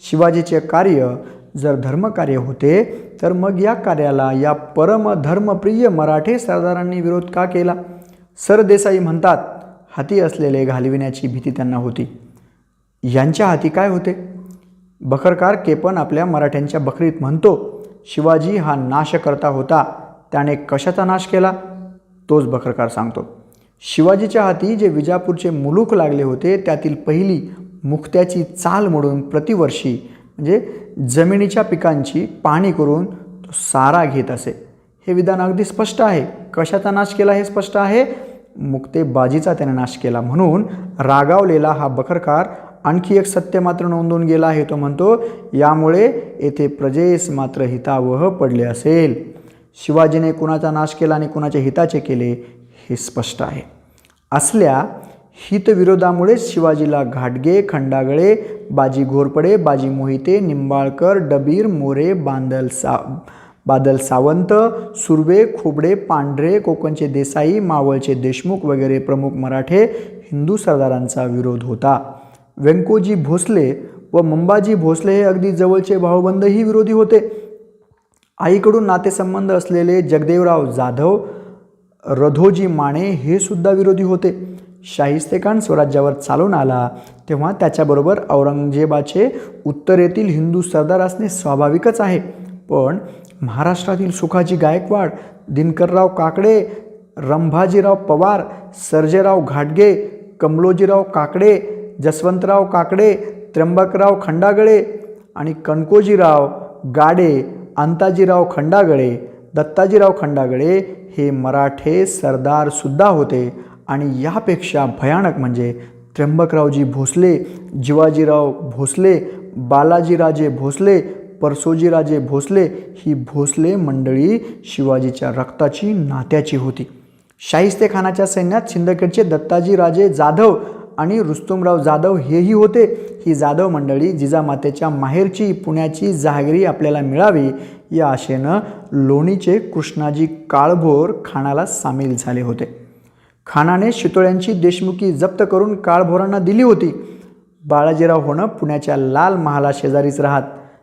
शिवाजीचे कार्य जर धर्मकार्य होते तर मग या कार्याला या परमधर्मप्रिय मराठे सरदारांनी विरोध का केला? सरदेसाई म्हणतात, हाती असलेले घालविण्याची भीती त्यांना होती. यांच्या हाती काय होते? बखरकार केपन आपल्या मराठ्यांच्या बखरीत म्हणतो, शिवाजी हा नाशकर्ता होता, त्याने कशाचा नाश केला? तोच बखरकार सांगतो. शिवाजीच्या हाती जे विजापूरचे मुलूक लागले होते त्यातील पहिली मुक्त्याची चाल मोडून प्रतिवर्षी म्हणजे जमिनीच्या पिकांची पाहणी करून तो सारा घेत असे. हे विधान अगदी स्पष्ट आहे. कशाचा नाश केला हे स्पष्ट आहे, मुक्तेबाजीचा त्याने नाश केला. म्हणून रागावलेला हा बखरकार आणखी एक सत्य मात्र नोंदवून गेला आहे. तो म्हणतो, यामुळे येथे प्रजेस मात्र हितावह पडले असेल. शिवाजीने कुणाचा नाश केला आणि कुणाचे हिताचे केले हे स्पष्ट आहे. असल्या हितविरोधामुळे शिवाजीला घाटगे, खंडागळे, बाजी घोरपडे, बाजी मोहिते, निंबाळकर, डबीर, मोरे, बादल सावंत, सुर्वे, खोबडे, पांढरे, कोकणचे देसाई, मावळचे देशमुख वगैरे प्रमुख मराठे हिंदू सरदारांचा विरोध होता. व्यंकोजी भोसले व मंबाजी भोसले हे अगदी जवळचे भाऊबंदही विरोधी होते. आईकडून नातेसंबंध असलेले जगदेवराव जाधव, रधोजी माने हे सुद्धा विरोधी होते. शाहिस्तेखान स्वराज्यावर चालून आला तेव्हा त्याच्याबरोबर औरंगजेबाचे उत्तरेतील हिंदू सरदार असणे स्वाभाविकच आहे. पण महाराष्ट्रातील सुखाजी गायकवाड, दिनकरराव काकडे, रंभाजीराव पवार, सर्जेराव घाटगे, कमलोजीराव काकडे, जसवंतराव काकडे, त्र्यंबकराव खंडागळे आणि कणकोजीराव गाडे, अंताजीराव खंडागळे, दत्ताजीराव खंडागळे हे मराठे सरदार सुद्धा होते. आणि यापेक्षा भयानक म्हणजे त्र्यंबकरावजी भोसले, जिवाजीराव भोसले, बालाजीराजे भोसले, परसोजीराजे भोसले ही भोसले मंडळी शिवाजीच्या रक्ताची नात्याची होती. शाहिस्तेखानाच्या सैन्यात सिंदखेडचे दत्ताजीराजे जाधव आणि रुस्तुमराव जाधव हेही होते. ही जाधव मंडळी जिजामातेच्या माहेरची पुण्याची जहागिरी आपल्याला मिळावी या आशेनं लोणीचे कृष्णाजी काळभोर खानाला सामील झाले होते. खानाने शितोळ्यांची देशमुखी जप्त करून काळभोरांना दिली होती. बाळाजीराव होणं पुण्याच्या लाल महाला शेजारीच राहत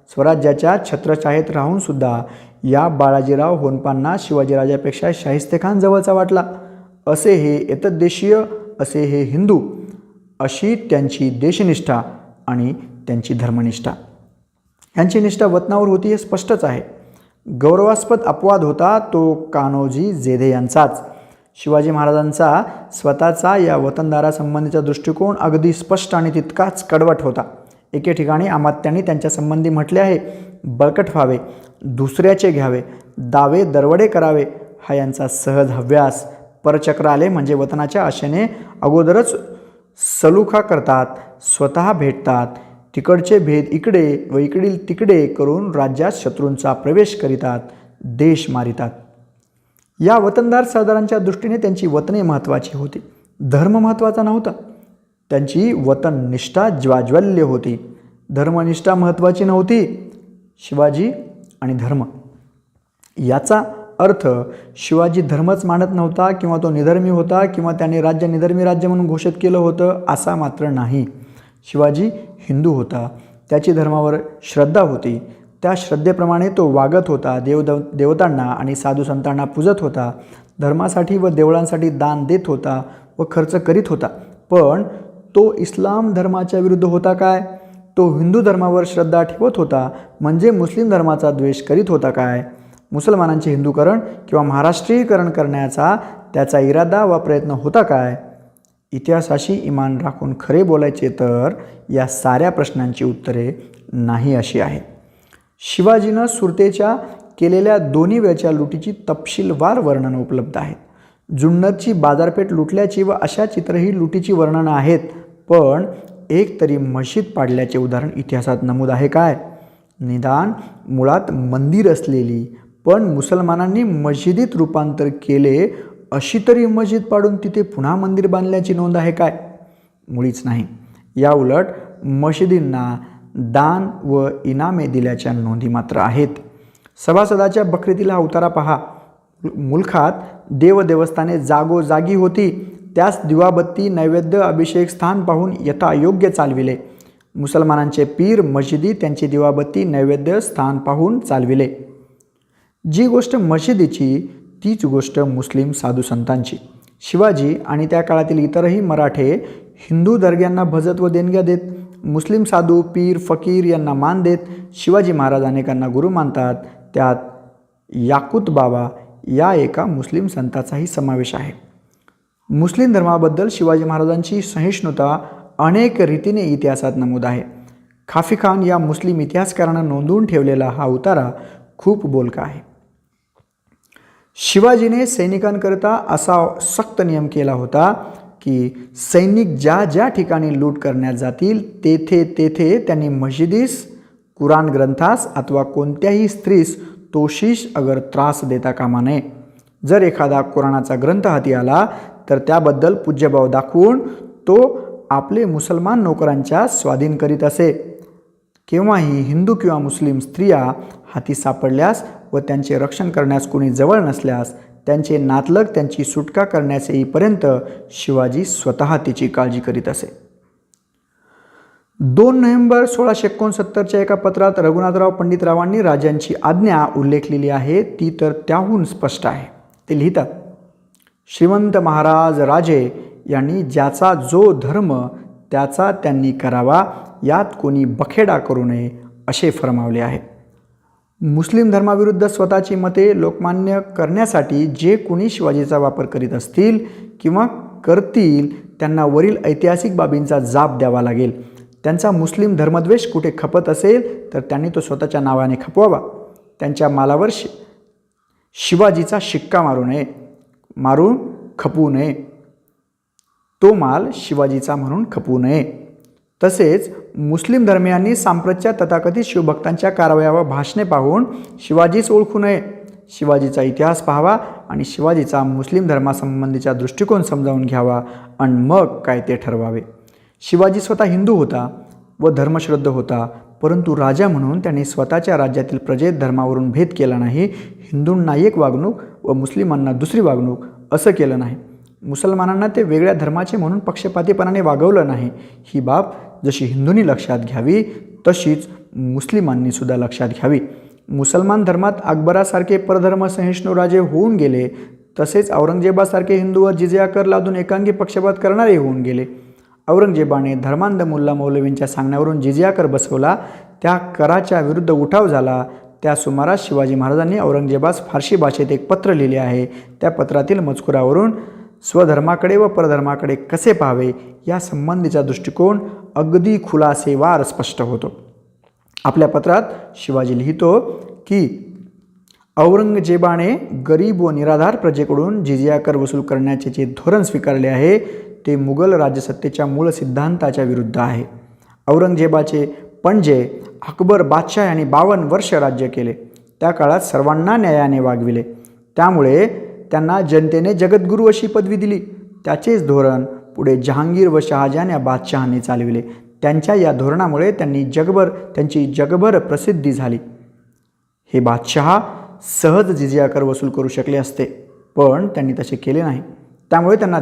स्वराज्याच्या छत्रछायेत राहून सुद्धा या बाळाजीराव होनपांना शिवाजीराजापेक्षा शाहिस्तेखान जवळचा वाटला. असे हे एतद्देशीय, असे हे हिंदू, अशी त्यांची देशनिष्ठा आणि त्यांची धर्मनिष्ठा. यांची निष्ठा वतनावर होती हे स्पष्टच आहे. गौरवास्पद अपवाद होता तो कान्होजी जेधे यांचाच. शिवाजी महाराजांचा स्वतःचा या वतनदारासंबंधीचा दृष्टिकोन अगदी स्पष्ट आणि तितकाच कडवट होता. एके ठिकाणी अमात्यांनी त्यांच्यासंबंधी म्हटले आहे, बळकट व्हावे, दुसऱ्याचे घ्यावे, दावे दरवडे करावे हा यांचा सहज हव्यास. परचक्र आले म्हणजे वतनाच्या आशेने अगोदरच सलुखा करतात, स्वतः भेटतात, तिकडचे भेद इकडे व इकडील तिकडे करून राज्यात शत्रूंचा प्रवेश करीतात, देश मारितात. या वतनदार सरदारांच्या दृष्टीने त्यांची वतने महत्त्वाची होती, धर्म महत्त्वाचा नव्हता. त्यांची वतननिष्ठा ज्वाज्वल्य होती, धर्मनिष्ठा महत्त्वाची नव्हती. शिवाजी आणि धर्म याचा अर्थ शिवाजी धर्मच मानत नव्हता किंवा तो निधर्मी होता किंवा त्याने राज्य निधर्मी राज्य म्हणून घोषित केलं होतं असा मात्र नाही. शिवाजी हिंदू होता, त्याची धर्मावर श्रद्धा होती, त्या श्रद्धेप्रमाणे तो वागत होता, देवतांना आणि साधू संतांना पूजत होता, धर्मासाठी व देवळांसाठी दान देत होता व खर्च करीत होता. पण तो इस्लाम धर्माच्या विरुद्ध होता काय? तो हिंदू धर्मावर श्रद्धा ठेवत होता म्हणजे मुस्लिम धर्माचा द्वेष करीत होता काय? मुसलमानांचे हिंदूकरण किंवा महाराष्ट्रीयकरण करण्याचा त्याचा इरादा व प्रयत्न होता काय? इतिहासाशी इमान राखून खरे बोलायचे तर या साऱ्या प्रश्नांची उत्तरे नाही अशी आहेत. शिवाजीनं सुरतेच्या केलेल्या दोन्ही वेळच्या लुटीची तपशीलवार वर्णनं उपलब्ध आहेत. जुन्नरची बाजारपेठ लुटल्याची व अशा चित्रही लुटीची वर्णनं आहेत. पण एक तरी मशीद पाडल्याचे उदाहरण इतिहासात नमूद आहे काय? निदान मुळात मंदिर असलेली पण मुसलमानांनी मशिदीत रूपांतर केले अशी तरी मस्जिद पाडून तिथे पुन्हा मंदिर बांधल्याची नोंद आहे काय? मुळीच नाही. या उलट मशिदींना दान व इनामे दिल्याच्या नोंदी मात्र आहेत. सभासदाच्या बकरीतील हा उतारा पहा. मुलखात देवदेवस्थाने जागोजागी होती, त्यास दिवाबत्ती नैवेद्य अभिषेक स्थान पाहून यथायोग्य चालविले. मुसलमानांचे पीर मशिदी त्यांची दिवाबत्ती नैवेद्य स्थान पाहून चालविले. जी गोष्ट मशिदीची तीच गोष्ट मुस्लिम साधू संतांची. शिवाजी आणि त्या काळातील इतरही मराठे हिंदू दर्ग्यांना भजत व देणग्या देत, मुस्लिम साधू पीर फकीर यांना मान देत. शिवाजी महाराज अनेकांना गुरु मानतात, त्यात याकूत बाबा या एका मुस्लिम संताचाही समावेश आहे. मुस्लिम धर्माबद्दल शिवाजी महाराजांची सहिष्णुता अनेक रीतीने इतिहासात नमूद आहे. खाफी खान या मुस्लिम इतिहासकारानं नोंदवून ठेवलेला हा उतारा खूप बोलका आहे. शिवाजीने सैनिकांकरता असा सक्त नियम केला होता की सैनिक ज्या ज्या ठिकाणी लूट करण्यात जातील तेथे तेथे त्यांनी मशिदीस, कुराण ग्रंथास अथवा कोणत्याही स्त्रीस तोशिष अगर त्रास देता कामा नये. जर एखादा कुराणाचा ग्रंथ हाती आला तर त्याबद्दल पूज्यभाव दाखवून तो आपले मुसलमान नोकरांच्या स्वाधीन करीत असे. केव्हाही हिंदू किंवा मुस्लिम स्त्रिया हाती सापडल्यास व त्यांचे रक्षण करण्यास कोणी जवळ नसल्यास त्यांचे नातलग त्यांची सुटका करण्यास येईपर्यंत शिवाजी स्वतः तिची काळजी करीत असे. 2 नोव्हेंबर 1669च्या एका पत्रात रघुनाथराव पंडितरावांनी राजांची आज्ञा उल्लेखलेली आहे, ती तर त्याहून स्पष्ट आहे. ते लिहितात, श्रीमंत महाराज राजे यांनी ज्याचा जो धर्म त्याचा त्यांनी करावा, यात कोणी बखेडा करू नये असे फरमावले आहे. मुस्लिम धर्माविरुद्ध स्वतःची मते लोकमान्य करण्यासाठी जे कोणी शिवाजीचा वापर करीत असतील किंवा करतील त्यांना वरील ऐतिहासिक बाबींचा जाब द्यावा लागेल. त्यांचा मुस्लिम धर्मद्वेष कुठे खपत असेल तर त्यांनी तो स्वतःच्या नावाने खपवावा. त्यांच्या मालावर शिवाजीचा शिक्का मारून खपवू नये. तो माल शिवाजीचा म्हणून खपवू नये. तसेच मुस्लिम धर्मियांनी सांप्रतच्या तथाकथित शिवभक्तांच्या कारवाया व भाषणे पाहून शिवाजीच ओळखू नये. शिवाजीचा इतिहास पाहावा आणि शिवाजीचा मुस्लिम धर्मासंबंधीचा दृष्टिकोन समजावून घ्यावा आणि मग काय ते ठरवावे. शिवाजी स्वतः हिंदू होता व धर्मश्रद्ध होता, परंतु राजा म्हणून त्यांनी स्वतःच्या राज्यातील प्रजेत धर्मावरून भेद केला नाही. हिंदूंना एक वागणूक व मुस्लिमांना दुसरी वागणूक असं केलं नाही. मुसलमानांना ते वेगळ्या धर्माचे म्हणून पक्षपातीपणाने वागवलं नाही. ही बाब जशी हिंदूंनी लक्षात घ्यावी तशीच मुस्लिमांनी सुद्धा लक्षात घ्यावी. मुसलमान धर्मात अकबरासारखे परधर्म सहिष्णू राजे होऊन गेले, तसेच औरंगजेबासारखे हिंदूवर जिझिया कर लादून एकांगी पक्षपात करणारे होऊन गेले. औरंगजेबाने धर्मांध मुल्ला मौलवींच्या सांगण्यावरून जिझिया कर बसवला. त्या कराच्या विरुद्ध उठाव झाला. त्या सुमारास शिवाजी महाराजांनी औरंगजेबास फारसी भाषेत एक पत्र लिहिले आहे. त्या पत्रातील मजकुरावरून स्वधर्माकडे व परधर्माकडे कसे पाहावे या संबंधीचा दृष्टिकोन अगदी खुलासेवार स्पष्ट होतो. आपल्या पत्रात शिवाजी लिहितो की औरंगजेबाने गरीब व निराधार प्रजेकडून जिझिया कर वसूल करण्याचे जे धोरण स्वीकारले आहे ते मुघल राजसत्तेच्या मूळ सिद्धांताच्या विरुद्ध आहे. औरंगजेबाचे पणजे अकबर बादशाह यांनी 52 वर्ष राज्य केले. त्या काळात सर्वांना न्यायाने वागविले. त्यामुळे त्यांना जनतेने जगद्गुरू अशी पदवी दिली. त्याचेच धोरण पुढे जहांगीर व शहाजहान या बादशहांनी चालविले. त्यांच्या या धोरणामुळे त्यांची जगभर प्रसिद्धी झाली. हे बादशहा सहज जिझिया कर वसूल करू शकले असते, पण त्यांनी तसे केले नाही. त्यामुळे त्यांना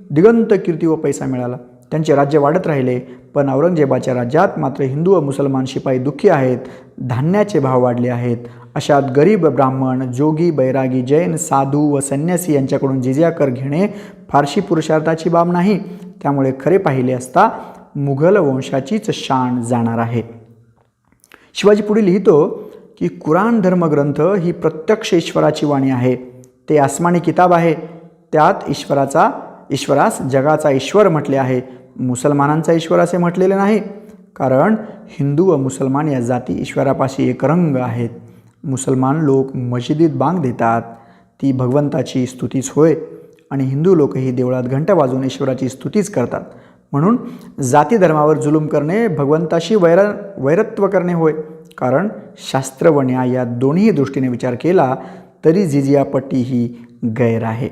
दिगंत कीर्ती व पैसा मिळाला. त्यांचे राज्य वाढत राहिले. पण औरंगजेबाच्या राज्यात मात्र हिंदू व मुसलमान शिपाई दुःखी आहेत. धान्याचे भाव वाढले आहेत. अशात गरीब ब्राह्मण, जोगी, बैरागी, जैन, साधू व संन्यासी यांच्याकडून जिझिया कर घेणे फारशी पुरुषार्थाची बाब नाही. त्यामुळे खरे पाहिले असता मुघल वंशाचीच शान जाणार आहे. शिवाजी पुढे लिहितो की कुराण धर्मग्रंथ ही प्रत्यक्ष ईश्वराची वाणी आहे. ते आसमानी किताब आहे. त्यात ईश्वरास जगाचा ईश्वर म्हटले आहे. मुसलमानांचा ईश्वर असे म्हटलेले नाही, कारण हिंदू व मुसलमान या जाती ईश्वरापाशी एक रंग आहेत. मुसलमान लोक मशिदीत बांग देतात, ती भगवंताची स्तुतीच होय, आणि हिंदू लोकही देवळात घंटा वाजवून ईश्वराची स्तुतीच करतात. म्हणून जाती धर्मावर जुलूम करणे भगवंताशी वैरत्व करणे होय. कारण शास्त्र व न्याय या दोन्ही दृष्टीने विचार केला तरी जिझिया पट्टी ही गैर आहे.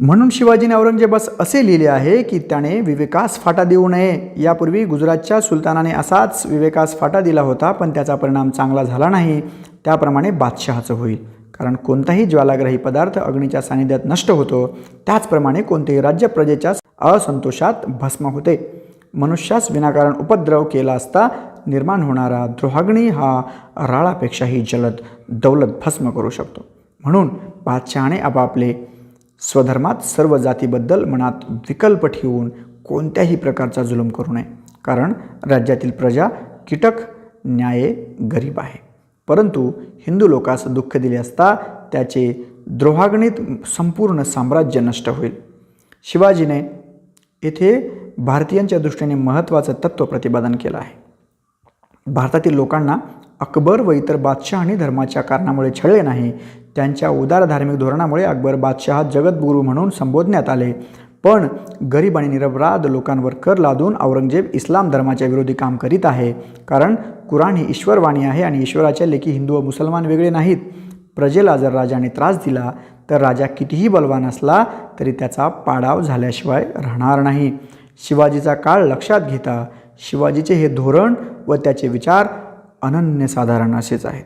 म्हणून शिवाजीने औरंगजेबास असे लिहिले आहे की त्याने विवेकास फाटा देऊ नये. यापूर्वी गुजरातच्या सुलतानाने असाच विवेकास फाटा दिला होता, पण त्याचा परिणाम चांगला झाला नाही. त्याप्रमाणे बादशहाचं होईल. कारण कोणताही ज्वालाग्राही पदार्थ अग्नीच्या सानिध्यात नष्ट होतो, त्याचप्रमाणे कोणतेही राज्य प्रजेच्या असंतोषात भस्म होते. मनुष्यास विनाकारण उपद्रव केला असता निर्माण होणारा द्रोहाग्नी हा राळापेक्षाही जलद दौलत भस्म करू शकतो. म्हणून बादशहाने आपापले स्वधर्मात सर्व जातीबद्दल मनात विकल्प ठेवून कोणत्याही प्रकारचा जुलूम करू नये. कारण राज्यातील प्रजा कीटक, न्याये गरीब आहे. परंतु हिंदू लोकांस दुःख दिले असता त्याचे द्रोहाग्नीत संपूर्ण साम्राज्य नष्ट होईल. शिवाजीने येथे भारतीयांच्या दृष्टीने महत्त्वाचं तत्त्व प्रतिपादन केलं आहे. भारतातील लोकांना अकबर व इतर बादशहांनी धर्माच्या कारणामुळे छळले नाही. त्यांच्या उदार धार्मिक धोरणामुळे अकबर बादशहा जगद्गुरू म्हणून संबोधण्यात आले. पण गरीब आणि निरपराध लोकांवर कर लादून औरंगजेब इस्लाम धर्माच्या विरोधी काम करीत आहे. कारण कुराण ही ईश्वरवाणी आहे आणि ईश्वराच्या लेखी हिंदू व मुसलमान वेगळे नाहीत. प्रजेला जर राजाने त्रास दिला तर राजा कितीही बलवान असला तरी त्याचा पाडाव झाल्याशिवाय राहणार नाही. शिवाजीचा काळ लक्षात घेता शिवाजीचे हे धोरण व त्याचे विचार अनन्यसाधारण असेच आहेत.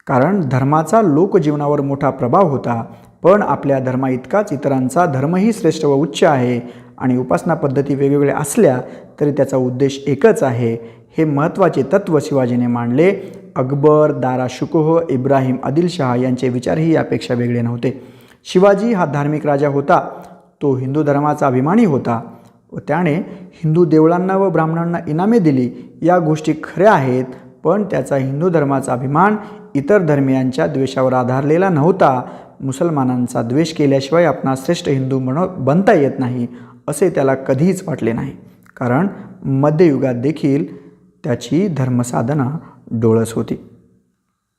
कारण धर्माचा लोकजीवनावर मोठा प्रभाव होता, पण आपल्या धर्माइतकाच इतरांचा धर्मही श्रेष्ठ व उच्च आहे आणि उपासना पद्धती वेगवेगळ्या असल्या तरी त्याचा उद्देश एकच आहे, हे महत्त्वाचे तत्त्व शिवाजीने मांडले. अकबर, दारा शुकोह, इब्राहिम आदिलशाह यांचे विचारही यापेक्षा वेगळे नव्हते. शिवाजी हा धार्मिक राजा होता. तो हिंदू धर्माचा अभिमानी होता व त्याने हिंदू देवळांना व ब्राह्मणांना इनामे दिली, या गोष्टी खऱ्या आहेत. पण त्याचा हिंदू धर्माचा अभिमान इतर धर्मियांच्या द्वेषावर आधारलेला नव्हता. मुसलमानांचा द्वेष केल्याशिवाय आपणा श्रेष्ठ हिंदू बनता येत नाही असे त्याला कधीच वाटले नाही. कारण मध्ययुगात देखील त्याची धर्मसाधना डोळस होती.